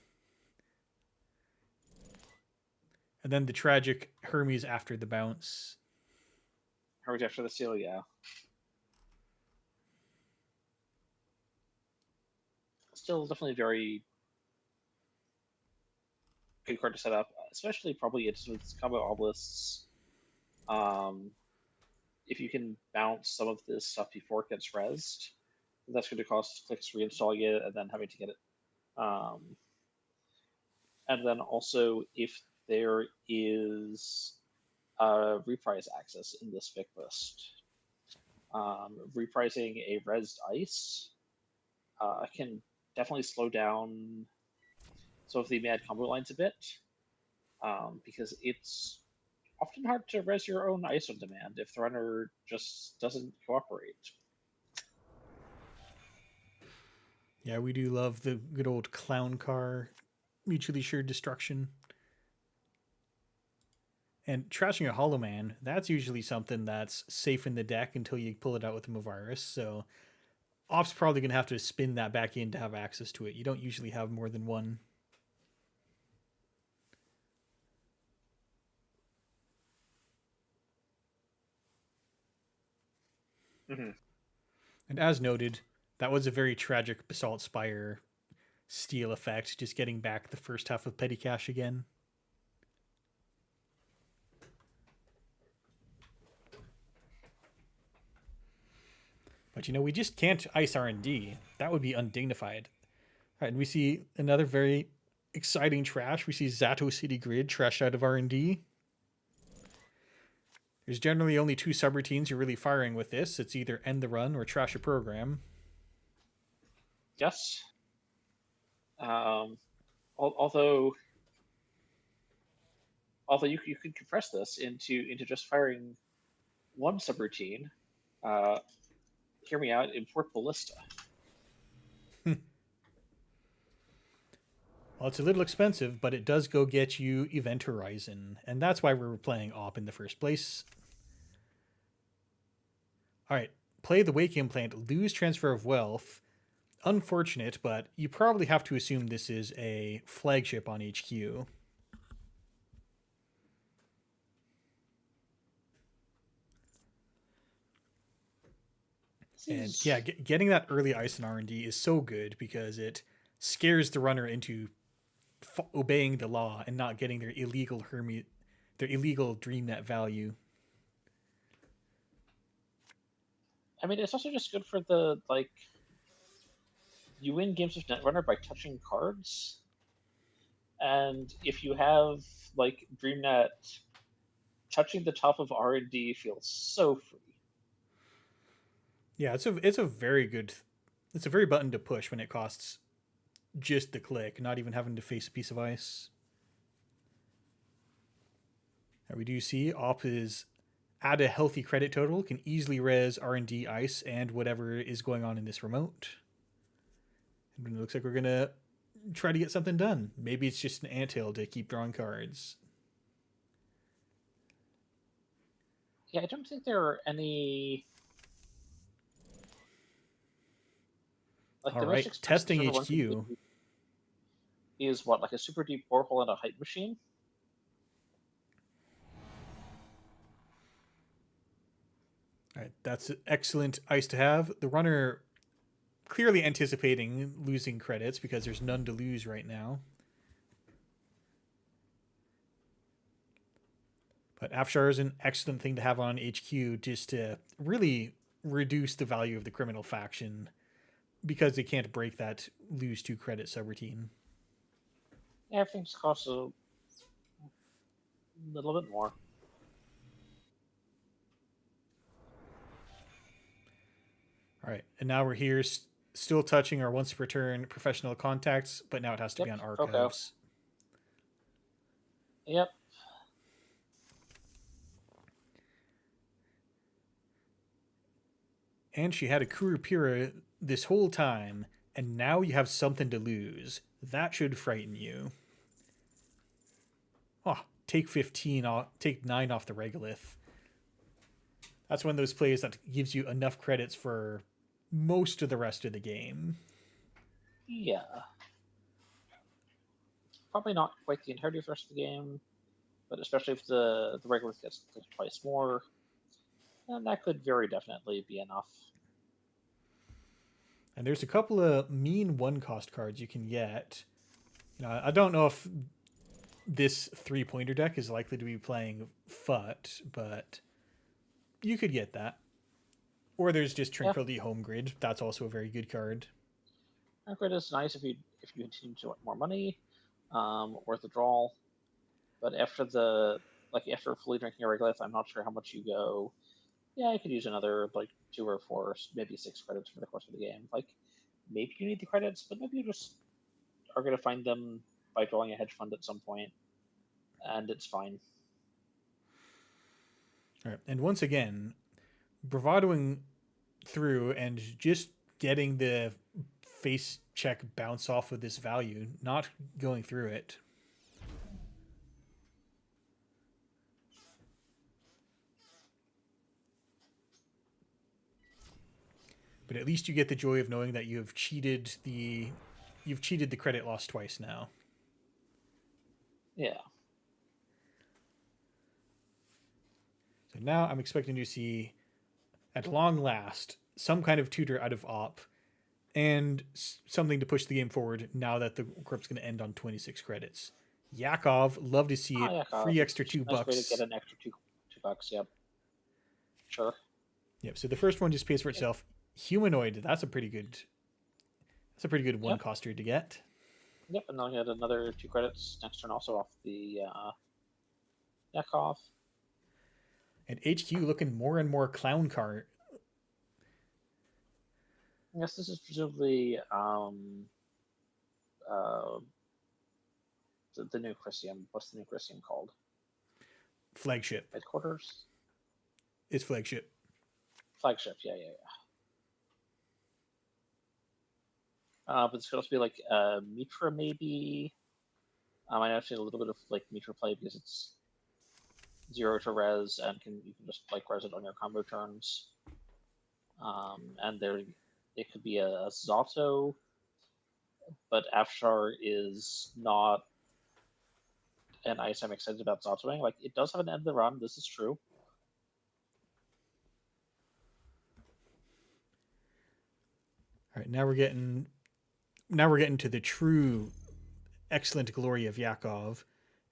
And then the tragic Hermes after the bounce. Hermes after the seal, yeah. Still definitely very good card to set up, especially probably it's with combo obelisks. If you can bounce some of this stuff before it gets rezzed, that's going to cost clicks reinstalling it and then having to get it. And then also, if there is reprise access in this Vic list, reprising a rezzed ice can definitely slow down some of the mad combo lines a bit, because it's often hard to res your own ice on demand if the runner just doesn't cooperate. Yeah, we do love the good old clown car mutually assured destruction. And trashing a Hollow Man, that's usually something that's safe in the deck until you pull it out with the Mavirus. So Op's probably going to have to spin that back in to have access to it. You don't usually have more than one. Mm-hmm. And as noted, that was a very tragic Basalt Spire steal effect, just getting back the first half of Petty Cash again. But we just can't ice R&D. That would be undignified. All right, and we see another very exciting trash. We see Zato City Grid trashed out of R&D. There's generally only 2 subroutines you're really firing with this. It's either end the run or trash a program. Yes. Although you could compress this into just firing one subroutine. Hear me out. Import Ballista. Well, it's a little expensive, but it does go get you Event Horizon, and that's why we were playing Op in the first place. All right, play the Wake Implant, lose Transfer of Wealth. Unfortunate, but you probably have to assume this is a flagship on HQ. And yeah, getting that early ice in R&D is so good because it scares the runner into obeying the law and not getting their illegal DreamNet value. I mean, it's also just good for the, like, you win games with Netrunner by touching cards. And if you have, like, DreamNet, touching the top of R&D feels so free. Yeah, it's a very good, it's a very button to push when it costs just the click, not even having to face a piece of ice. And we do see Op is at a healthy credit total, can easily res R&D ice and whatever is going on in this remote. And it looks like we're gonna try to get something done. Maybe it's just an anthill to keep drawing cards. Yeah, I don't think there are any. Like, All the right, most expensive testing server one can HQ. do is what, like a super deep borehole and a height machine? All right, that's excellent ice to have. The runner clearly anticipating losing credits because there's none to lose right now. But Afshar is an excellent thing to have on HQ just to really reduce the value of the criminal faction because they can't break that lose 2 credit subroutine. Yeah, everything's costs a little bit more. All right, and now we're here still touching our once per turn professional contacts, but now it has to be on archives. Yep. And she had a Kurupira this whole time, and now you have something to lose. That should frighten you. Oh, take 15 off, take 9 off the regolith. That's one of those plays that gives you enough credits for most of the rest of the game. Yeah. Probably not quite the entirety of the rest of the game, but especially if the regolith gets twice more, then that could very definitely be enough. And there's a couple of mean 1-cost cards you can get. I don't know if this 3-pointer deck is likely to be playing FUT, but you could get that. Or there's just Tranquility Home Grid. That's also a very good card. Home Grid is nice if you continue to want more money, or the draw. But after after fully drinking a regolith, I'm not sure how much you go. Yeah, I could use another 2 or 4, maybe 6 credits for the course of the game. Like, maybe you need the credits, but maybe you just are going to find them by drawing a hedge fund at some point, and it's fine. All right, and once again, bravadoing through and just getting the face check bounce off with this value, not going through it. But at least you get the joy of knowing that you've cheated the credit loss twice now. Yeah. So now I'm expecting to see, at long last, some kind of tutor out of Op and something to push the game forward now that the corp's going to end on 26 credits. Yakov, love to see it. Yakov. Free extra $2. Nice way to get an extra $2. Yep. Sure. Yep. So the first one just pays for itself. Humanoid. That's a pretty good 1-coster to get. Yep, and then you had another 2 credits next turn also off the Yakov. And HQ looking more and more clown car. Yes, this is presumably the new Chrysium. What's the new Chrysium called? Flagship. Headquarters? It's flagship. Flagship, yeah. But it's supposed to be like Mitra, maybe. I know I've seen a little bit of Mitra play because it's 0 to res and you can just res it on your combo turns. And it could be a Zato, but Afshar is not an ice I'm excited about Zatoing. It does have an end of the run, this is true. Right, now we're getting to the true excellent glory of Yakov.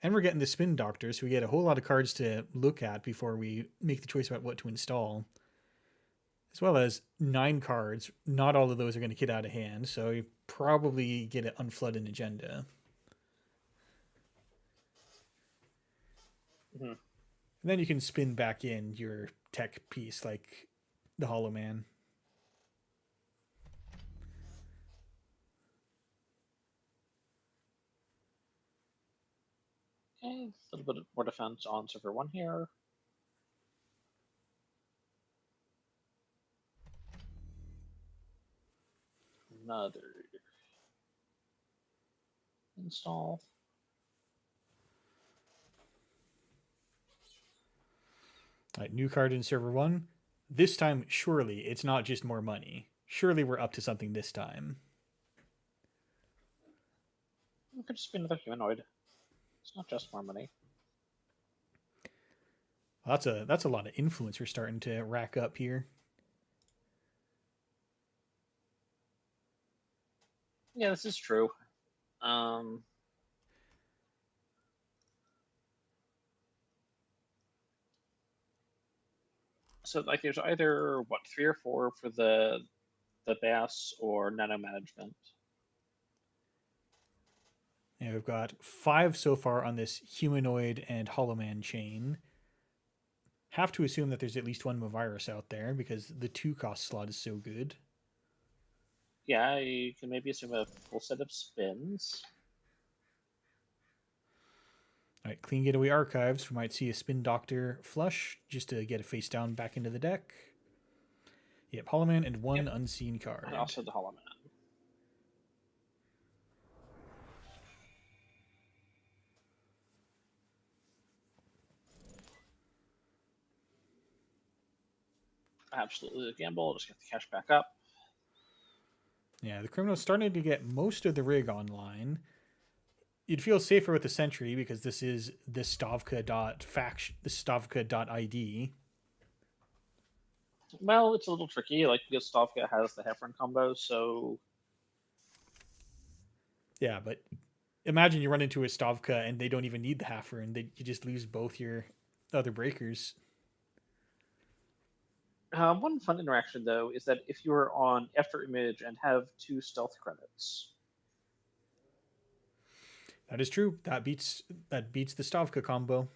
And we're getting the spin doctor, so we get a whole lot of cards to look at before we make the choice about what to install. As well as 9 cards. Not all of those are going to get out of hand, so you probably get an unflood an agenda. Mm-hmm. And then you can spin back in your tech piece like the Hollow Man. Okay, a little bit more defense on server 1 here. Another install. All right, new card in server 1. This time, surely it's not just more money. Surely we're up to something this time. It could just be another humanoid. It's not just more money. That's a lot of influence we're starting to rack up here. Yeah, this is true. So like there's either 3 or 4 for the bass or nano management. Yeah, we've got 5 so far on this humanoid and Hollow Man chain. Have to assume that there's at least one Mavirus out there because the 2-cost slot is so good. Yeah, you can maybe assume a full set of spins. All right, clean getaway archives. We might see a spin doctor flush just to get a face down back into the deck. Yep, Hollow Man and 1 unseen card. And also the Hollow Man. Absolutely a gamble. Just get the cash back up. Yeah, the criminal's starting to get most of the rig online. You'd feel safer with the Sentry because this is the Stavka.id. Well, it's a little tricky, like because Stavka has the Heffron combo, so Yeah, but imagine you run into a Stavka and they don't even need the Haffer, and you just lose both your other breakers. One fun interaction though is that if you are on After Image and have 2 stealth credits, That is true. That beats the Stavka combo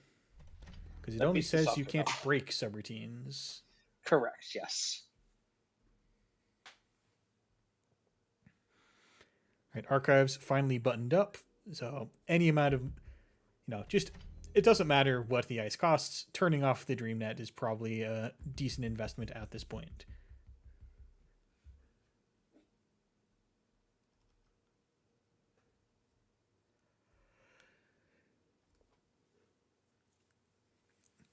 because it That only beats the says you Stavka can't combo. break subroutines. Correct. Yes. Right, archives finally buttoned up. So any amount of, just it doesn't matter what the ice costs. Turning off the DreamNet is probably a decent investment at this point.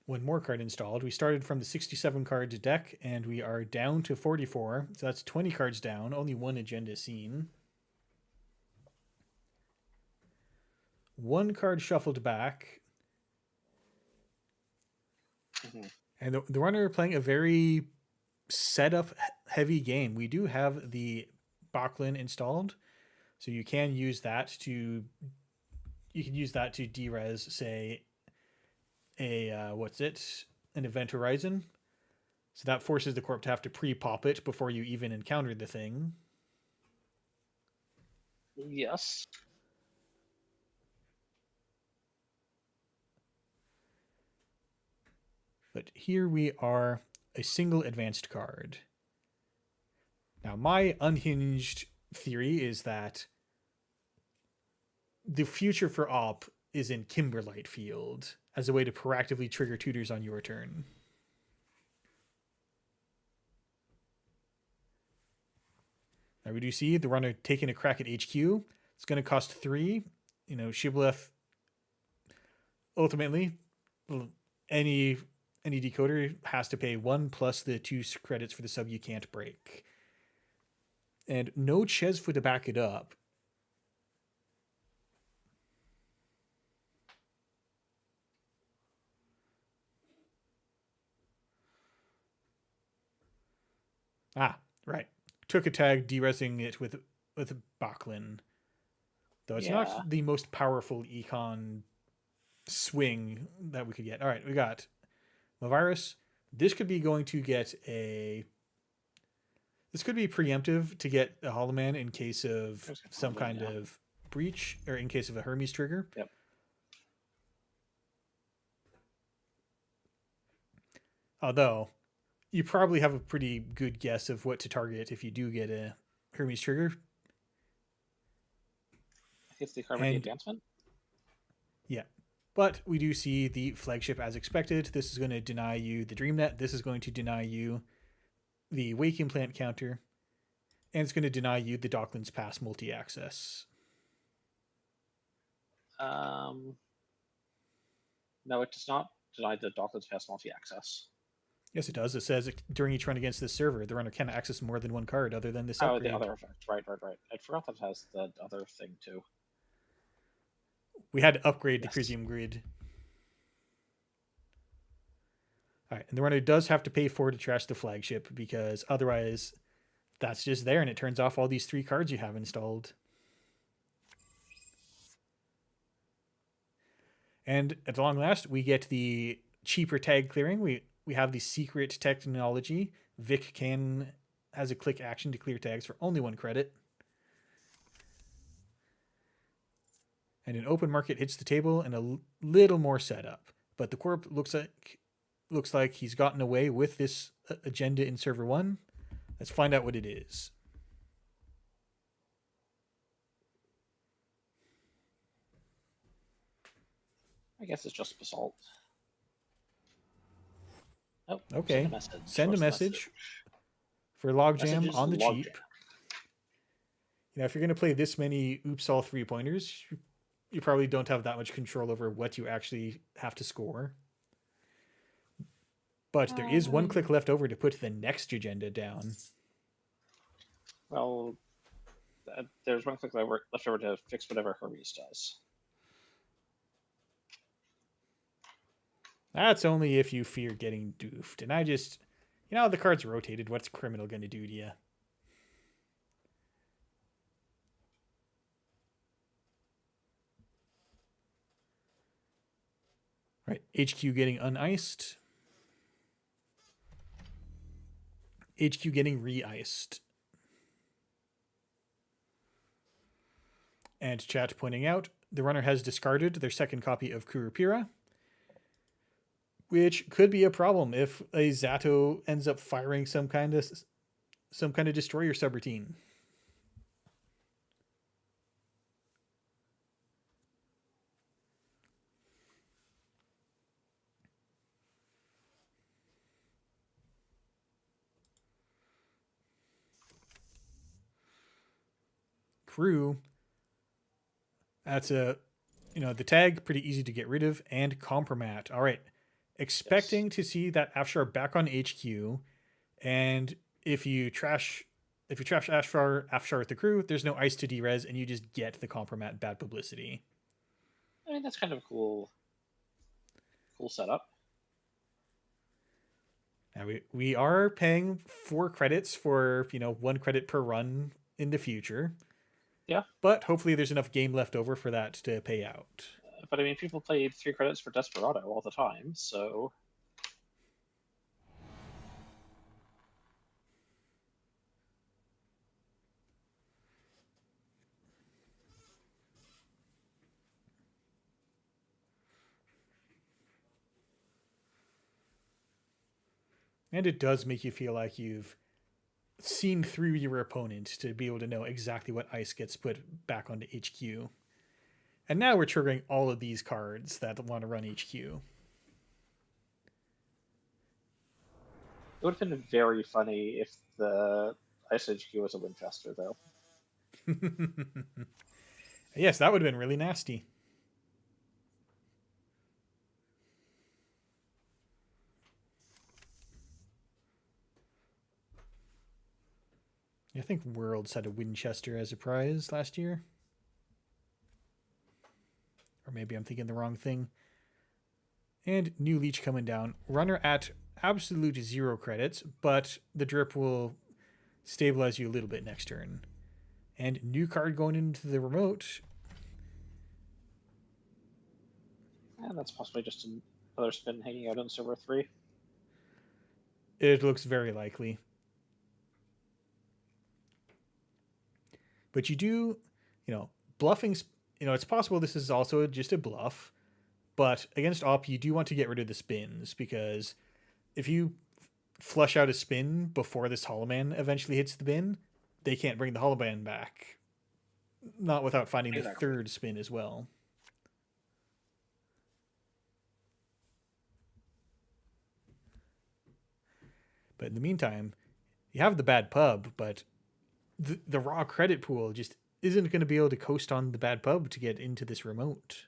One more card installed. We started from the 67 card deck and we are down to 44. So that's 20 cards down. Only 1 agenda seen. 1 card shuffled back. Mm-hmm. And the runner playing a very setup heavy game. We do have the Backlin installed. So you can use that to derez, say, an Event Horizon. So that forces the corp to have to pre-pop it before you even encounter the thing. Yes. But here we are, a single advanced card. Now, my unhinged theory is that the future for Op is in Kimberlite Field as a way to proactively trigger tutors on your turn. Now we do see the runner taking a crack at HQ. It's going to cost 3. Shibboleth, ultimately, any decoder has to pay 1 plus the 2 credits for the sub you can't break. And no Chesfa to back it up. Ah, right. took a tag, deresing it with Backlin. Though it's not the most powerful econ swing that we could get. All right, we got Mavirus. This could be going to get a. This could be preemptive to get a Hollow Man in case of some kind of breach, or in case of a Hermes trigger. Yep. Although, you probably have a pretty good guess of what to target if you do get a Hermes trigger. It's the card with the advancement? Yeah. But we do see the flagship as expected. This is going to deny you the DreamNet. This is going to deny you the Wake Implant counter. And it's going to deny you the Docklands Pass multi-access. No, it does not deny the Docklands Pass multi-access. Yes, it does. It says during each run against this server, the runner can access more than one card other than this upgrade. Oh, the other effect. Right. I forgot that it has the other thing, too. We had to upgrade the Crisium grid. All right, and the runner does have to pay 4 to trash the flagship, because otherwise that's just there and it turns off all these 3 cards you have installed. And at long last, we get the cheaper tag clearing. We have the secret technology. Vic has a click action to clear tags for only 1 credit. And an open market hits the table and a little more setup. But the Corp looks like he's gotten away with this agenda in server 1. Let's find out what it is. I guess it's just Basalt. Oh, okay. Send a message for Logjam on the cheap. You know, if you're going to play this many oops all 3-pointers, you probably don't have that much control over what you actually have to score. But there is 1 click left over to put the next agenda down. Well, there's 1 click left over to fix whatever Hermes does. That's only if you fear getting doofed. And I just, the card's rotated. What's Criminal going to do to you? Right, HQ getting uniced. HQ getting re-iced. And chat pointing out, the runner has discarded their second copy of Kurupira, which could be a problem if a Zato ends up firing some kind of destroyer subroutine. Crew. That's the tag, pretty easy to get rid of, and Compromat. All right. Expecting to see that Afshar back on HQ, and if you trash Afshar with the crew, there's no ice to derez, and you just get the Compromat bad publicity. I mean, that's kind of a cool setup. Now we are paying 4 credits for 1 credit per run in the future. Yeah. But hopefully there's enough game left over for that to pay out. But I mean, people pay 3 credits for Desperado all the time, so. And it does make you feel like you've seen through your opponent to be able to know exactly what ice gets put back onto HQ. And now we're triggering all of these cards that want to run HQ. It would have been very funny if the Ice HQ was a Winchester, though. Yes, that would have been really nasty. I think Worlds had a Winchester as a prize last year. Or maybe I'm thinking the wrong thing. And New Leech coming down. Runner at absolute 0 credits, but the drip will stabilize you a little bit next turn. And new card going into the remote. And that's possibly just another spin hanging out on server 3. It looks very likely. But you do, bluffing, it's possible this is also just a bluff. But against op, you do want to get rid of the spins, because if you flush out a spin before this Hollow Man eventually hits the bin, they can't bring the Hollow Man back. Not without finding the third spin as well. But in the meantime, you have the bad pub, but the raw credit pool just isn't going to be able to coast on the bad pub to get into this remote.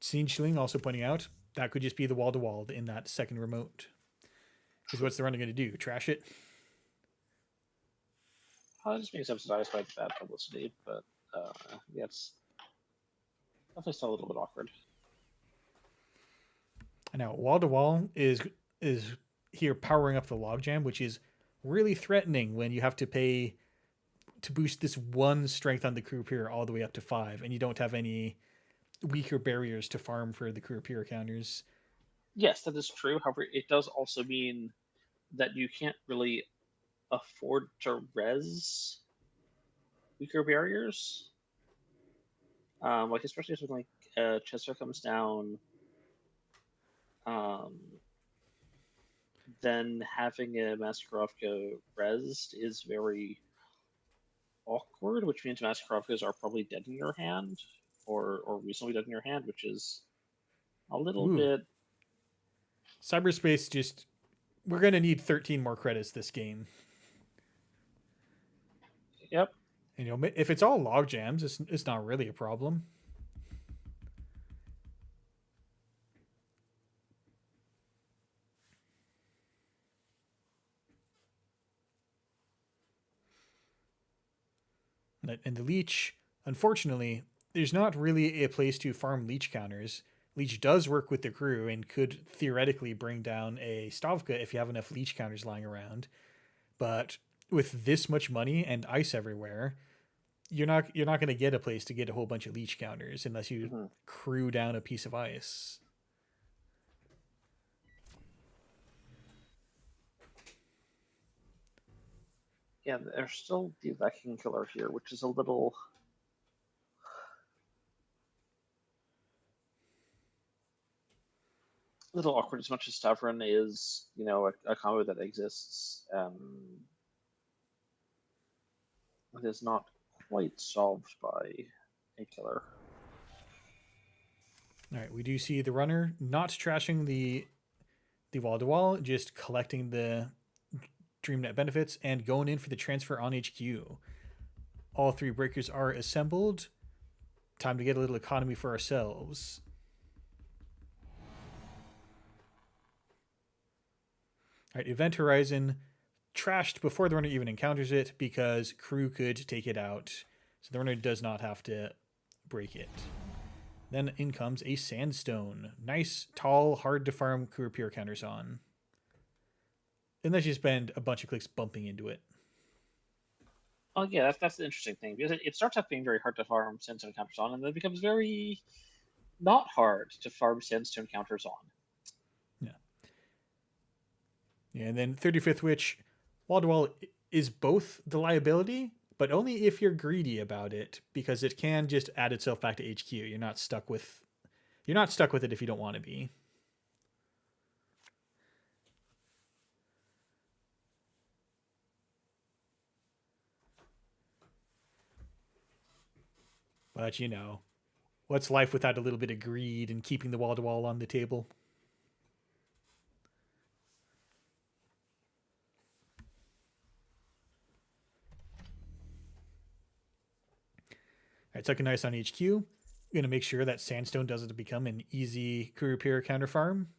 Sinchling also pointing out that could just be the wall-to-wall in that second remote. Because what's the runner going to do? Trash it? Just being subsidized by bad publicity, but yeah, it's definitely still a little bit awkward. Now, wall-to-wall is here powering up the logjam, which is really threatening when you have to pay to boost this one strength on the crew peer all the way up to 5, and you don't have any weaker barriers to farm for the career peer counters. Yes, that is true. However, it does also mean that you can't really afford to res weaker barriers. Like especially when Chester comes down, then having a Maskarovka res is very awkward, which means Maskarovkas are probably dead in your hand. Or recently dead in your hand, which is a little bit. Cyberspace just, we're going to need 13 more credits this game. Yep. And if it's all log jams, it's not really a problem. And the leech, unfortunately, there's not really a place to farm leech counters. Leech does work with the crew and could theoretically bring down a Stavka if you have enough leech counters lying around. But with this much money and ice everywhere, you're not going to get a place to get a whole bunch of leech counters unless you crew down a piece of ice. Yeah, there's still the Viking killer here, which is a little awkward. As much as Stavron is, a combo that exists, it is not quite solved by a killer. All right, we do see the runner not trashing the wall-to-wall, just collecting the DreamNet benefits and going in for the transfer on HQ. All 3 breakers are assembled. Time to get a little economy for ourselves. All right, Event Horizon trashed before the runner even encounters it because crew could take it out. So the runner does not have to break it. Then in comes a Sandstone. Nice, tall, hard to farm career peer counters on. Unless you spend a bunch of clicks bumping into it. Oh yeah, that's the interesting thing, because it starts out being very hard to farm Sandstone counters on, and then it becomes very not hard to farm Sandstone counters on. Yeah, and then 35th Witch, wall-to-wall is both the liability, but only if you're greedy about it, because it can just add itself back to HQ. You're not stuck with it if you don't want to be. But what's life without a little bit of greed and keeping the wall-to-wall on the table? All right, second nice on HQ. I'm going to make sure that Sandstone doesn't become an easy career peer counter farm.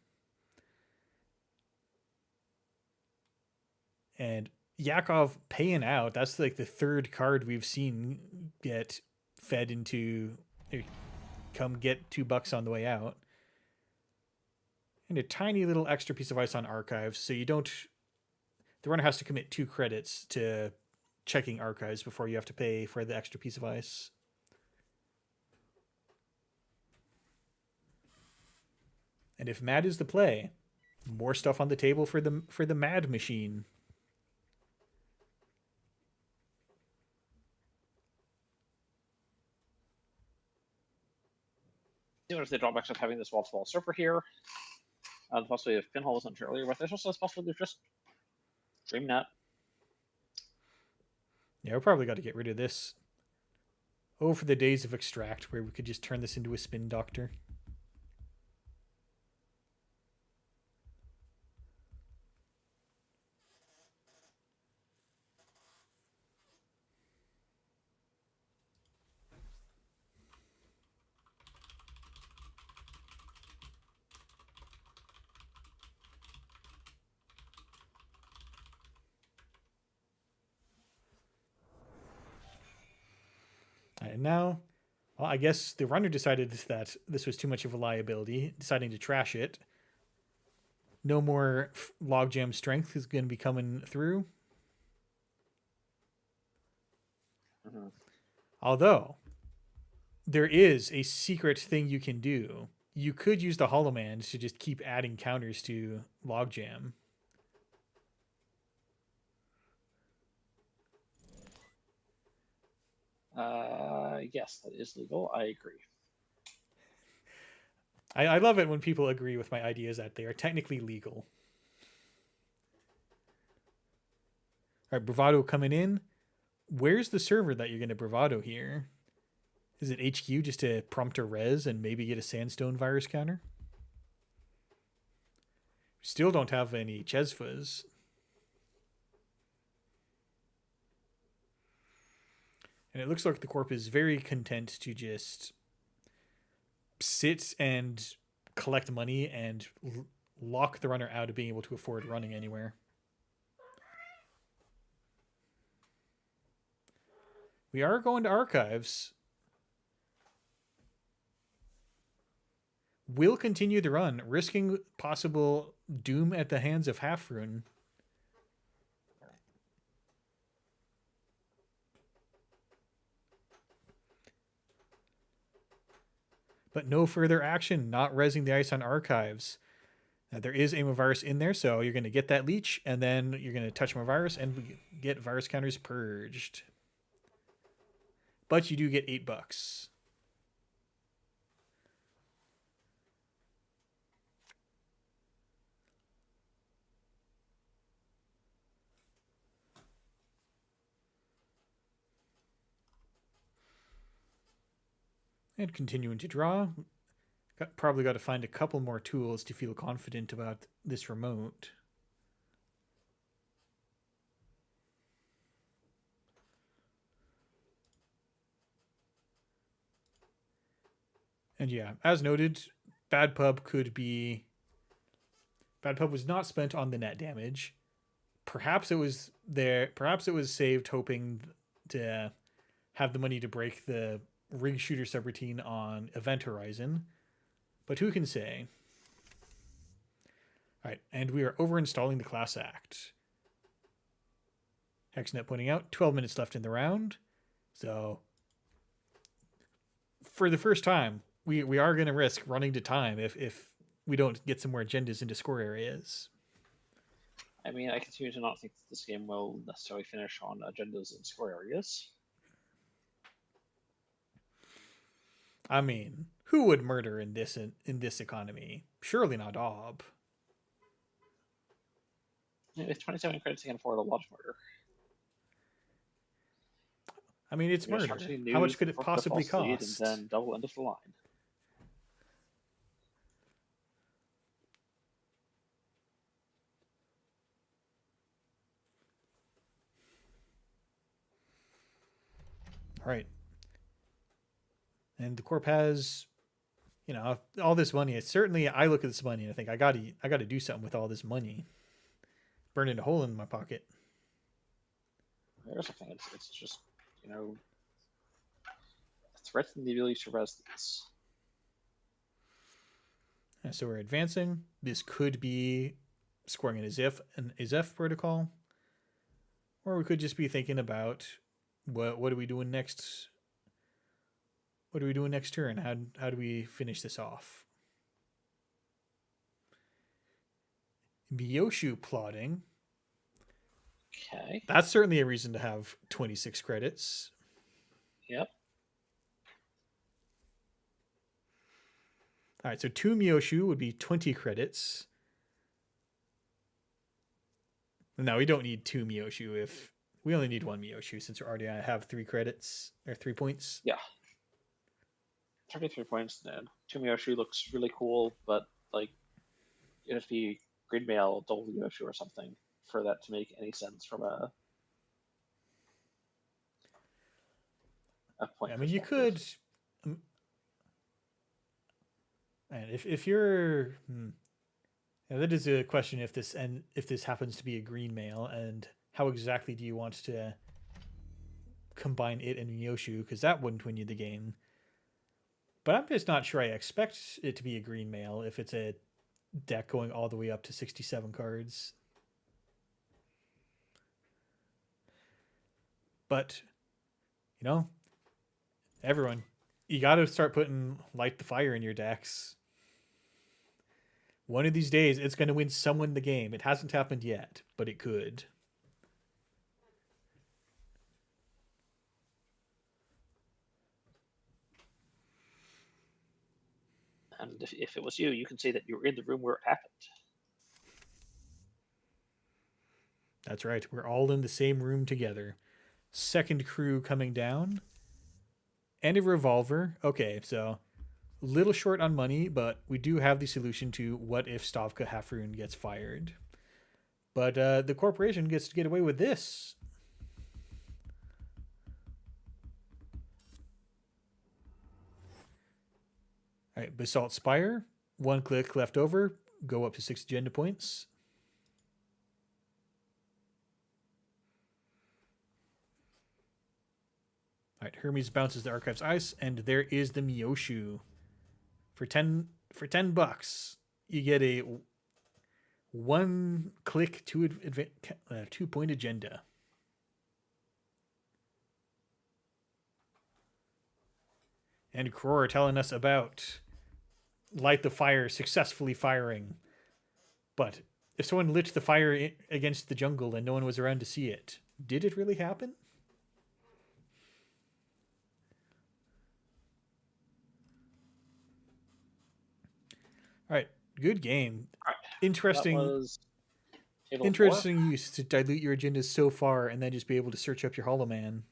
And Yakov paying out. That's like the third card we've seen get fed into. Come get $2 on the way out. And a tiny little extra piece of ice on archives, so you don't. The runner has to commit 2 credits to checking archives before you have to pay for the extra piece of ice. And if mad is the play, more stuff on the table for the mad machine. Even if they draw back to having this wall-to-wall server here, the possibility of Pinhole was mentioned earlier, but there's also this possibility of just DreamNet. Yeah, we probably got to get rid of this. Oh, for the days of Extract, where we could just turn this into a spin doctor. And now, well, I guess the runner decided that this was too much of a liability, deciding to trash it. No more logjam strength is going to be coming through. Mm-hmm. Although, there is a secret thing you can do. You could use the Hollow Man to just keep adding counters to logjam. Yes, that is legal. I agree. I love it when people agree with my ideas that they are technically legal. All right, Bravado coming in. Where's the server that you're going to Bravado here? Is it HQ just to prompt a res and maybe get a Sandstone virus counter? Still don't have any Chesfas. And it looks like the Corp is very content to just sit and collect money and lock the runner out of being able to afford running anywhere. We are going to archives. Will continue the run, risking possible doom at the hands of Halfrune. But no further action, not resing the ice on archives. There is Amovirus in there, so you're going to get that leech, and then you're going to touch more virus and get virus counters purged. But you do get $8. And continuing to draw. Probably got to find a couple more tools to feel confident about this remote. And yeah, as noted, Bad Pub could be... Bad Pub was not spent on the net damage. Perhaps it was there. Perhaps it was saved hoping to have the money to break the rig shooter subroutine on Event Horizon. But who can say? All right, and we are overinstalling the class act. Hexnet pointing out 12 minutes left in the round. So for the first time, we are going to risk running to time if we don't get some more agendas into score areas. I mean, I continue to not think that this game will necessarily finish on agendas and score areas. I mean, who would murder in this economy? Surely not Ob. With 27 credits, you can afford a lot of murder. I mean, it's murder. How much could it possibly cost? And then double end of the line. All right. And the Corp has, all this money. It's certainly, I look at this money and I think I got to do something with all this money. Burning a hole in my pocket. There's a thing. It's just, threaten the ability to res these. So we're advancing. This could be scoring an Izef protocol. Or we could just be thinking about what are we doing next? What are we doing next turn? How do we finish this off? Myoshu plotting. Okay. That's certainly a reason to have 26 credits. Yep. All right, so 2 Myoshu would be 20 credits. No, we don't need 2 Myoshu if we only need 1 Myoshu since we already have 3 credits or 3 points. Yeah. 33 points then. 2 Myoshu looks really cool, but like it'd have to be Grid Mail, double Myoshu or something for that to make any sense from a point. I mean, you could. And if you're, that is a question. If this happens to be a green mail, and how exactly do you want to combine it and Myoshu? Because that wouldn't win you the game. But I'm just not sure I expect it to be a green mail if it's a deck going all the way up to 67 cards. But, everyone, you got to start putting Light the Fire in your decks. One of these days, it's going to win someone the game. It hasn't happened yet, but it could. And if it was you, you can say that you were in the room where it happened. That's right. We're all in the same room together. Second crew coming down. And a revolver. Okay, so a little short on money, but we do have the solution to what if Stavka Halfrune gets fired. But the corporation gets to get away with this. All right, Basalt Spire. 1 click left over. Go up to 6 agenda points. All right, Hermes bounces the Archive's Ice, and there is the Myoshu. For 10 bucks, you get a 1-click 2-point agenda. And Cror telling us about Light the Fire successfully firing. But if someone lit the fire against the jungle and no one was around to see it, did it really happen? All right, good game. Right. Interesting use to dilute your agendas so far and then just be able to search up your Hollow Man.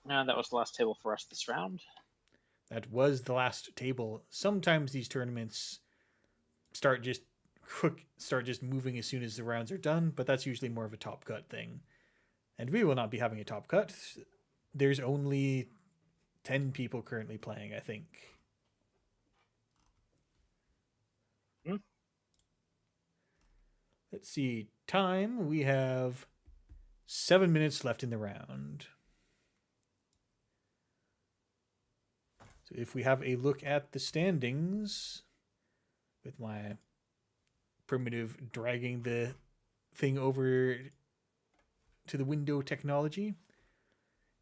And that was the last table for us this round. That was the last table. Sometimes these tournaments start just moving as soon as the rounds are done, but that's usually more of a top cut thing. And we will not be having a top cut. There's only 10 people currently playing, I think. Let's see. Time. We have 7 minutes left in the round. So if we have a look at the standings, with my primitive dragging the thing over to the window technology,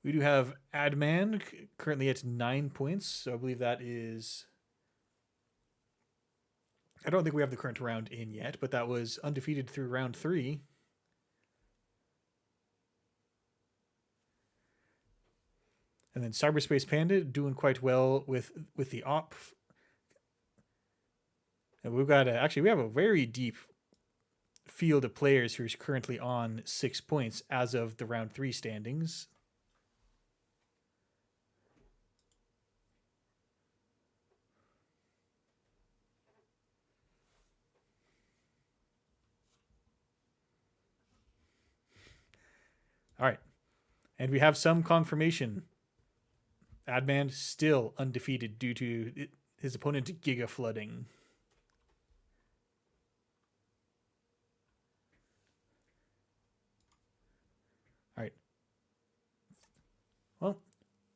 we do have Adman currently at 9 points. So I believe that is... I don't think we have the current round in yet, but that was undefeated through round 3. And then Cyberspace Panda doing quite well with the op. And we've got we have a very deep field of players who's currently on 6 points as of the round 3 standings. All right. And we have some confirmation. Adman still undefeated due to his opponent Giga flooding.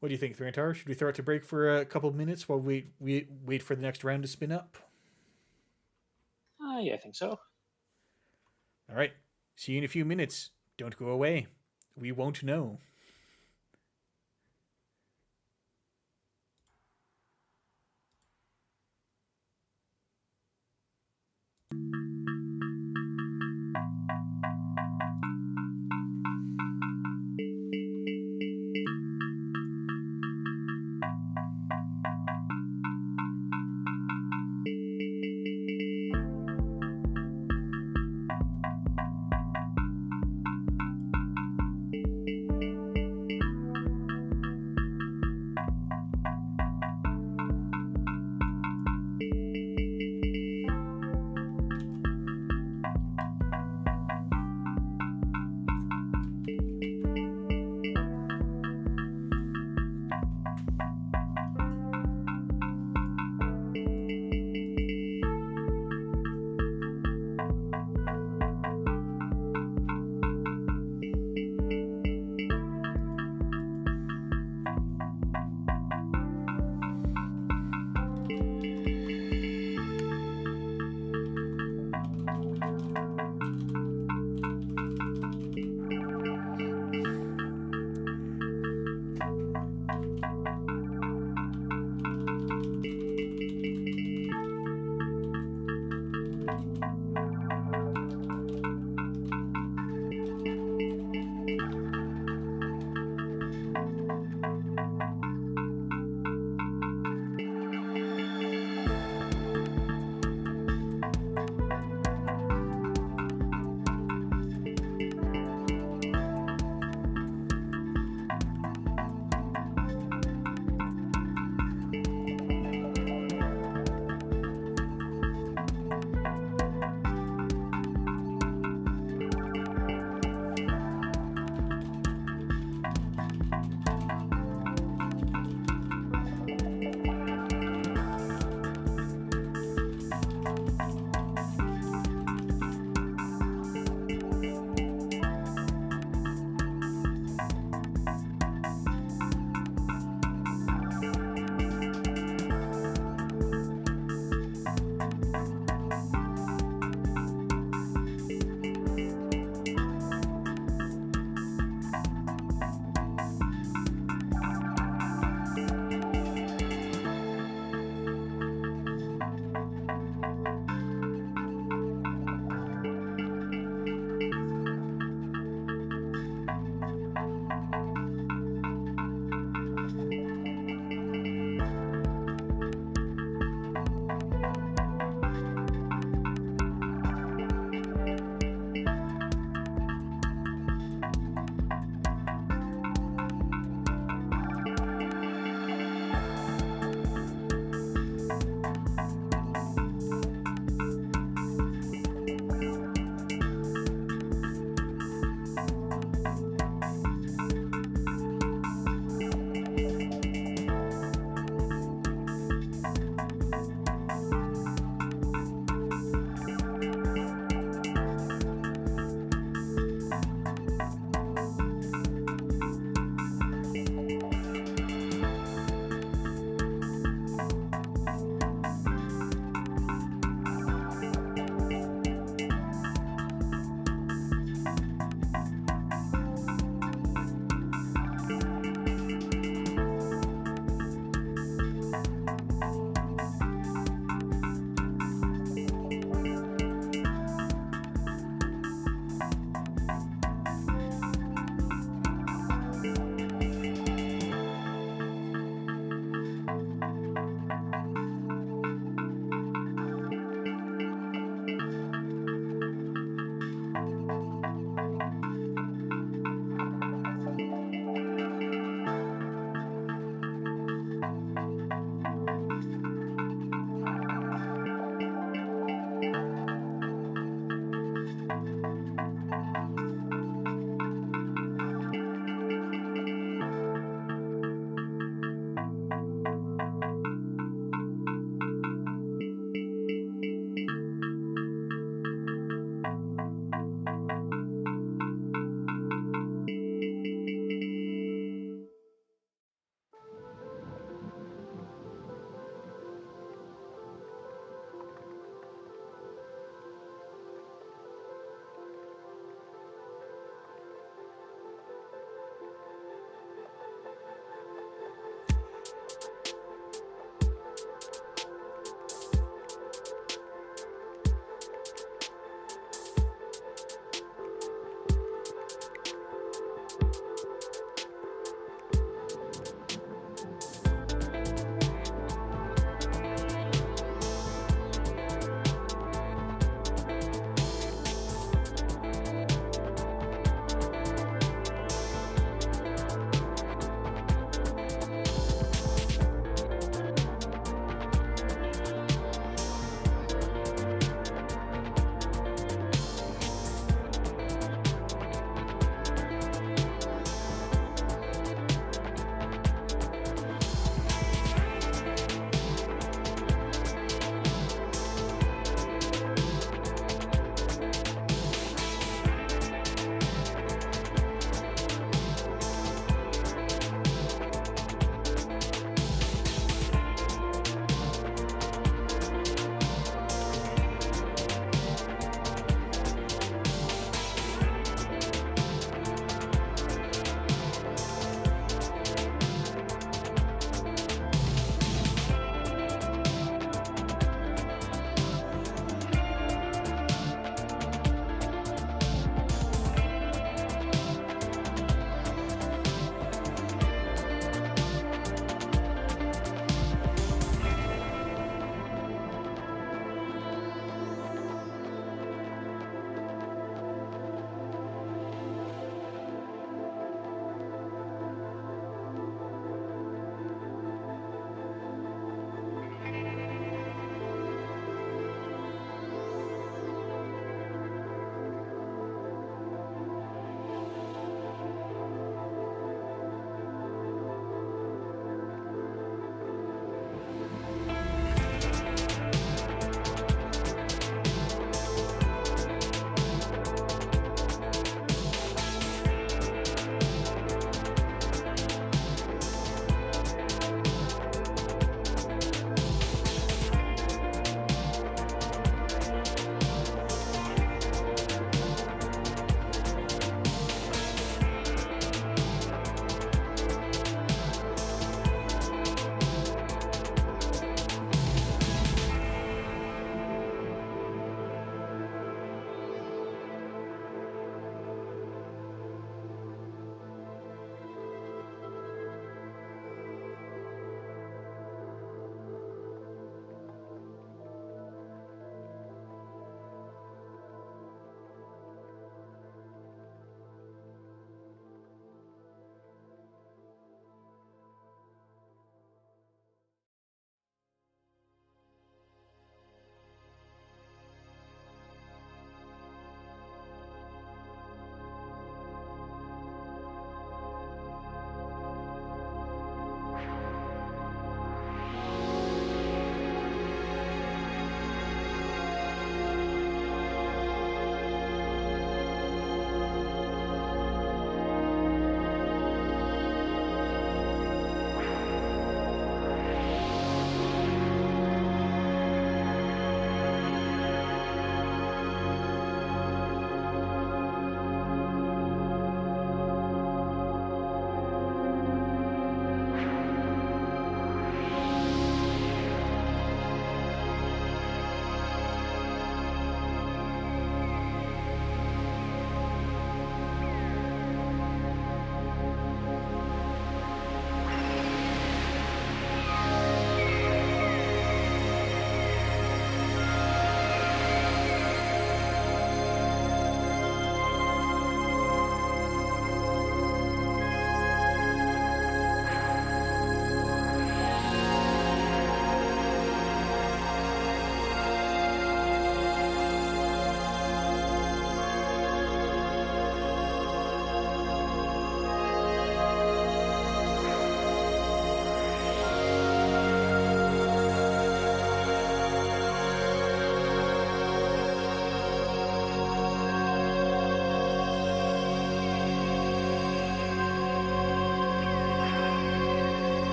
What do you think, Thrantar? Should we throw it to break for a couple of minutes while we wait for the next round to spin up? Yeah, I think so. All right. See you in a few minutes. Don't go away. We won't know.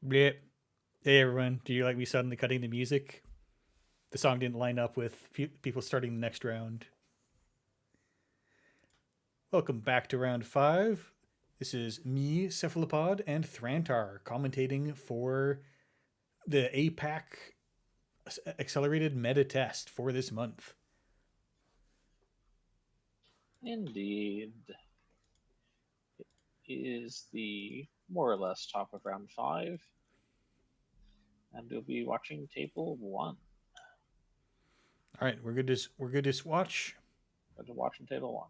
Blip. Hey everyone, do you like me suddenly cutting the music? The song didn't line up with people starting the next round. Welcome back to round 5. This is me, Cephalopod, and Thrantar commentating for the APAC accelerated meta test for this month. Indeed. It is the more or less top of round 5. And we'll be watching table 1. All right, we're good to watch. Good to watch in table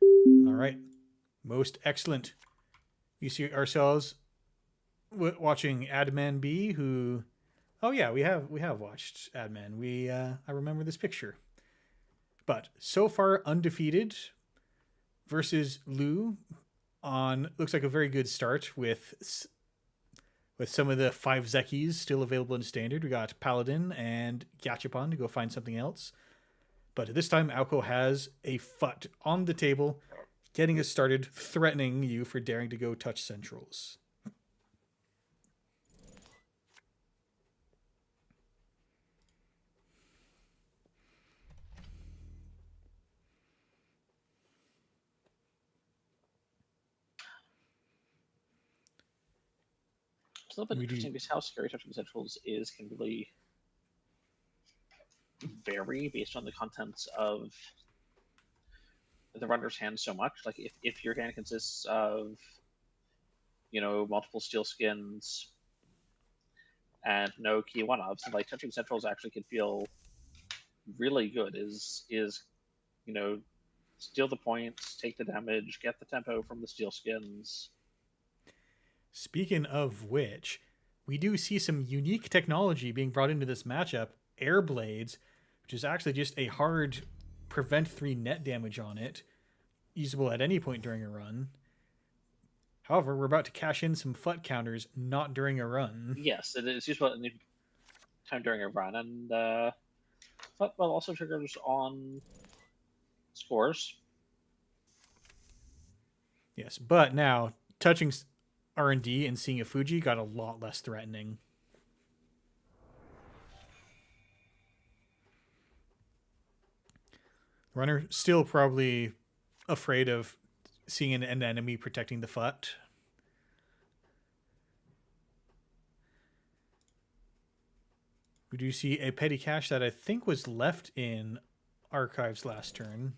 1. All right, most excellent. You see ourselves watching Adman B, who, oh yeah, we have watched Adman. I remember this picture. But so far undefeated versus Lu on looks like a very good start with some of the 5 Zekis still available in standard. We got Paladin and Gachapon to go find something else. But this time Alco has a FUT on the table, getting us started, threatening you for daring to go touch centrals. It's a little bit interesting because how scary touching centrals can really vary based on the contents of the runner's hand so much. Like if your hand consists of, multiple steel skins and no key one-offs, like touching centrals actually can feel really good. Is steal the points, take the damage, get the tempo from the steel skins. Speaking of which, we do see some unique technology being brought into this matchup. Air Blades, which is actually just a hard prevent 3 net damage on it, usable at any point during a run. However, we're about to cash in some FUT counters, not during a run. Yes, it is useful at any time during a run, and FUT also triggers on scores. Yes, but now touching R&D and seeing a Fuji got a lot less threatening. Runner still probably afraid of seeing an enemy protecting the FUT. We do see a petty cache that I think was left in archives last turn.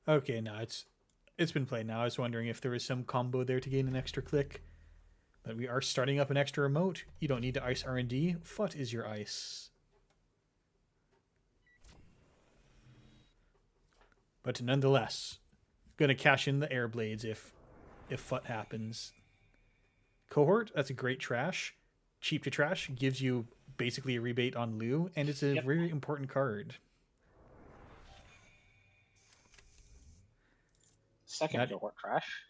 Okay, no, it's been played now. I was wondering if there was some combo there to gain an extra click. But we are starting up an extra remote. You don't need to ice R&D. FUT is your ice. But nonetheless, gonna cash in the air blades if FUT happens. Cohort, that's a great trash. Cheap to trash, gives you basically a rebate on Lu, and it's a very important card. Second cohort trash.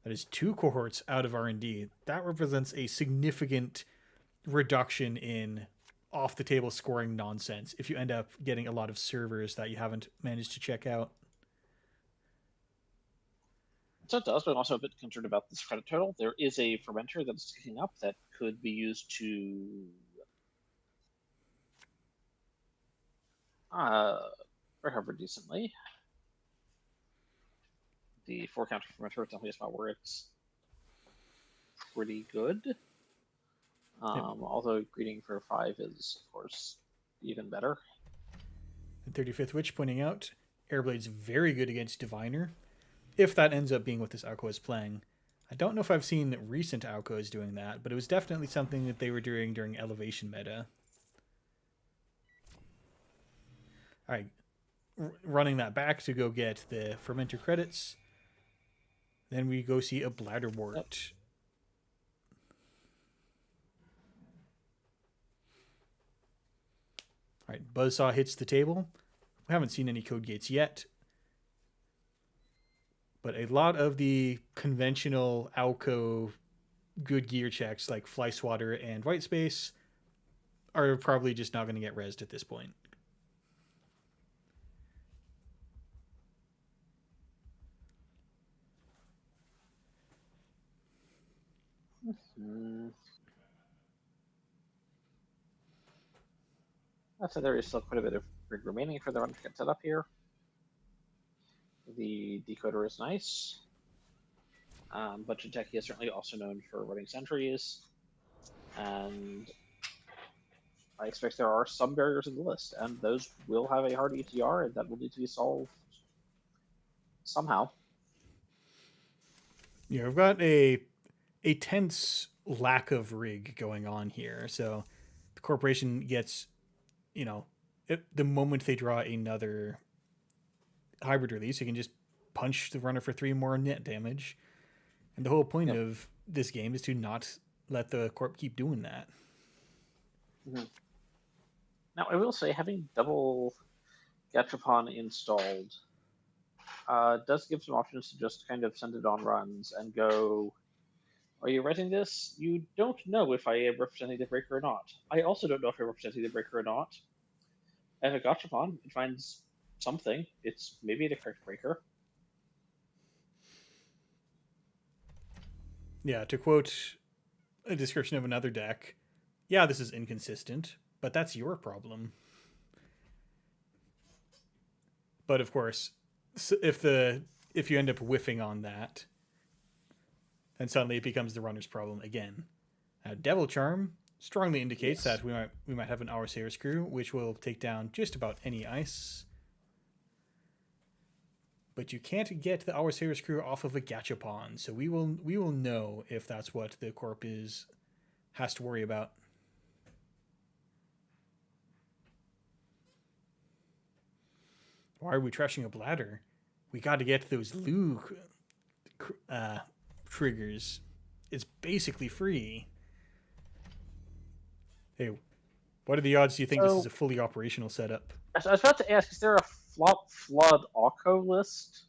That is 2 cohorts out of R&D. That represents a significant reduction in off-the-table scoring nonsense if you end up getting a lot of servers that you haven't managed to check out. So it does, but I'm also a bit concerned about this credit total. There is a fermenter that's kicking up that could be used to recover decently. The 4 counter fermenter is definitely a spot where it's pretty good. Although greeting for 5 is, of course, even better. And 35th Witch pointing out, Airblade's very good against Diviner, if that ends up being what this Alco is playing. I don't know if I've seen recent Alcos doing that, but it was definitely something that they were doing during Elevation meta. Alright, running that back to go get the Fermenter credits. Then we go see a Bladderwort. Yep. Alright, Buzzsaw hits the table. We haven't seen any code gates yet. But a lot of the conventional Alco good gear checks like Fly Swatter and White Space are probably just not going to get rezzed at this point. So there is still quite a bit of rig remaining for the run to get set up here. The decoder is nice. But Jinteki is certainly also known for running sentries. And I expect there are some barriers in the list, and those will have a hard ETR, and that will need to be solved somehow. Yeah, we've got a tense lack of rig going on here. So the corporation gets, the moment they draw another hybrid release, you can just punch the runner for 3 more net damage. And the whole point of this game is to not let the corp keep doing that. Mm-hmm. Now, I will say, having double Gachapon installed does give some options to just kind of send it on runs and go, are you writing this? You don't know if I am representing the breaker or not. I also don't know if I'm representing the breaker or not. If a Gachapon, it finds something. It's maybe the correct breaker. Yeah, to quote a description of another deck, yeah, this is inconsistent, but that's your problem. But of course, if you end up whiffing on that, then suddenly it becomes the runner's problem again. Devil Charm strongly indicates that we might have an Hour Sayer Screw, which will take down just about any ice. But you can't get the Hour Sayer Screw off of a Gachapon, so we will know if that's what the corp has to worry about. Why are we trashing a bladder? We got to get those Lou triggers. It's basically free. Hey, what are the odds do you think this is a fully operational setup? I was about to ask, is there a flop flood Akko list?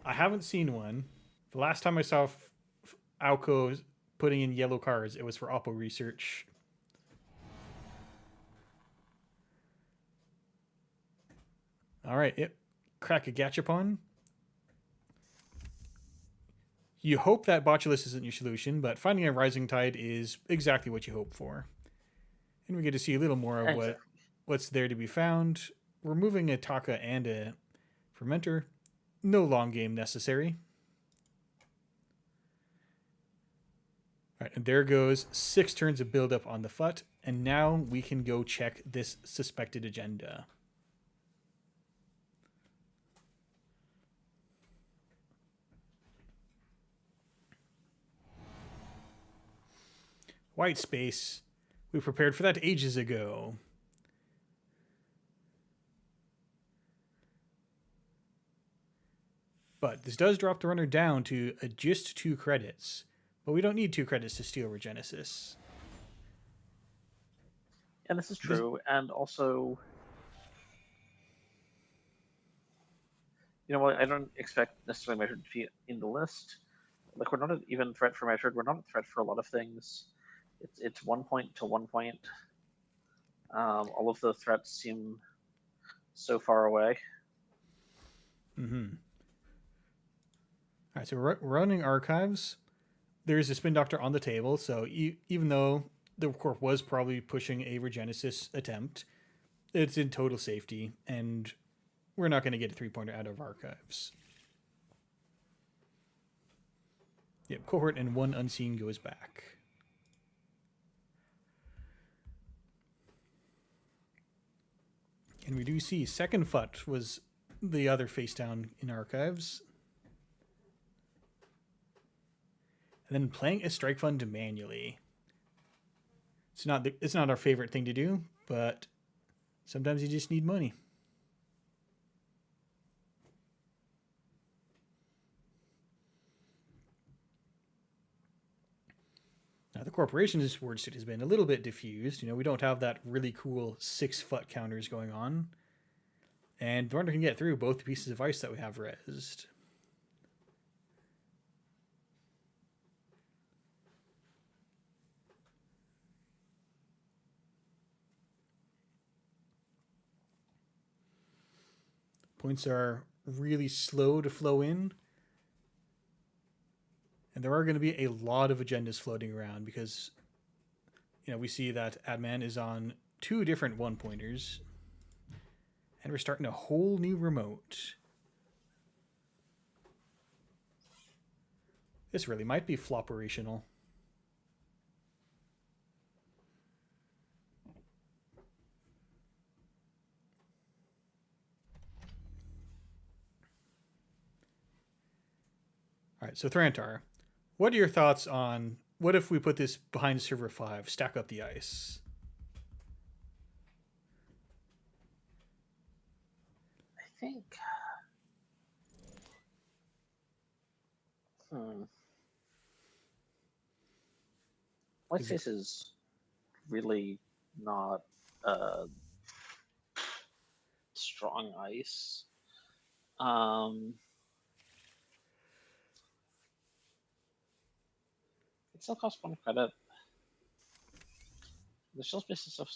I haven't seen one. The last time I saw Alco putting in yellow cards, it was for Oppo research. All right, crack a Gachapon. You hope that Botulus isn't your solution, but finding a Rising Tide is exactly what you hope for. And we get to see a little more of what's there to be found. We're moving a Taka and a Fermenter. No long game necessary. All right, and there goes 6 turns of build-up on the FUT, and now we can go check this suspected agenda. White space. We prepared for that ages ago. But this does drop the runner down to just 2 credits. But we don't need 2 credits to steal Regenesis. And this is true. And also, I don't expect necessarily Measured to be in the list. Like, we're not an even threat for Measured. We're not a threat for a lot of things. It's 1 point to 1 point. All of the threats seem so far away. Mm-hmm. All right, so we're running archives. There's a Spin Doctor on the table, so even though the corp was probably pushing a Regenesis attempt, it's in total safety, and we're not going to get a 3-pointer out of archives. Yep, cohort and 1 unseen goes back. And we do see second FUT was the other face down in archives. And then playing a strike fund manually. It's not our favorite thing to do, but sometimes you just need money. Now the corporation's word suit has been a little bit diffused. We don't have that really cool 6 FUT counters going on. And the runner can get through both pieces of ice that we have rezzed. Points are really slow to flow in. And there are going to be a lot of agendas floating around because, we see that Adman is on 2 different 1-pointers. And we're starting a whole new remote. This really might be floperational. All right, so Thrantar, what are your thoughts on what if we put this behind server 5, stack up the ice? I think. White Is it- space is really not strong ice. It still costs 1 credit. There's still space stuff,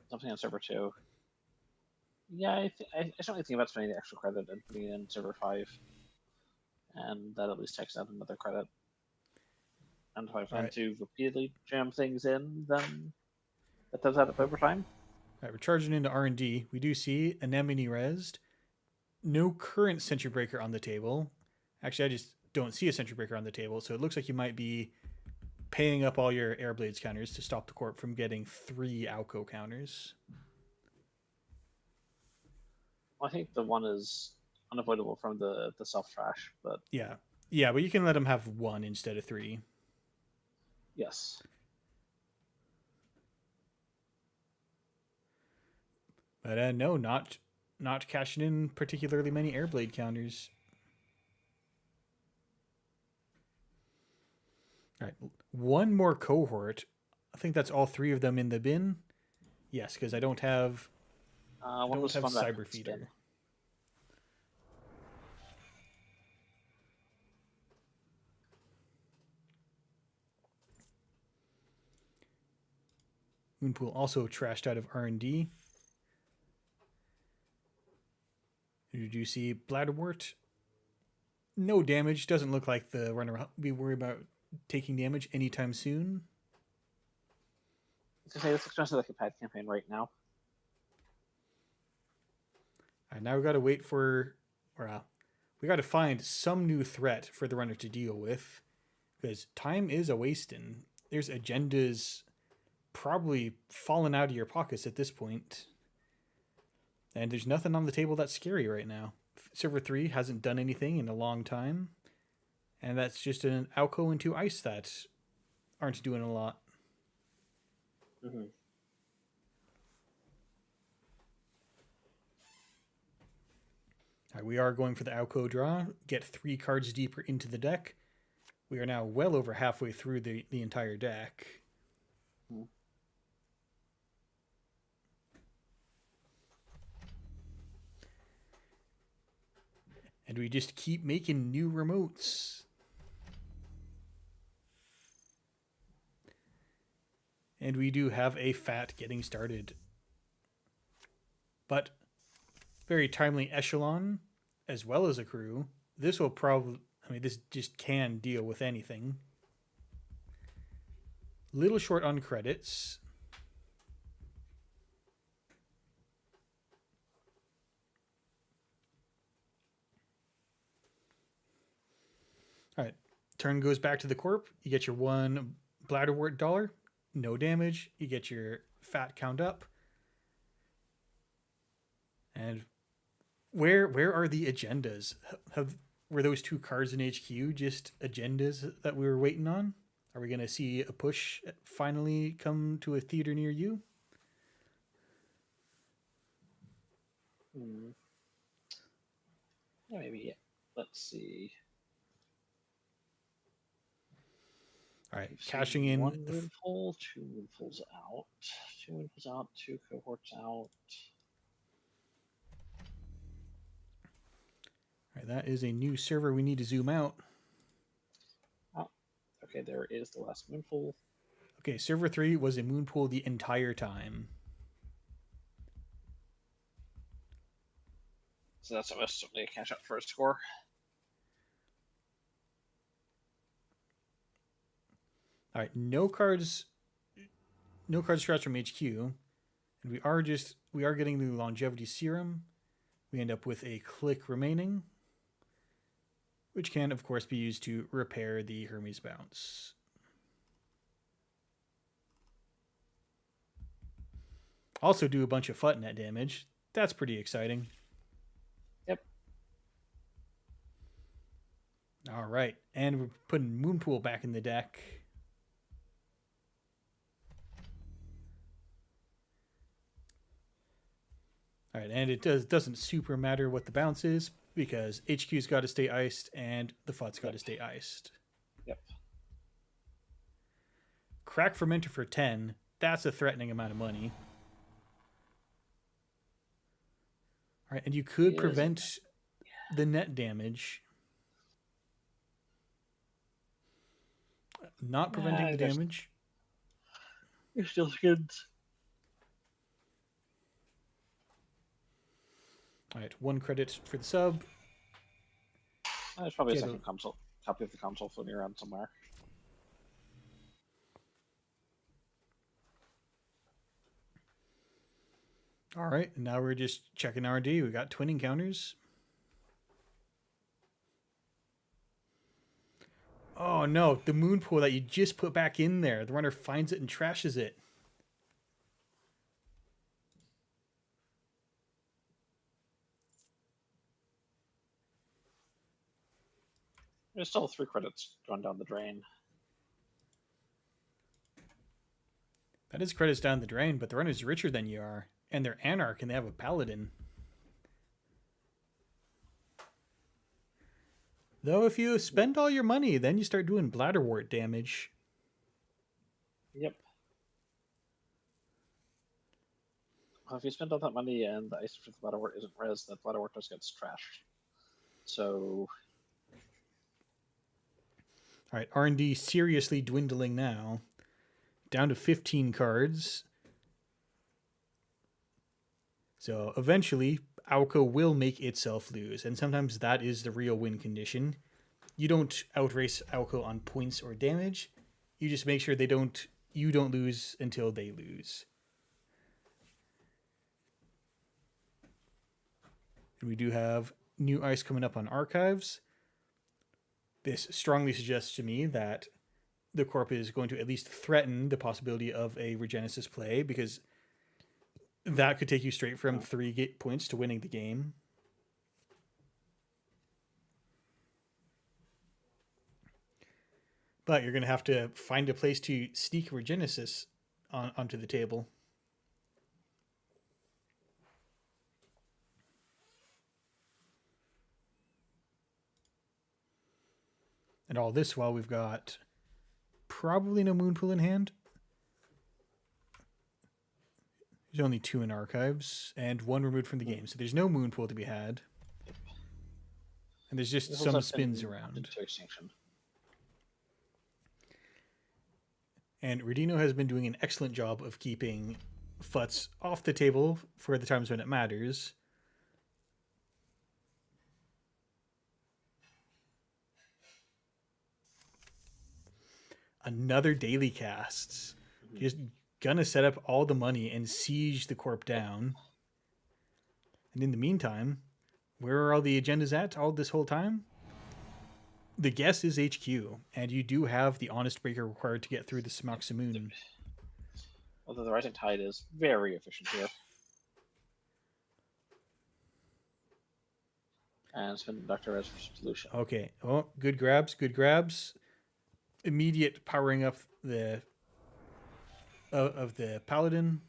something on server 2. Yeah, I certainly think about spending the extra credit and putting it in server 5. And that at least takes out another credit. And if I plan to repeatedly jam things in, then that does add up over time. All right, we're charging into R&D. We do see Anemone Resed. No current Sentry Breaker on the table. Actually, I just don't see a Sentry Breaker on the table, so it looks like you might be paying up all your Airblades counters to stop the Corp from getting 3 Alco counters. Well, I think the one is unavoidable from the self-trash, but... Yeah, but you can let them have 1 instead of 3. Yes. But no, not cashing in particularly many Airblade counters. All right, 1 more cohort. I think that's all 3 of them in the bin. Yes, because I don't have Cyber Feeder. Moonpool also trashed out of R&D. Did you see Bladderwort? No damage. Doesn't look like the runner will be worried about taking damage anytime soon. I was going to say, this expensive like a pad campaign right now. And now we got to wait for... we got to find some new threat for the runner to deal with. Because time is a-wasting. There's agendas probably falling out of your pockets at this point. And there's nothing on the table that's scary right now. Server 3 hasn't done anything in a long time. And that's just an Alco and 2 ice that aren't doing a lot. Mm-hmm. All right, we are going for the Alco draw. Get 3 cards deeper into the deck. We are now well over halfway through the entire deck. Mm-hmm. And we just keep making new remotes. And we do have a fat getting started. But very timely Echelon, as well as a crew. This will probably... this just can deal with anything. Little short on credits. All right. Turn goes back to the Corp. You get your 1 Bladderwort dollar. No damage. You get your fat count up. And where are the agendas? Were those 2 cards in HQ just agendas that we were waiting on? Are we going to see a push finally come to a theater near you? Yeah, maybe. Yeah. Let's see. All right, cashing in 1 Moonful, 2 Moonfuls out, 2 Moonfuls out, 2 cohorts out. All right, that is a new server. We need to zoom out. Oh, okay, there is the last Moonful. Okay, server 3 was a Moonpool the entire time. So that's almost certainly a cash out for a score. All right, no cards scratched from HQ, and we are getting the longevity serum. We end up with a click remaining, which can of course be used to repair the Hermes bounce. Also do a bunch of FUT net damage. That's pretty exciting. Yep. All right, and we're putting Moonpool back in the deck. All right, and it doesn't super matter what the bounce is because HQ's got to stay iced and the FUT's got to stay iced. Yep. Crack Fermenter for 10. That's a threatening amount of money. All right, and you could prevent the net damage. Not preventing the damage. You're still skins. All right, 1 credit for the sub. There's probably a second copy of the console floating around somewhere. All right, and now we're just checking R&D. We got twin encounters. Oh no, the moon pool that you just put back in there. The runner finds it and trashes it. There's still 3 credits going down the drain. That is credits down the drain, but the runner's richer than you are. And they're Anarch and they have a Paladin. Though if you spend all your money, then you start doing bladderwort damage. Yep. Well, if you spend all that money and the ice for the bladderwort isn't res, that bladderwort just gets trashed. So... All right, R&D seriously dwindling now. Down to 15 cards. So eventually, Auko will make itself lose, and sometimes that is the real win condition. You don't outrace Auko on points or damage. You just make sure you don't lose until they lose. And we do have new ice coming up on archives. This strongly suggests to me that the Corp is going to at least threaten the possibility of a Regenesis play, because that could take you straight from 3 points to winning the game. But you're going to have to find a place to sneak Regenesis onto the table. And all this while we've got probably no Moonpool in hand. There's only 2 in archives and 1 removed from the game. So there's no Moonpool to be had. And there's just some spins around. Into extinction. And Redino has been doing an excellent job of keeping FUTs off the table for the times when it matters. Another daily casts. Just gonna set up all the money and siege the Corp down. And in the meantime, where are all the agendas at all this whole time? The guess is HQ, and you do have the Honest Breaker required to get through the Smoxamoon. Although the Rising Tide is very efficient here. And spend Dr. Res for solution. Okay. Oh, good grabs, good grabs. Immediate powering up the of the Paladin.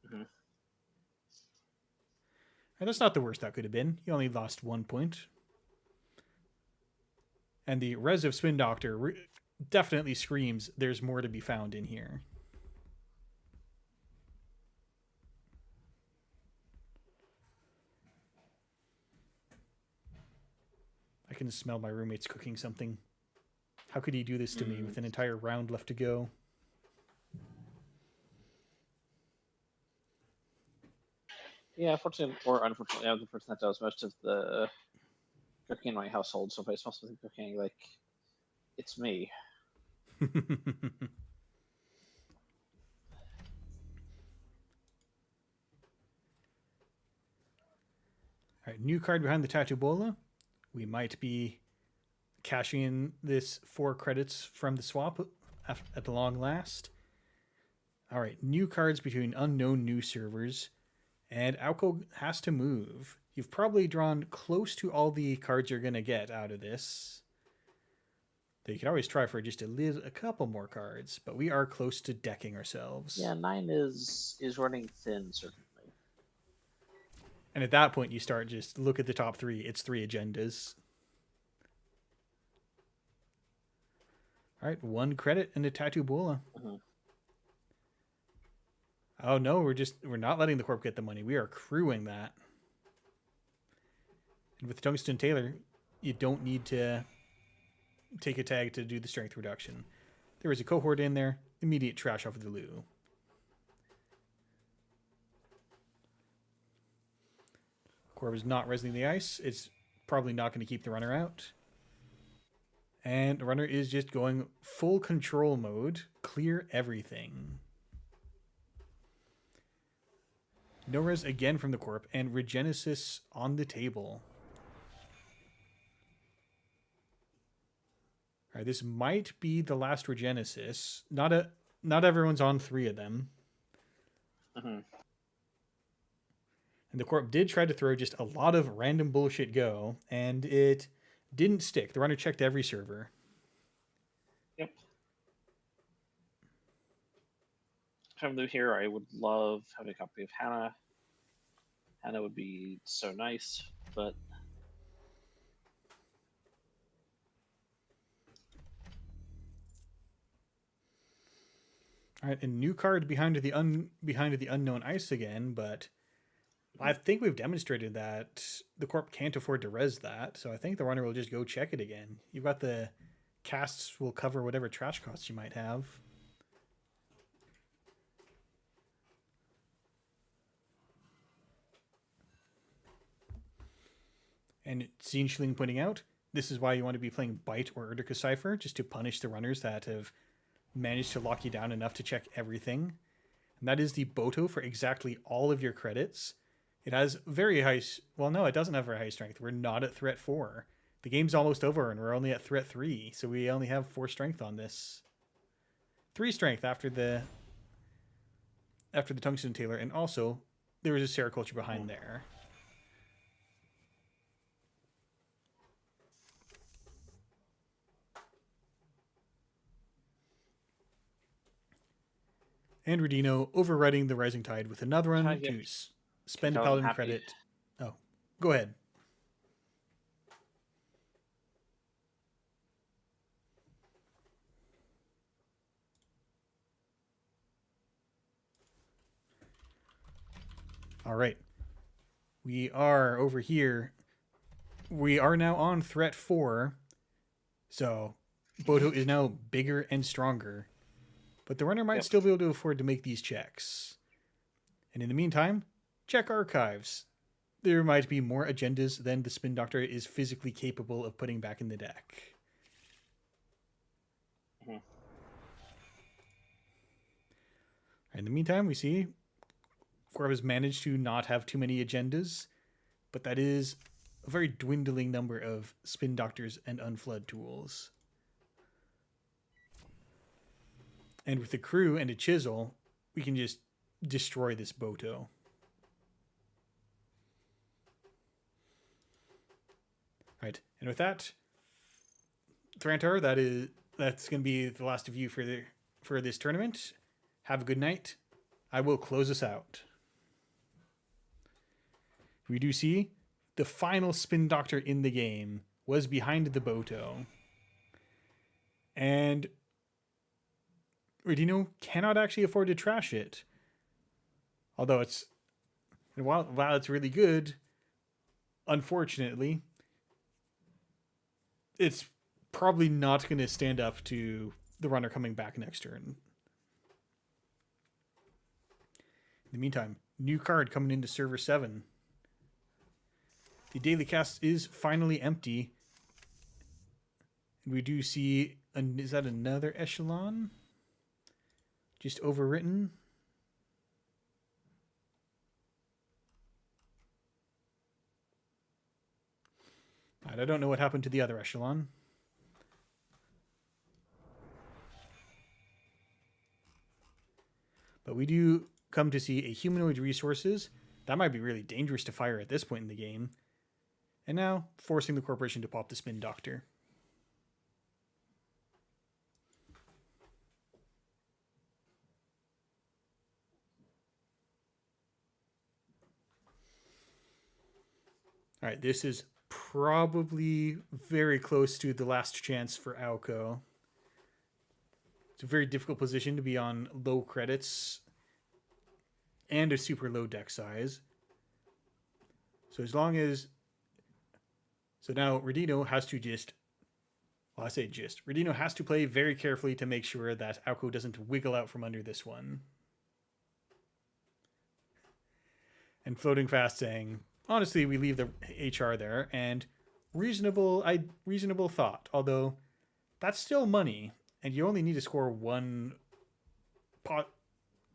Mm-hmm. And that's not the worst that could have been. You only lost 1 point. And the Res of Spin Doctor definitely screams there's more to be found in here. I can smell my roommates cooking something. How could he do this to me with an entire round left to go? Yeah, fortunately or unfortunately, I'm the person that does most of the cooking in my household. So if I smell something cooking, like It's me. All right, new card behind the Tattoo Bola. We might be cashing in this 4 credits from the swap at the long last. All right, new cards between unknown new servers, and Alco has to move. You've probably drawn close to all the cards you're gonna get out of this. Though you can always try for just a couple more cards, but we are close to decking ourselves. Yeah, 9 is running thin, certainly. And at that point, you start just look at the top 3. It's 3 agendas. All right, 1 credit and a Tattoo Bola. Mm-hmm. Oh no, we're not letting the corp get the money. We are accruing that. And with Tungsten Tailor, you don't need to take a tag to do the strength reduction. There was a cohort in there. Immediate trash off of the loo. Corp is not resing the ice. It's probably not going to keep the runner out. And the runner is just going full control mode. Clear everything. No res again from the corp, and Regenesis on the table. All right, this might be the last Regenesis. Not everyone's on 3 of them. Mm-hmm. And the corp did try to throw just a lot of random bullshit go, and it didn't stick. The runner checked every server. Yep. Having them here, I would love having a copy of Hannah. Hannah would be so nice, but all right, a new card behind the unknown ice again, but I think we've demonstrated that the corp can't afford to res that, so I think the runner will just go check it again. You've got the casts will cover whatever trash costs you might have. And Scene Schilling pointing out, this is why you want to be playing Bite or Urtica Cypher, just to punish the runners that have managed to lock you down enough to check everything. And that is the Boto for exactly all of your credits. It has very high... Well, no, it doesn't have very high strength. We're not at threat 4. The game's almost over, and we're only at threat 3, so we only have 4 strength on this. 3 strength after the Tungsten Tailor, and also there was a Sericulture behind there. And Redino overriding the Rising Tide with another one to spend a Paladin credit. Oh, go ahead. All right. We are over here. We are now on threat 4. So Boto is now bigger and stronger. But the runner might still be able to afford to make these checks. And in the meantime, check archives. There might be more agendas than the Spin Doctor is physically capable of putting back in the deck. Mm-hmm. In the meantime, we see Corb has managed to not have too many agendas, but that is a very dwindling number of Spin Doctors and Unflood tools. And with a crew and a chisel, we can just destroy this Boto. Right, and with that, Thrantar, that's going to be the last of you for this tournament. Have a good night. I will close us out. We do see the final Spin Doctor in the game was behind the Boto. And Redino cannot actually afford to trash it. Although while it's really good, unfortunately, it's probably not going to stand up to the runner coming back next turn. In the meantime, new card coming into server 7. The daily cast is finally empty. And we do see is that another echelon? Just overwritten? I don't know what happened to the other echelon. But we do come to see a humanoid resources. That might be really dangerous to fire at this point in the game. And now, forcing the corporation to pop the spin doctor. All right, this is probably very close to the last chance for Alco. It's a very difficult position to be on low credits and a super low deck size. So as long as... So now Redino has to just... Well, I say just. Redino has to play very carefully to make sure that Alco doesn't wiggle out from under this one. And Floating Fast saying, honestly, we leave the HR there, and reasonable thought. Although, that's still money. And you only need to score one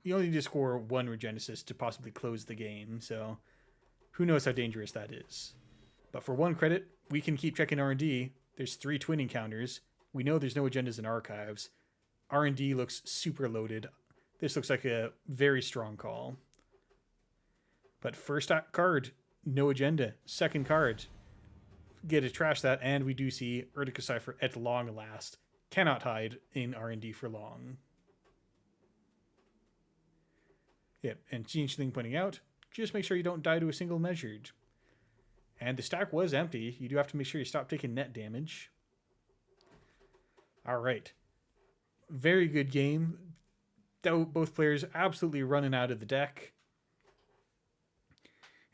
Regenesis to possibly close the game, so who knows how dangerous that is. But for 1 credit, we can keep checking R&D. There's 3 twinning counters. We know there's no agendas in archives. R&D looks super loaded. This looks like a very strong call. But first card, no agenda. Second card, get to trash that, and we do see Urtica Cypher at long last. Cannot hide in R&D for long. Yep, and Zinchling pointing out, just make sure you don't die to a single measured. And the stack was empty. You do have to make sure you stop taking net damage. All right. Very good game. Both players absolutely running out of the deck.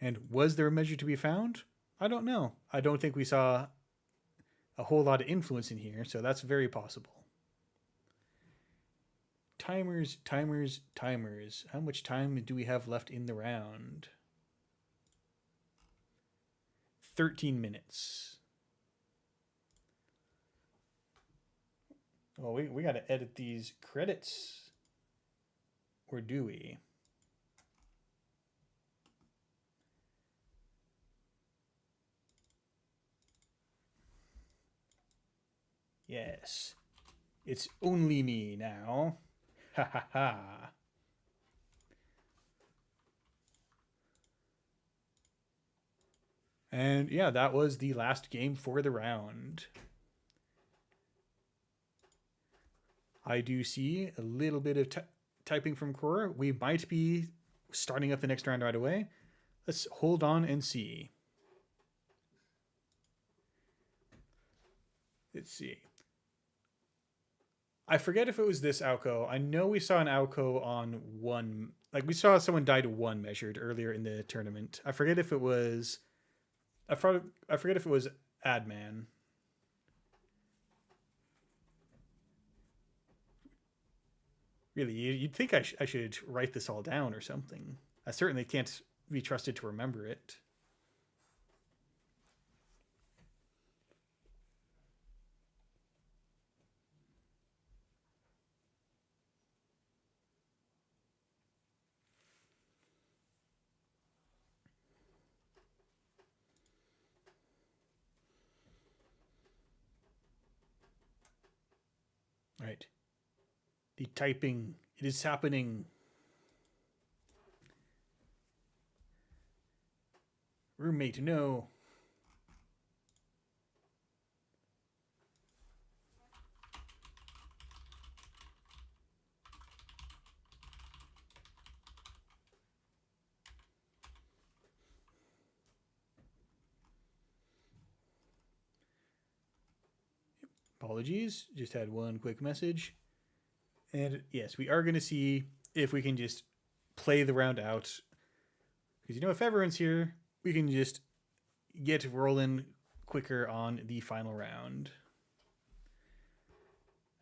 And was there a measure to be found? I don't know. I don't think we saw a whole lot of influence in here, so that's very possible. Timers. How much time do we have left in the round? 13 minutes. Oh, we got to edit these credits. Or do we? Yes. It's only me now. Ha ha ha. And yeah, that was the last game for the round. I do see a little bit of typing from Cora. We might be starting up the next round right away. Let's hold on and see. Let's see. I forget if it was this Alco. I know we saw an Alco on 1. Like, we saw someone die to 1 measured earlier in the tournament. I forget if it was... I forget if it was Adman. Really, you'd think I should write this all down or something. I certainly can't be trusted to remember it. Right. The typing. It is happening. Roommate, no. Apologies, just had one quick message. And yes, we are going to see if we can just play the round out. Because, you know, if everyone's here, we can just get rolling quicker on the final round.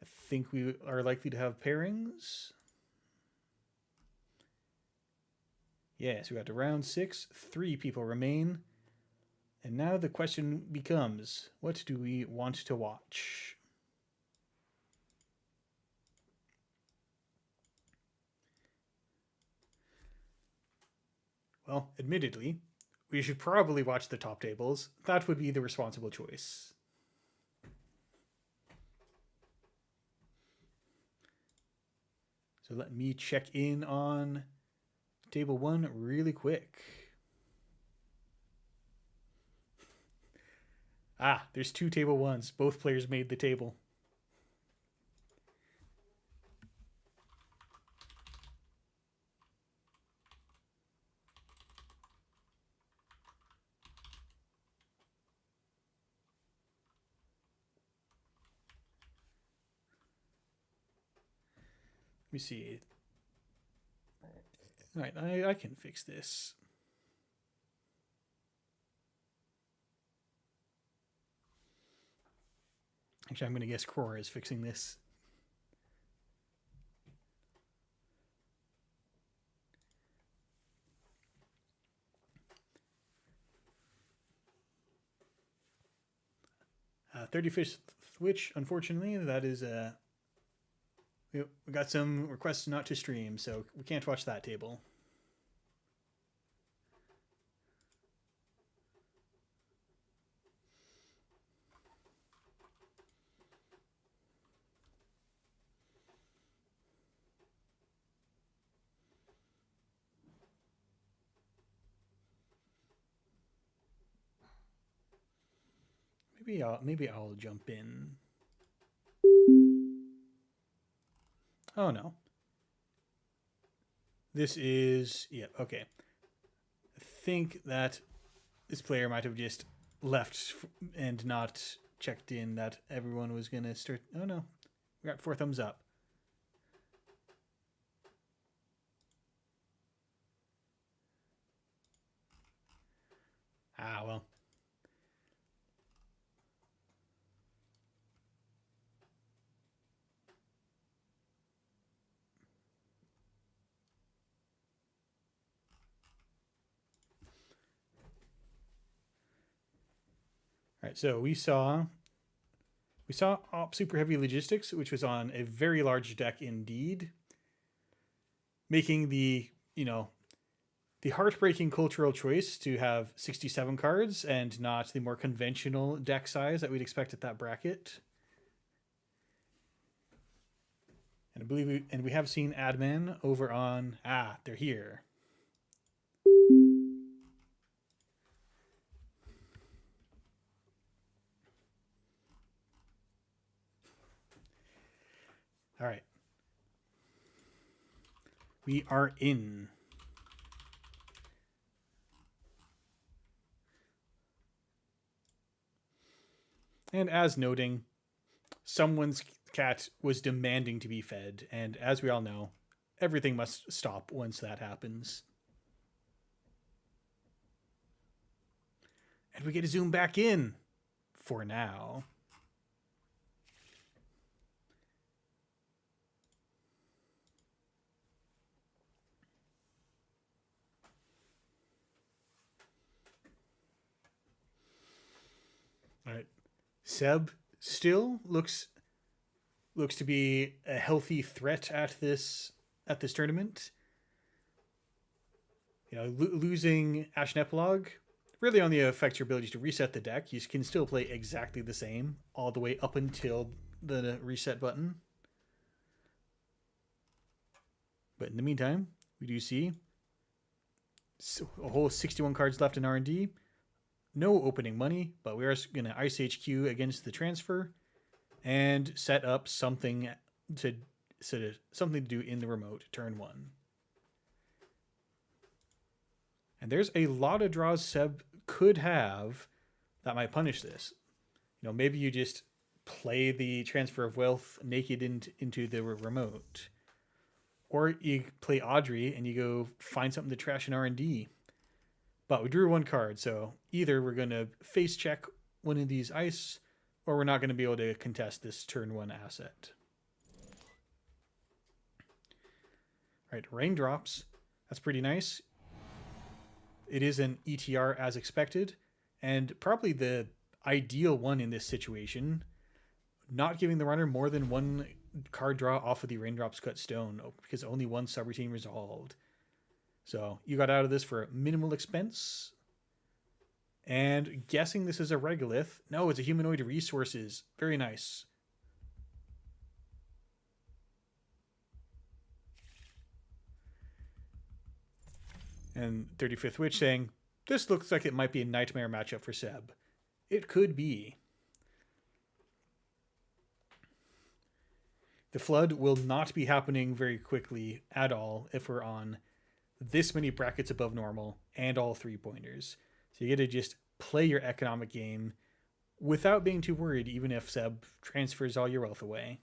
I think we are likely to have pairings. Yes, we got to round 6. 3 people remain. And now the question becomes, what do we want to watch? Well, admittedly, we should probably watch the top tables. That would be the responsible choice. So let me check in on table 1 really quick. Ah, there's 2 table 1s. Both players made the table. Let me see. All right, I can fix this. Actually, I'm going to guess Crora is fixing this. Uh, 35th Twitch, unfortunately, that is we got some requests not to stream, so we can't watch that table. Maybe I'll jump in. Oh no. This is okay. I think that this player might have just left and not checked in that everyone was gonna start. Oh no, we got 4 thumbs up. Ah well. All right, so we saw Op Super Heavy Logistics, which was on a very large deck indeed, making the the heartbreaking cultural choice to have 67 cards and not the more conventional deck size that we'd expect at that bracket. And I believe we have seen Admin over on they're here. All right. We are in. And as noting, someone's cat was demanding to be fed, and as we all know, everything must stop once that happens. And we get to zoom back in for now. All right. Seb still looks to be a healthy threat at this tournament. Losing Ashen Epilogue really only affects your ability to reset the deck. You can still play exactly the same all the way up until the reset button. But in the meantime, we do see a whole 61 cards left in R&D. No opening money, but we are going to Ice HQ against the transfer and set up something to do in the remote turn 1. And there's a lot of draws Seb could have that might punish this. Maybe you just play the transfer of wealth naked into the remote, or you play Audrey and you go find something to trash in R&D. But we drew 1 card, so either we're going to face check one of these ice, or we're not going to be able to contest this turn 1 asset. All right, Raindrops. That's pretty nice. It is an ETR as expected, and probably the ideal one in this situation. Not giving the runner more than 1 card draw off of the Raindrops Cut Stone, because only 1 subroutine resolved. So you got out of this for minimal expense. And guessing this is a regolith. No, it's a humanoid resources. Very nice. And 35th Witch saying, this looks like it might be a nightmare matchup for Seb. It could be. The flood will not be happening very quickly at all if we're on this many brackets above normal and all 3-pointers. So you get to just play your economic game without being too worried, even if Seb transfers all your wealth away.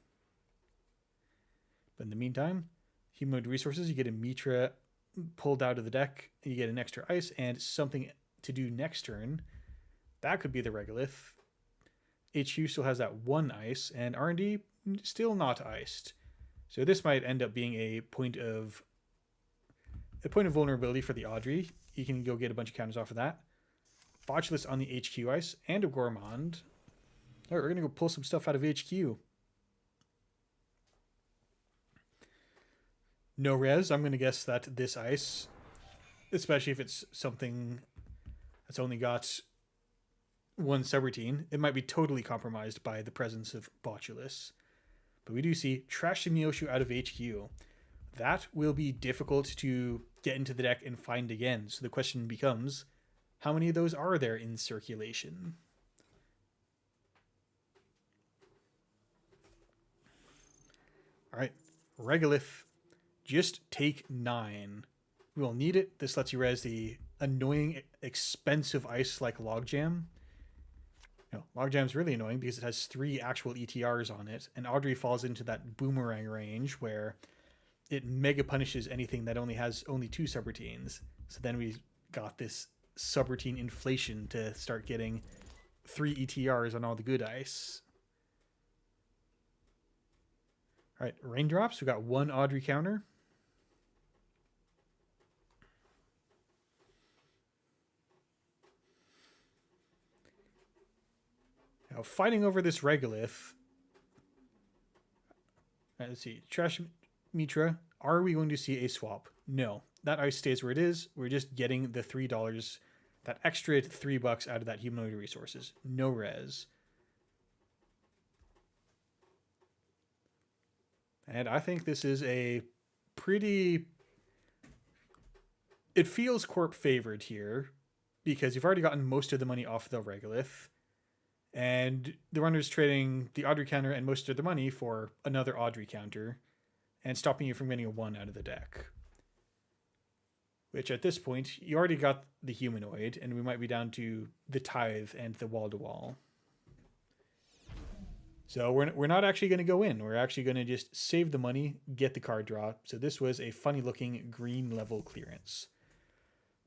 But in the meantime, humanoid resources, you get a Mitra pulled out of the deck, you get an extra ice and something to do next turn. That could be the regolith. HQ still has that one ice, and R&D still not iced. So this might end up being a point of vulnerability for the Audrey. You can go get a bunch of counters off of that. Botulus on the HQ ice and a Gourmand. All right, we're going to go pull some stuff out of HQ. No res. I'm going to guess that this ice, especially if it's something that's only got one subroutine, it might be totally compromised by the presence of Botulus. But we do see Trash Mioshu out of HQ. That will be difficult to get into the deck and find again. So the question becomes, how many of those are there in circulation? All right, regolith, just take 9. We will need it. This lets you res the annoying, expensive ice like Logjam. No, Logjam's really annoying because it has 3 actual ETRs on it, and Audrey falls into that boomerang range where it mega punishes anything that has only 2 subroutines. So then we got this subroutine inflation to start getting 3 ETRs on all the good ice. All right, raindrops. We got 1 Audrey counter. Now, fighting over this regolith. Let's see. Trash Mitra. Are we going to see a swap? No. That ice stays where it is. We're just getting the $3, that extra $3 out of that humanoid resources. No res. And I think this is a pretty... It feels Corp favored here because you've already gotten most of the money off the regolith. And the runner's trading the Audrey counter and most of the money for another Audrey counter and stopping you from getting a 1 out of the deck. Which at this point, you already got the humanoid, and we might be down to the tithe and the wall-to-wall. So we're not actually going to go in. We're actually going to just save the money, get the card draw. So this was a funny-looking green level clearance.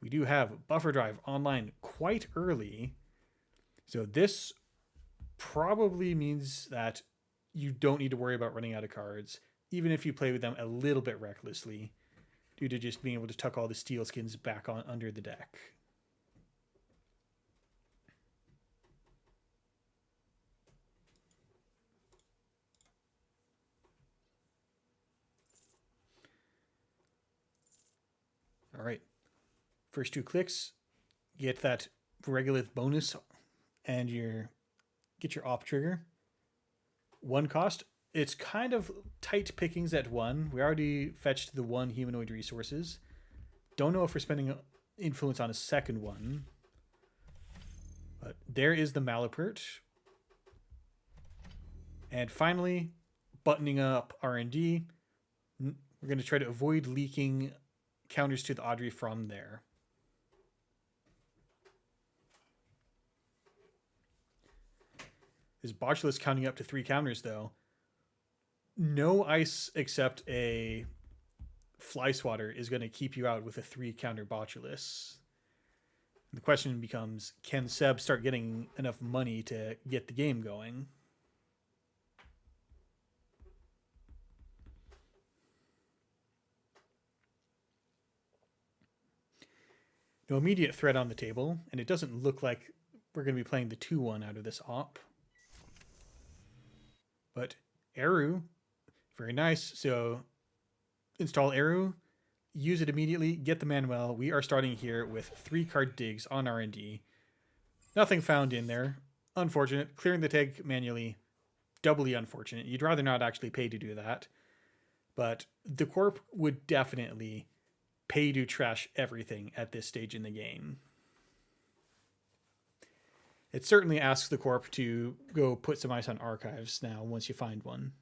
We do have Buffer Drive online quite early. So this probably means that you don't need to worry about running out of cards, even if you play with them a little bit recklessly, due to just being able to tuck all the steel skins back on under the deck. All right. First 2 clicks, get that regolith bonus and get your op trigger. 1 cost. It's kind of tight pickings at 1. We already fetched the 1 humanoid resources. Don't know if we're spending influence on a second one. But there is the Malapert. And finally, buttoning up R&D. We're going to try to avoid leaking counters to the Audrey from there. Is Botulus counting up to 3 counters, though? No ice except a Fly Swatter is going to keep you out with a 3 counter Botulus. The question becomes, can Seb start getting enough money to get the game going? No immediate threat on the table, and it doesn't look like we're going to be playing the 2-1 out of this op. But Eru, very nice. So install Eru. use it immediately, get the Manuel. We are starting here with 3 card digs on R&D. Nothing found in there. Unfortunate. Clearing the tag manually, doubly unfortunate. You'd rather not actually pay to do that. But the Corp would definitely pay to trash everything at this stage in the game. It certainly asks the Corp to go put some ice on archives now once you find one.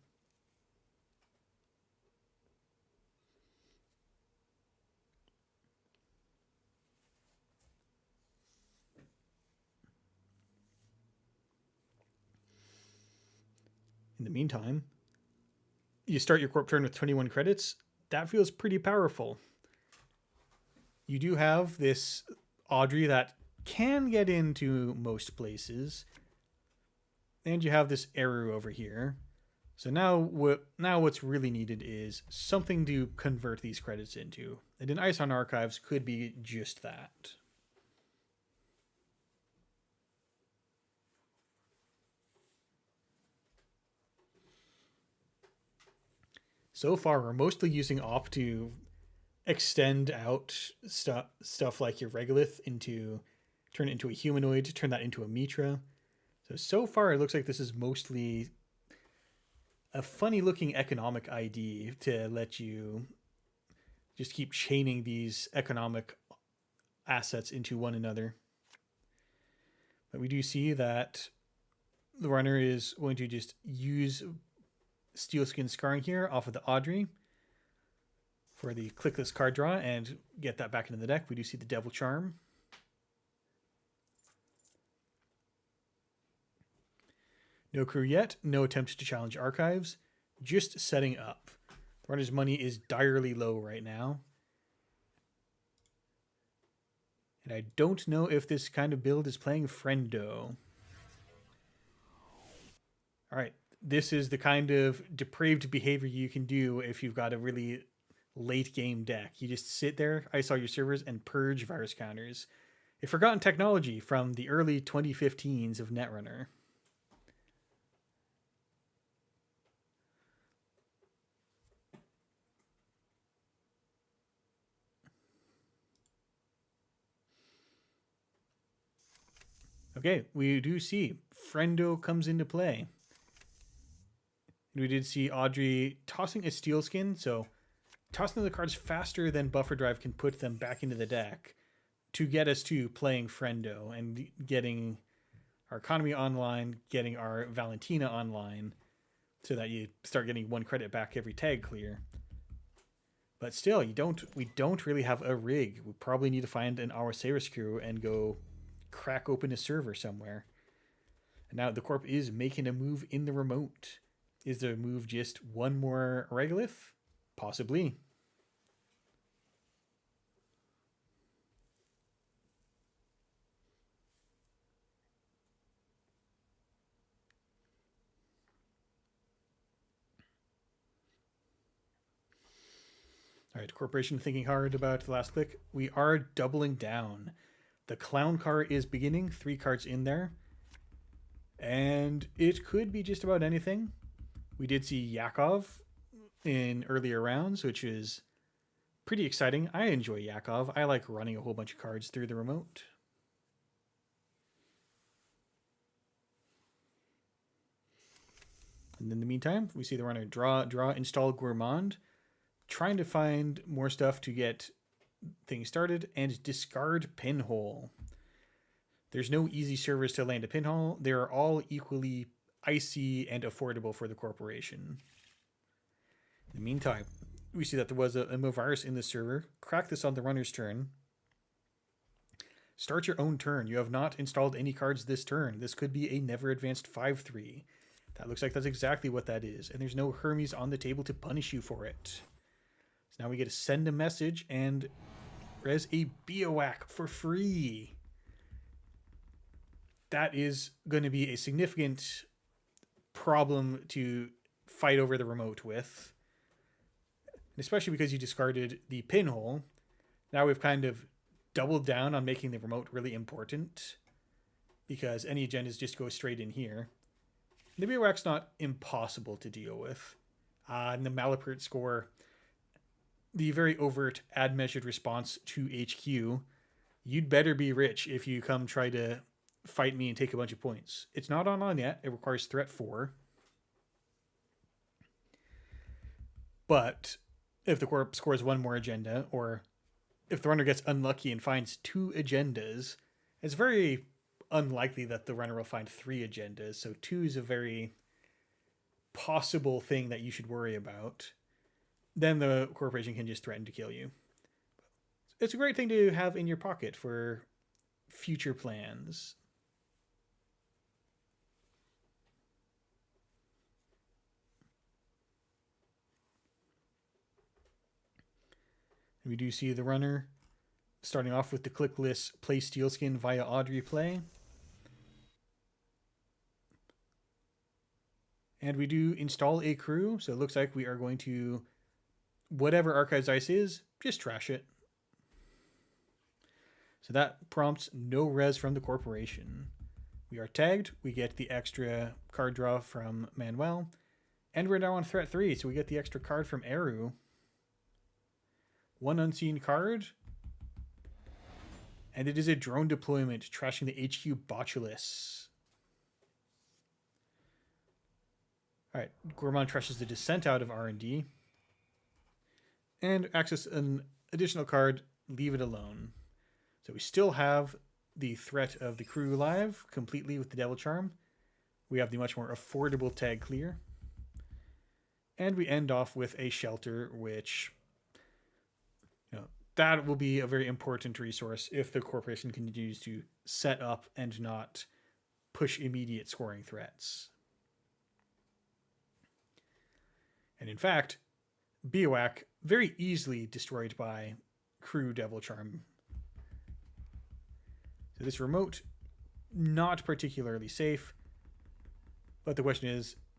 In the meantime, you start your Corp turn with 21 credits. That feels pretty powerful. You do have this Audrey that can get into most places. And you have this Eru over here. So now what's really needed is something to convert these credits into. And an Ice on Archives could be just that. So far, we're mostly using Op to extend out stuff like your Regolith into, turn it into a humanoid, turn that into a Mitra. So far, it looks like this is mostly a funny looking economic ID to let you just keep chaining these economic assets into one another. But we do see that the runner is going to just use Steelskin Scarring here off of the Audrey for the clickless card draw and get that back into the deck. We do see the Devil Charm. No crew yet, no attempt to challenge archives, just setting up. The runner's money is direly low right now. And I don't know if this kind of build is playing Friendo. All right, this is the kind of depraved behavior you can do if you've got a really late game deck. You just sit there, ice all your servers, and purge virus counters. A forgotten technology from the early 2015s of Netrunner. Okay, we do see Friendo comes into play. We did see Audrey tossing a Steelskin, so tossing the cards faster than Buffer Drive can put them back into the deck to get us to playing Friendo and getting our economy online, getting our Valentina online, so that you start getting 1 credit back every tag clear. But still, we don't really have a rig. We probably need to find an Our Saris crew and go crack open a server somewhere. And now the Corp is making a move in the remote. Is the move just one more Regolith? Possibly. All right, Corporation thinking hard about the last click. We are doubling down. The Clown car is beginning, 3 cards in there. And it could be just about anything. We did see Yakov in earlier rounds, which is pretty exciting. I enjoy Yakov. I like running a whole bunch of cards through the remote. And in the meantime, we see the runner draw, install Gourmand, trying to find more stuff to get things started, and discard Pinhole. There's no easy servers to land a Pinhole. They are all equally icy and affordable for the corporation. In the meantime, we see that there was a Movirus in the server. Crack this on the runner's turn. Start your own turn. You have not installed any cards this turn. This could be a never advanced 5-3. That looks like that's exactly what that is. And there's no Hermes on the table to punish you for it. So now we get to send a message and res a Biowack for free. That is going to be a significant problem to fight over the remote with. Especially because you discarded the Pinhole. Now we've kind of doubled down on making the remote really important. Because any agendas just go straight in here. The Biowack's not impossible to deal with. And the Malapert score the very overt add measured response to HQ, you'd better be rich if you come try to fight me and take a bunch of points. It's not online yet. It requires threat 4. But if the corp scores one more agenda, or if the runner gets unlucky and finds 2 agendas, it's very unlikely that the runner will find 3 agendas. So 2 is a very possible thing that you should worry about. Then the corporation can just threaten to kill you. It's a great thing to have in your pocket for future plans. We do see the runner starting off with the clickless play Steelskin via Audrey play. And we do install a crew, so it looks like we are going to, whatever Archives Ice is, just trash it. So that prompts no res from the corporation. We are tagged, we get the extra card draw from Manuel, and we're now on threat 3, so we get the extra card from Eru. 1 unseen card, and it is a drone deployment, trashing the HQ Botulus. Alright, Gourmand trashes the Descent out of R&D, and access an additional card, Leave It Alone. So we still have the threat of the crew live completely with the Devil Charm. We have the much more affordable tag clear. And we end off with a shelter, which, that will be a very important resource if the corporation continues to set up and not push immediate scoring threats. And in fact, Biowac very easily destroyed by crew Devil Charm. So this remote, not particularly safe, but the question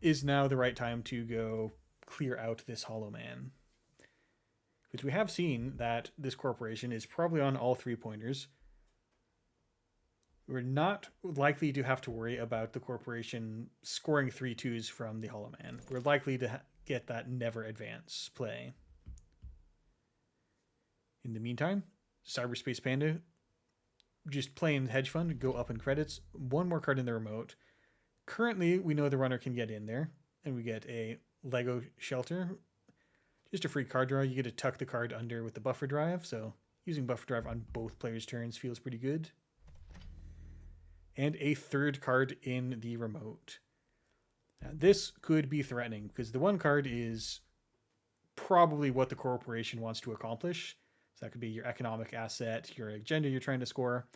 is now the right time to go clear out this Hollow Man? Because we have seen that this corporation is probably on all 3-pointers. We're not likely to have to worry about the corporation scoring 3-2s from the Hollow Man. We're likely to get that never advance play. In the meantime, Cyberspace Panda, just playing hedge fund, go up in credits. 1 more card in the remote. Currently, we know the runner can get in there, and we get a Lego shelter. Just a free card draw. You get to tuck the card under with the buffer drive, so using buffer drive on both players' turns feels pretty good. And a 3rd card in the remote. Now, this could be threatening, because the 1 card is probably what the corporation wants to accomplish. So that could be your economic asset, your agenda you're trying to score.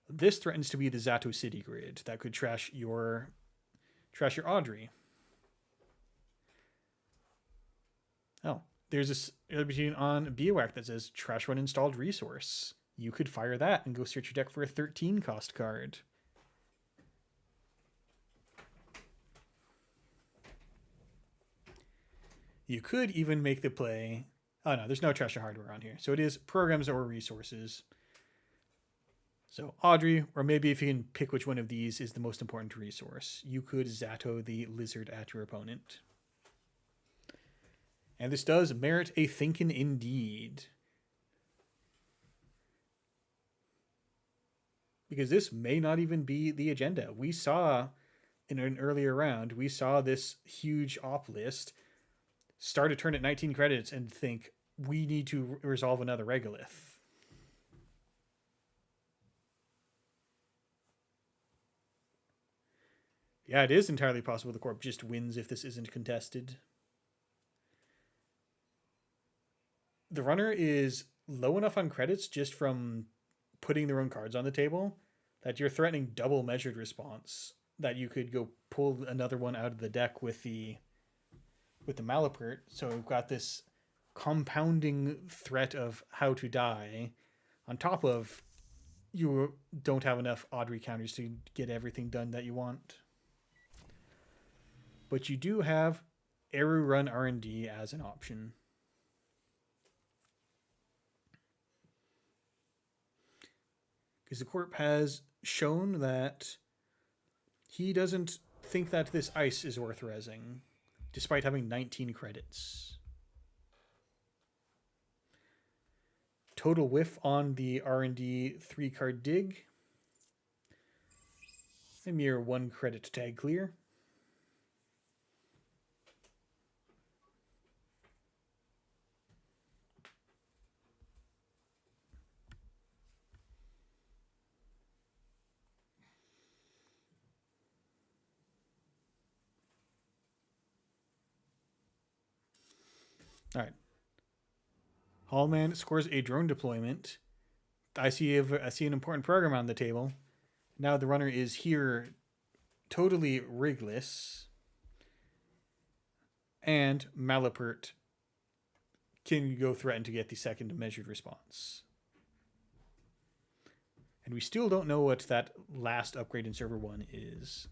This threatens to be the Zato City grid. That could trash your Audrey. Oh, there's a machine on Biowac that says trash one installed resource. You could fire that and go search your deck for a 13 cost card. You could even make the play. Oh no, there's no trash or hardware on here. So it is programs or resources. So Audrey, or maybe if you can pick which one of these is the most important resource, you could Zato the lizard at your opponent. And this does merit a thinkin' indeed. Because this may not even be the agenda. We saw in an earlier round, we saw this huge op list start a turn at 19 credits and think, we need to resolve another Regolith. Yeah, it is entirely possible the Corp just wins if this isn't contested. The runner is low enough on credits just from putting their own cards on the table that you're threatening double measured response, that you could go pull another one out of the deck with the Malapert. So we've got this compounding threat of how to die on top of you don't have enough Audrey counters to get everything done that you want. But you do have Eru Run R&D as an option. Because the Corp has shown that he doesn't think that this ice is worth resing, despite having 19 credits. Total whiff on the R&D 3-card dig. A mere 1 credit tag clear. All right. Hallman scores a drone deployment. I see an important program on the table. Now the runner is here, totally rigless, and Malapert can go threaten to get the second measured response. And we still don't know what that last upgrade in server 1 is.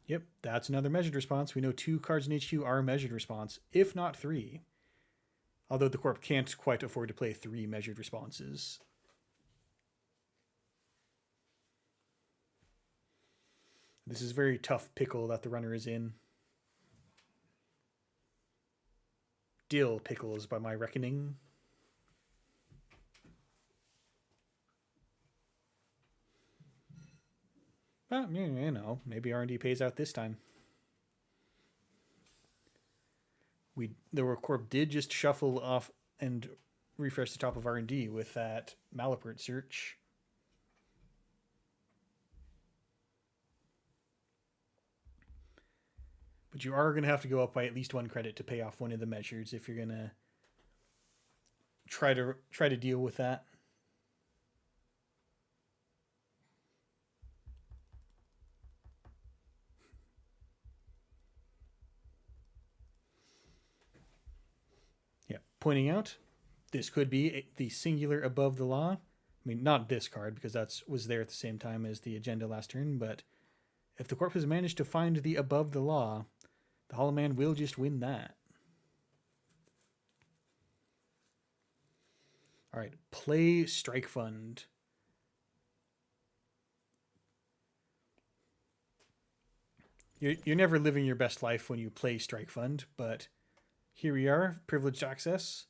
Yep, that's another measured response. We know 2 cards in HQ are a measured response, if not 3. Although the Corp can't quite afford to play 3 measured responses. This is a very tough pickle that the runner is in. Dill pickles, by my reckoning. Well, you know, maybe R&D pays out this time. The Corp did just shuffle off and refresh the top of R&D with that Malapert search. But you are going to have to go up by at least 1 credit to pay off one of the measures if you're going to try to deal with that. Yeah, pointing out, this could be the singular above the law. I mean, not this card, because that was there at the same time as the agenda last turn, but if the Corp has managed to find the above the law, the Hollow Man will just win that. All right, play Strike Fund. You're never living your best life when you play Strike Fund, but here we are, privileged access.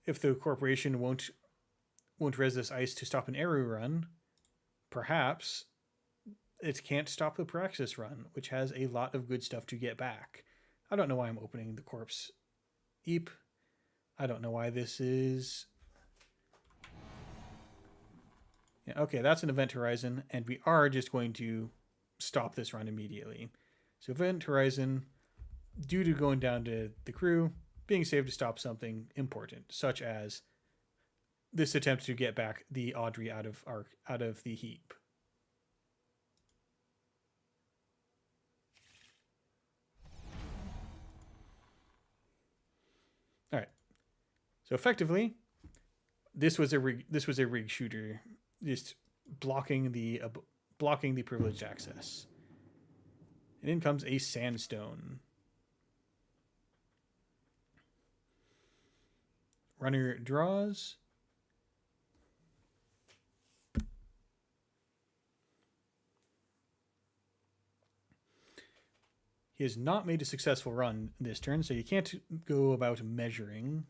If the corporation won't res this ice to stop an arrow run, perhaps it can't stop the Praxis run, which has a lot of good stuff to get back. I don't know why I'm opening the Corpse Eep. I don't know why this is... Yeah, okay, that's an Event Horizon, and we are just going to stop this run immediately. So Event Horizon, due to going down to the crew, being saved to stop something important, such as this attempt to get back the Audrey out of the heap. All right. So effectively, this was a rig shooter, just blocking the privileged access. And in comes a Sandstone. Runner draws. He has not made a successful run this turn, so you can't go about measuring.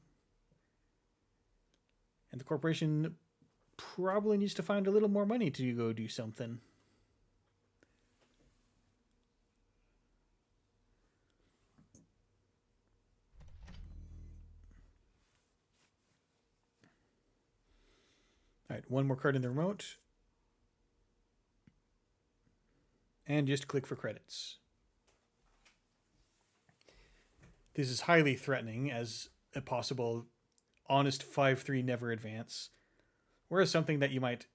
And the corporation probably needs to find a little more money to go do something. All right, one more card in the remote. And just click for credits. This is highly threatening as a possible honest 5-3 never advance. Whereas something that you might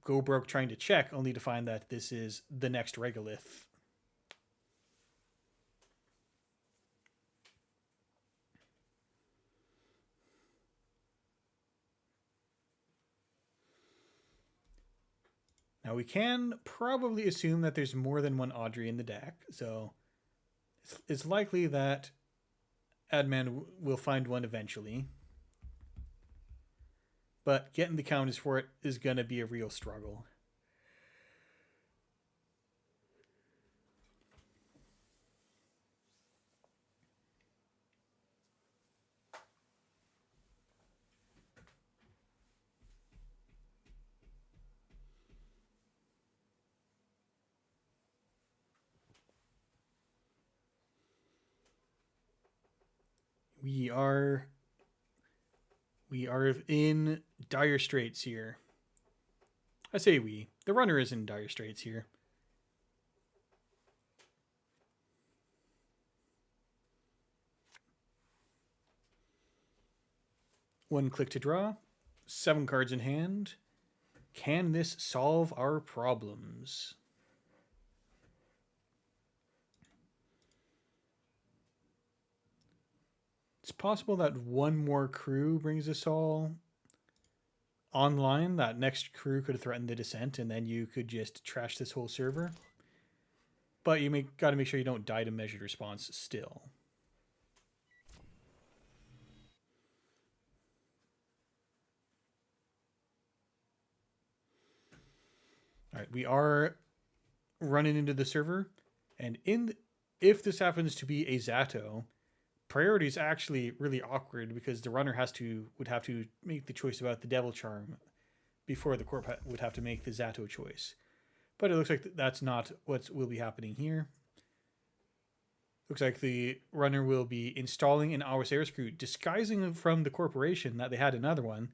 go broke trying to check only to find that this is the next regolith. Now we can probably assume that there's more than one Audrey in the deck, so it's likely that Adman will find one eventually. But getting the counters for it is going to be a real struggle. We are in dire straits here. I say we. The runner is in dire straits here. One click to draw. 7 cards in hand. Can this solve our problems? It's possible that one more crew brings us all online. That next crew could threaten the descent, and then you could just trash this whole server. But you got to make sure you don't die to measured response still. All right, we are running into the server, and if this happens to be a Zato, priority is actually really awkward because the runner would have to make the choice about the Devil Charm before the Corp would have to make the Zato choice. But it looks like that's not what will be happening here. Looks like the runner will be installing an Awasaris crew, disguising from the corporation that they had another one,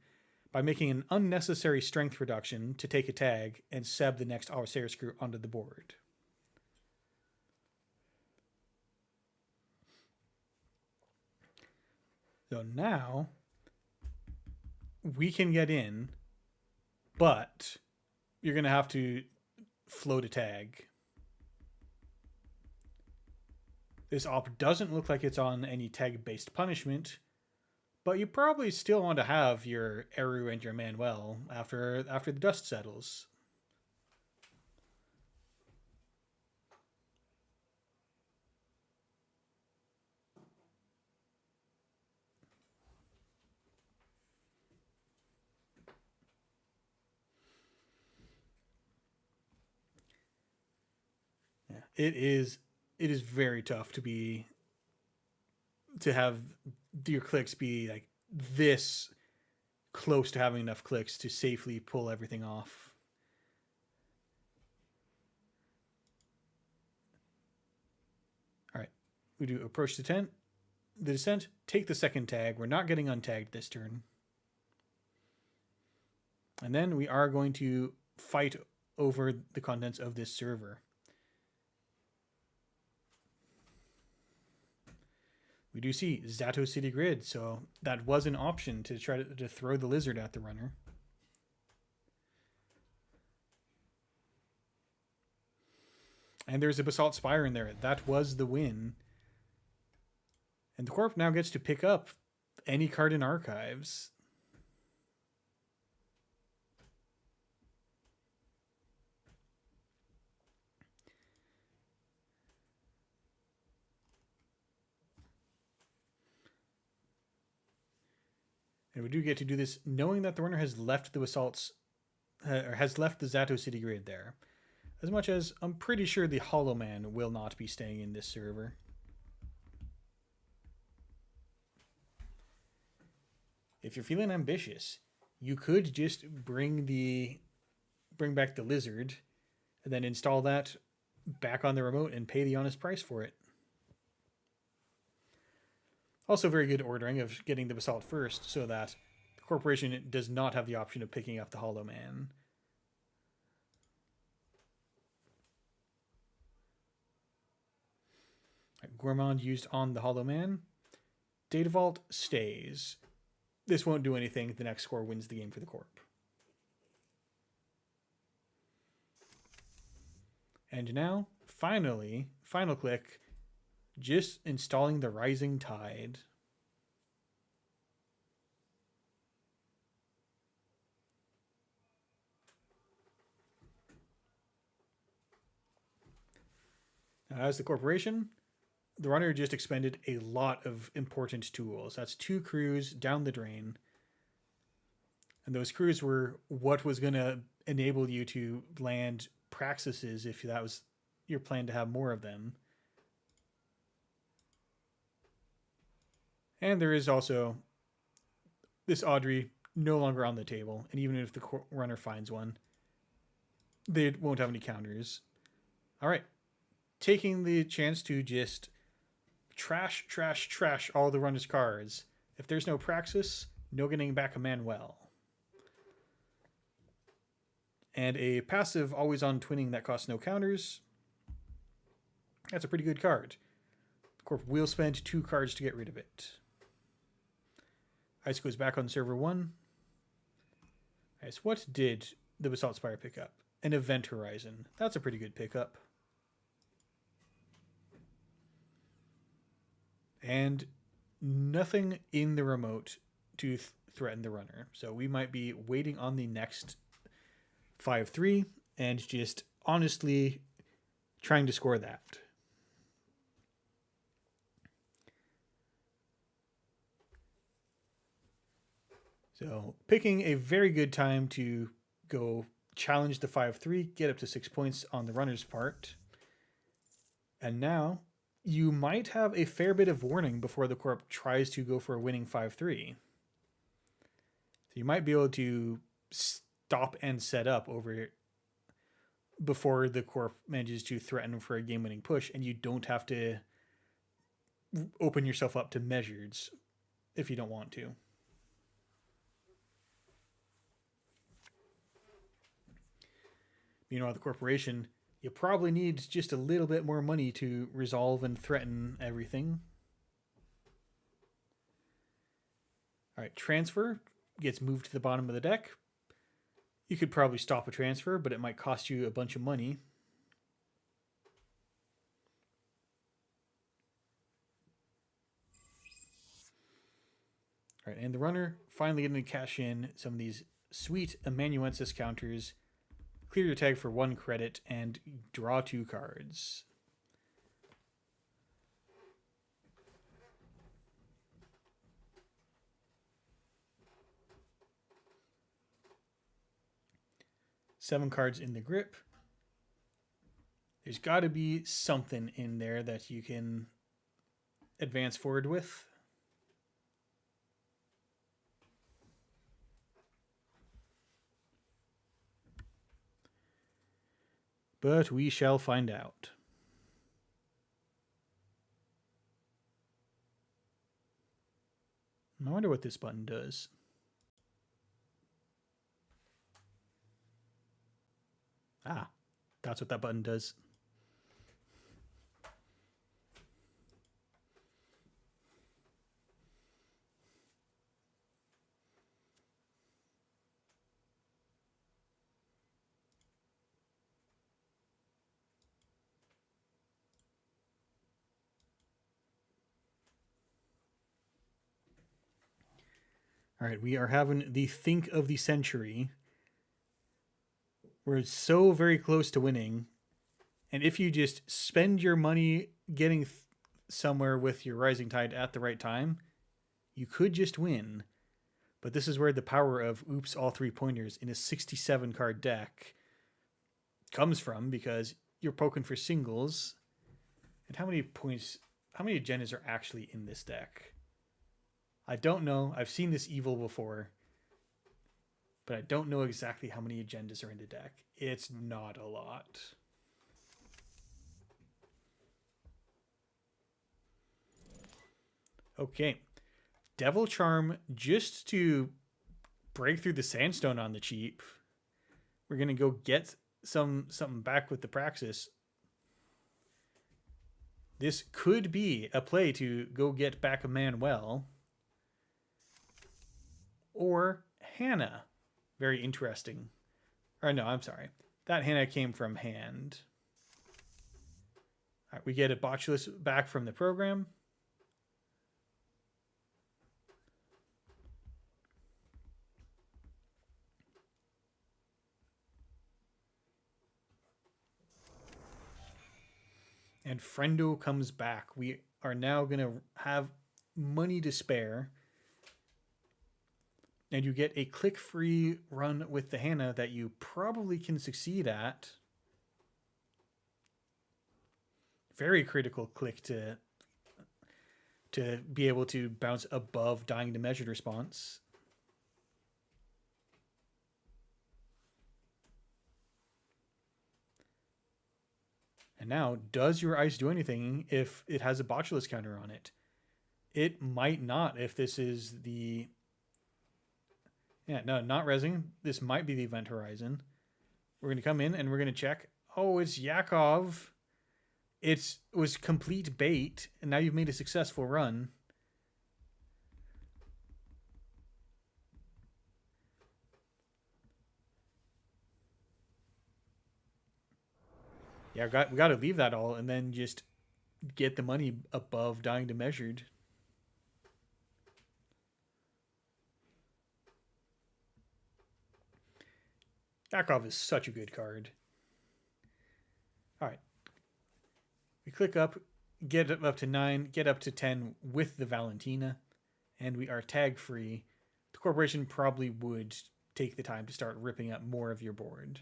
by making an unnecessary strength reduction to take a tag and seb the next Awasaris crew onto the board. So now we can get in, but you're going to have to float a tag. This op doesn't look like it's on any tag-based punishment, but you probably still want to have your Eru and your Manuel after the dust settles. Yeah, it is very tough to have your clicks be like this close to having enough clicks to safely pull everything off. All right, we do approach the descent, take the second tag. We're not getting untagged this turn. And then we are going to fight over the contents of this server. We do see Zato City Grid, so that was an option to try to throw the lizard at the runner. And there's a Basalt Spire in there. That was the win. And the Corp now gets to pick up any card in Archives. And we do get to do this knowing that the runner has left the Basalts, or has left the Zato City Grid there. As much as I'm pretty sure the Hollow Man will not be staying in this server. If you're feeling ambitious, you could just bring back the lizard and then install that back on the remote and pay the honest price for it. Also very good ordering of getting the Basalt first so that the corporation does not have the option of picking up the Hollow Man. Gourmand used on the Hollow Man. Data Vault stays. This won't do anything. The next score wins the game for the Corp. And now, finally, final click, just installing the Rising Tide. Now, as the corporation, the runner just expended a lot of important tools. That's 2 crews down the drain. And those crews were what was going to enable you to land Praxises if that was your plan to have more of them. And there is also this Audrey no longer on the table. And even if the runner finds one, they won't have any counters. All right. Taking the chance to just trash, trash, trash all the runner's cards. If there's no Praxis, no getting back a man well. And a passive always on twinning that costs no counters. That's a pretty good card. The Corp will spend 2 cards to get rid of it. Ice goes back on server 1. Nice. What did the Basalt Spire pick up? An Event Horizon. That's a pretty good pickup. And nothing in the remote to threaten the runner. So we might be waiting on the next 5-3 and just honestly trying to score that. So picking a very good time to go challenge the 5-3, get up to 6 points on the runner's part. And now you might have a fair bit of warning before the Corp tries to go for a winning 5-3. So you might be able to stop and set up over before the Corp manages to threaten for a game-winning push, and you don't have to open yourself up to measures if you don't want to. Meanwhile, the corporation, you probably need just a little bit more money to resolve and threaten everything. All right, transfer gets moved to the bottom of the deck. You could probably stop a transfer, but it might cost you a bunch of money. All right, and the runner finally getting to cash in some of these sweet amanuensis counters. Clear your tag for 1 credit and draw 2 cards. Seven cards in the grip. There's got to be something in there that you can advance forward with. But we shall find out. I wonder what this button does. Ah, that's what that button does. All right, we are having the think of the century. We're so very close to winning. And if you just spend your money getting somewhere with your Rising Tide at the right time, you could just win. But this is where the power of oops, all 3 pointers in a 67 card deck comes from, because you're poking for singles. And how many points, how many agendas are actually in this deck? I don't know. I've seen this evil before, but I don't know exactly how many agendas are in the deck. It's not a lot. Okay. Devil Charm just to break through the Sandstone on the cheap. We're going to go get something back with the Praxis. This could be a play to go get back a man well. Or Hannah. Very interesting. Or no, I'm sorry. That Hannah came from hand. All right, we get a Botulus back from the program. And Friendo comes back. We are now going to have money to spare. And you get a click-free run with the Hannah that you probably can succeed at. Very critical click to be able to bounce above dying to measured response. And And now, does your ice do anything if it has a botulus counter on it? It might not if this is the... Yeah, no, not resing. This might be the event horizon. We're going to come in and we're going to check. Oh, it's Yakov. It was complete bait, and now you've made a successful run. Yeah, we got to leave that all and then just get the money above dying to measured. Yakov is such a good card. All right. We click up, get up to 9, get up to 10 with the Valentina, and we are tag free. The corporation probably would take the time to start ripping up more of your board.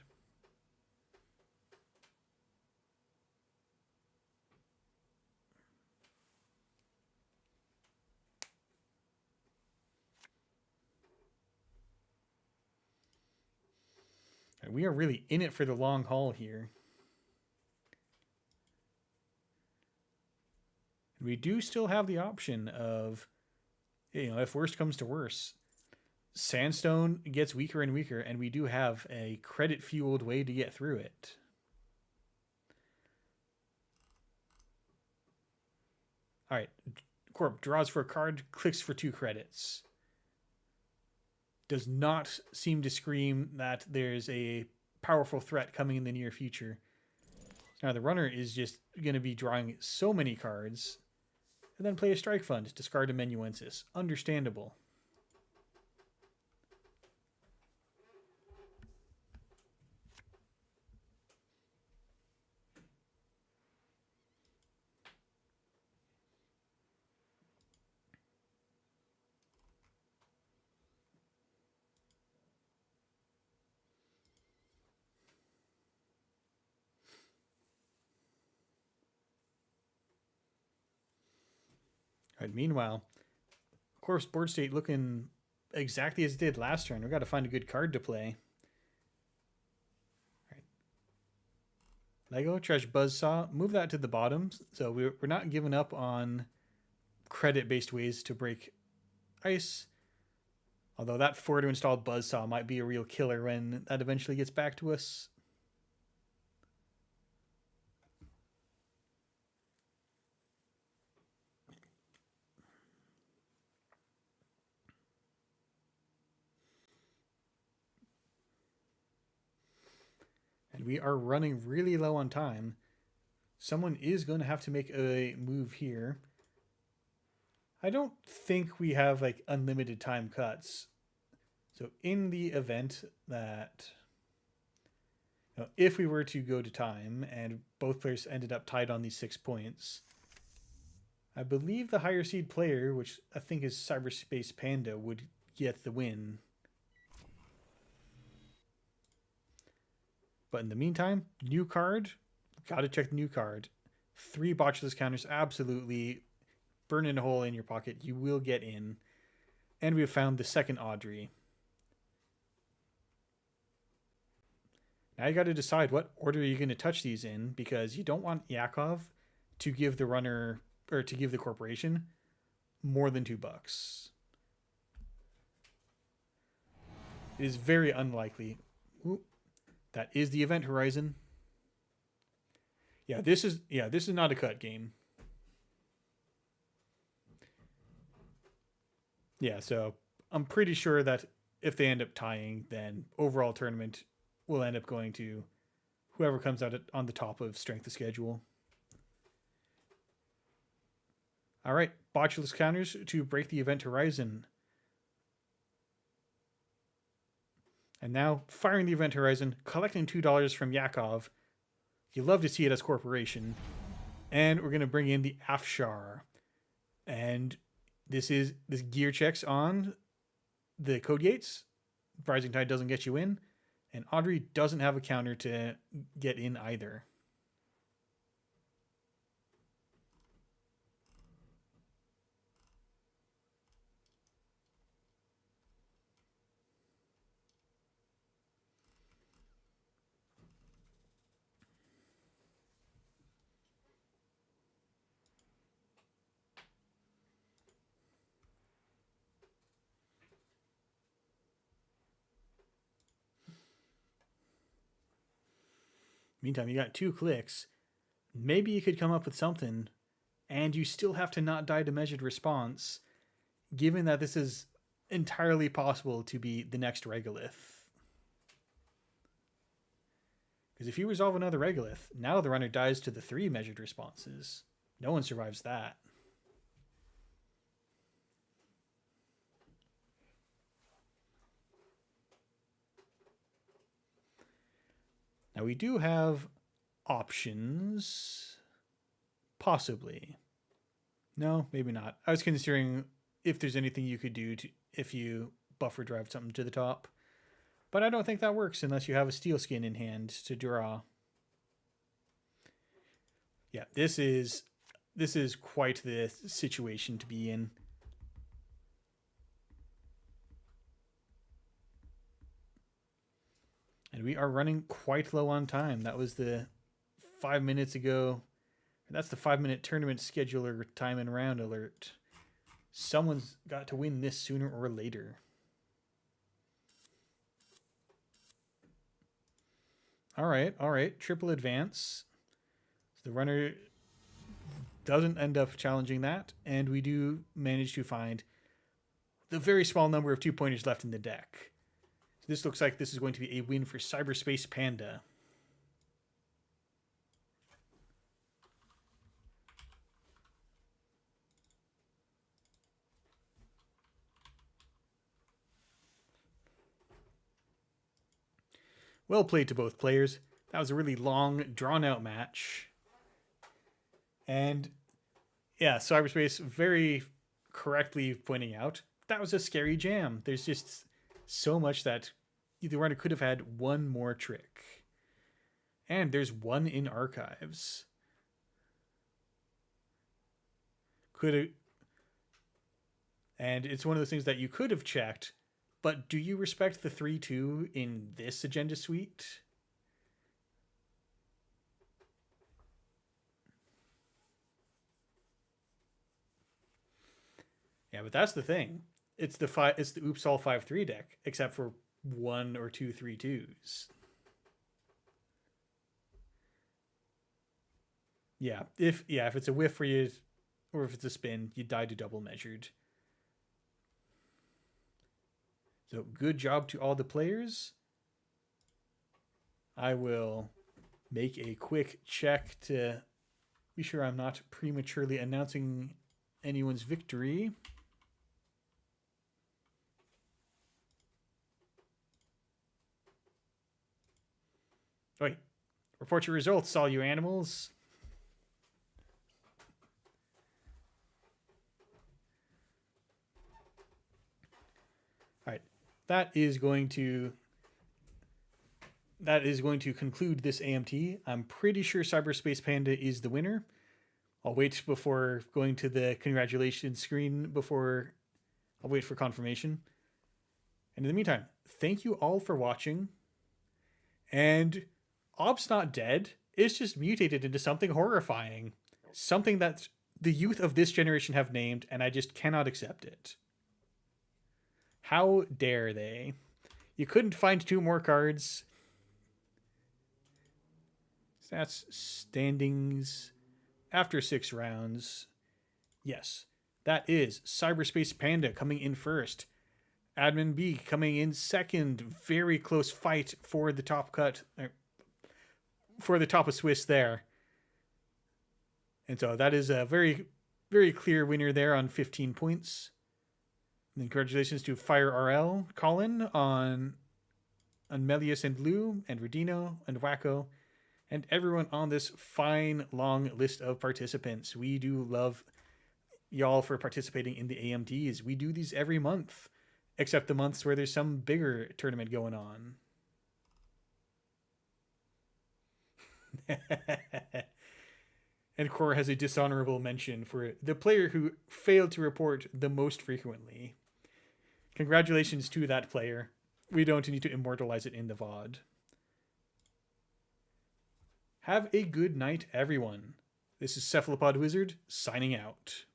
We are really in it for the long haul here. We do still have the option of, if worst comes to worst, Sandstone gets weaker and weaker, and we do have a credit-fueled way to get through it. All right, Corp draws for a card, clicks for 2 credits. Does not seem to scream that there's a powerful threat coming in the near future. Now the runner is just going to be drawing so many cards, and then play a strike fund, discard Amanuensis. Understandable. All right, meanwhile, of course, board state looking exactly as it did last turn. We've got to find a good card to play. All right. Lego, Trash Buzzsaw, move that to the bottom. So we're not giving up on credit-based ways to break ice. Although that 4 to install Buzzsaw might be a real killer when that eventually gets back to us. And we are running really low on time. Someone is going to have to make a move here. I don't think we have like unlimited time cuts. So in the event that, if we were to go to time and both players ended up tied on these 6 points, I believe the higher seed player, which I think is Cyberspace Panda, would get the win. But in the meantime, new card. Got to check the new card. 3 botchless counters, absolutely. Burn a hole in your pocket. You will get in. And we have found the second Audrey. Now you got to decide what order you're going to touch these in, because you don't want Yakov to give the runner, or to give the corporation, more than $2. It is very unlikely. Ooh, that is the event horizon. Yeah, this is not a cut game. Yeah, so I'm pretty sure that if they end up tying, then overall tournament will end up going to whoever comes out on the top of strength of schedule. All right, botulus counters to break the event horizon. And now firing the event horizon, collecting $2 from Yakov. You love to see it as corporation. And we're going to bring in the Afshar. And this gear checks on the code gates. Rising Tide doesn't get you in. And Audrey doesn't have a counter to get in either. Meantime, you got 2 clicks. Maybe you could come up with something, and you still have to not die to measured response, given that this is entirely possible to be the next regolith. Because if you resolve another regolith, now the runner dies to the 3 measured responses. No one survives that. Now we do have options. Possibly. No, maybe not. I was considering if there's anything you could do to if you buffer drive something to the top. But I don't think that works unless you have a steel skin in hand to draw. Yeah, this is quite the situation to be in. And we are running quite low on time. That was the 5 minutes ago. That's the 5-minute tournament scheduler time and round alert. Someone's got to win this sooner or later. All right. Triple advance. So the runner doesn't end up challenging that, and we do manage to find the very small number of 2-pointers left in the deck. So this looks like this is going to be a win for Cyberspace Panda. Well played to both players. That was a really long, drawn-out match. And yeah, Cyberspace very correctly pointing out that was a scary jam. There's just so much that the runner could have had one more trick. And there's one in archives. And it's one of those things that you could have checked, but do you respect the 3-2 in this agenda suite? Yeah, but that's the thing. It's the oops all 5-3 deck, except for 1 or 2 3-2s. Yeah, if it's a whiff for you, or if it's a spin, you die to double measured. So good job to all the players. I will make a quick check to be sure I'm not prematurely announcing anyone's victory. Wait, report your results, all you animals. All right, that is going to conclude this AMT. I'm pretty sure Cyberspace Panda is the winner. I'll wait before going to the congratulations screen I'll wait for confirmation. And in the meantime, thank you all for watching. And Ob's not dead. It's just mutated into something horrifying. Something that the youth of this generation have named, and I just cannot accept it. How dare they? You couldn't find 2 more cards. Stats, standings, after 6 rounds. Yes, that is Cyberspace Panda coming in first. Admin B coming in second. Very close fight for the top cut. For the top of Swiss there. And so that is a very, very clear winner there on 15 points. And then congratulations to Fire RL, Colin on Melius and Lou, and Redino and Wacko, and everyone on this fine, long list of participants. We do love y'all for participating in the AMTs. We do these every month, except the months where there's some bigger tournament going on. And Core has a dishonorable mention for the player who failed to report the most frequently. Congratulations to that player. We don't need to immortalize it in the VOD. Have a good night, everyone. This is Cephalopod Wizard, signing out.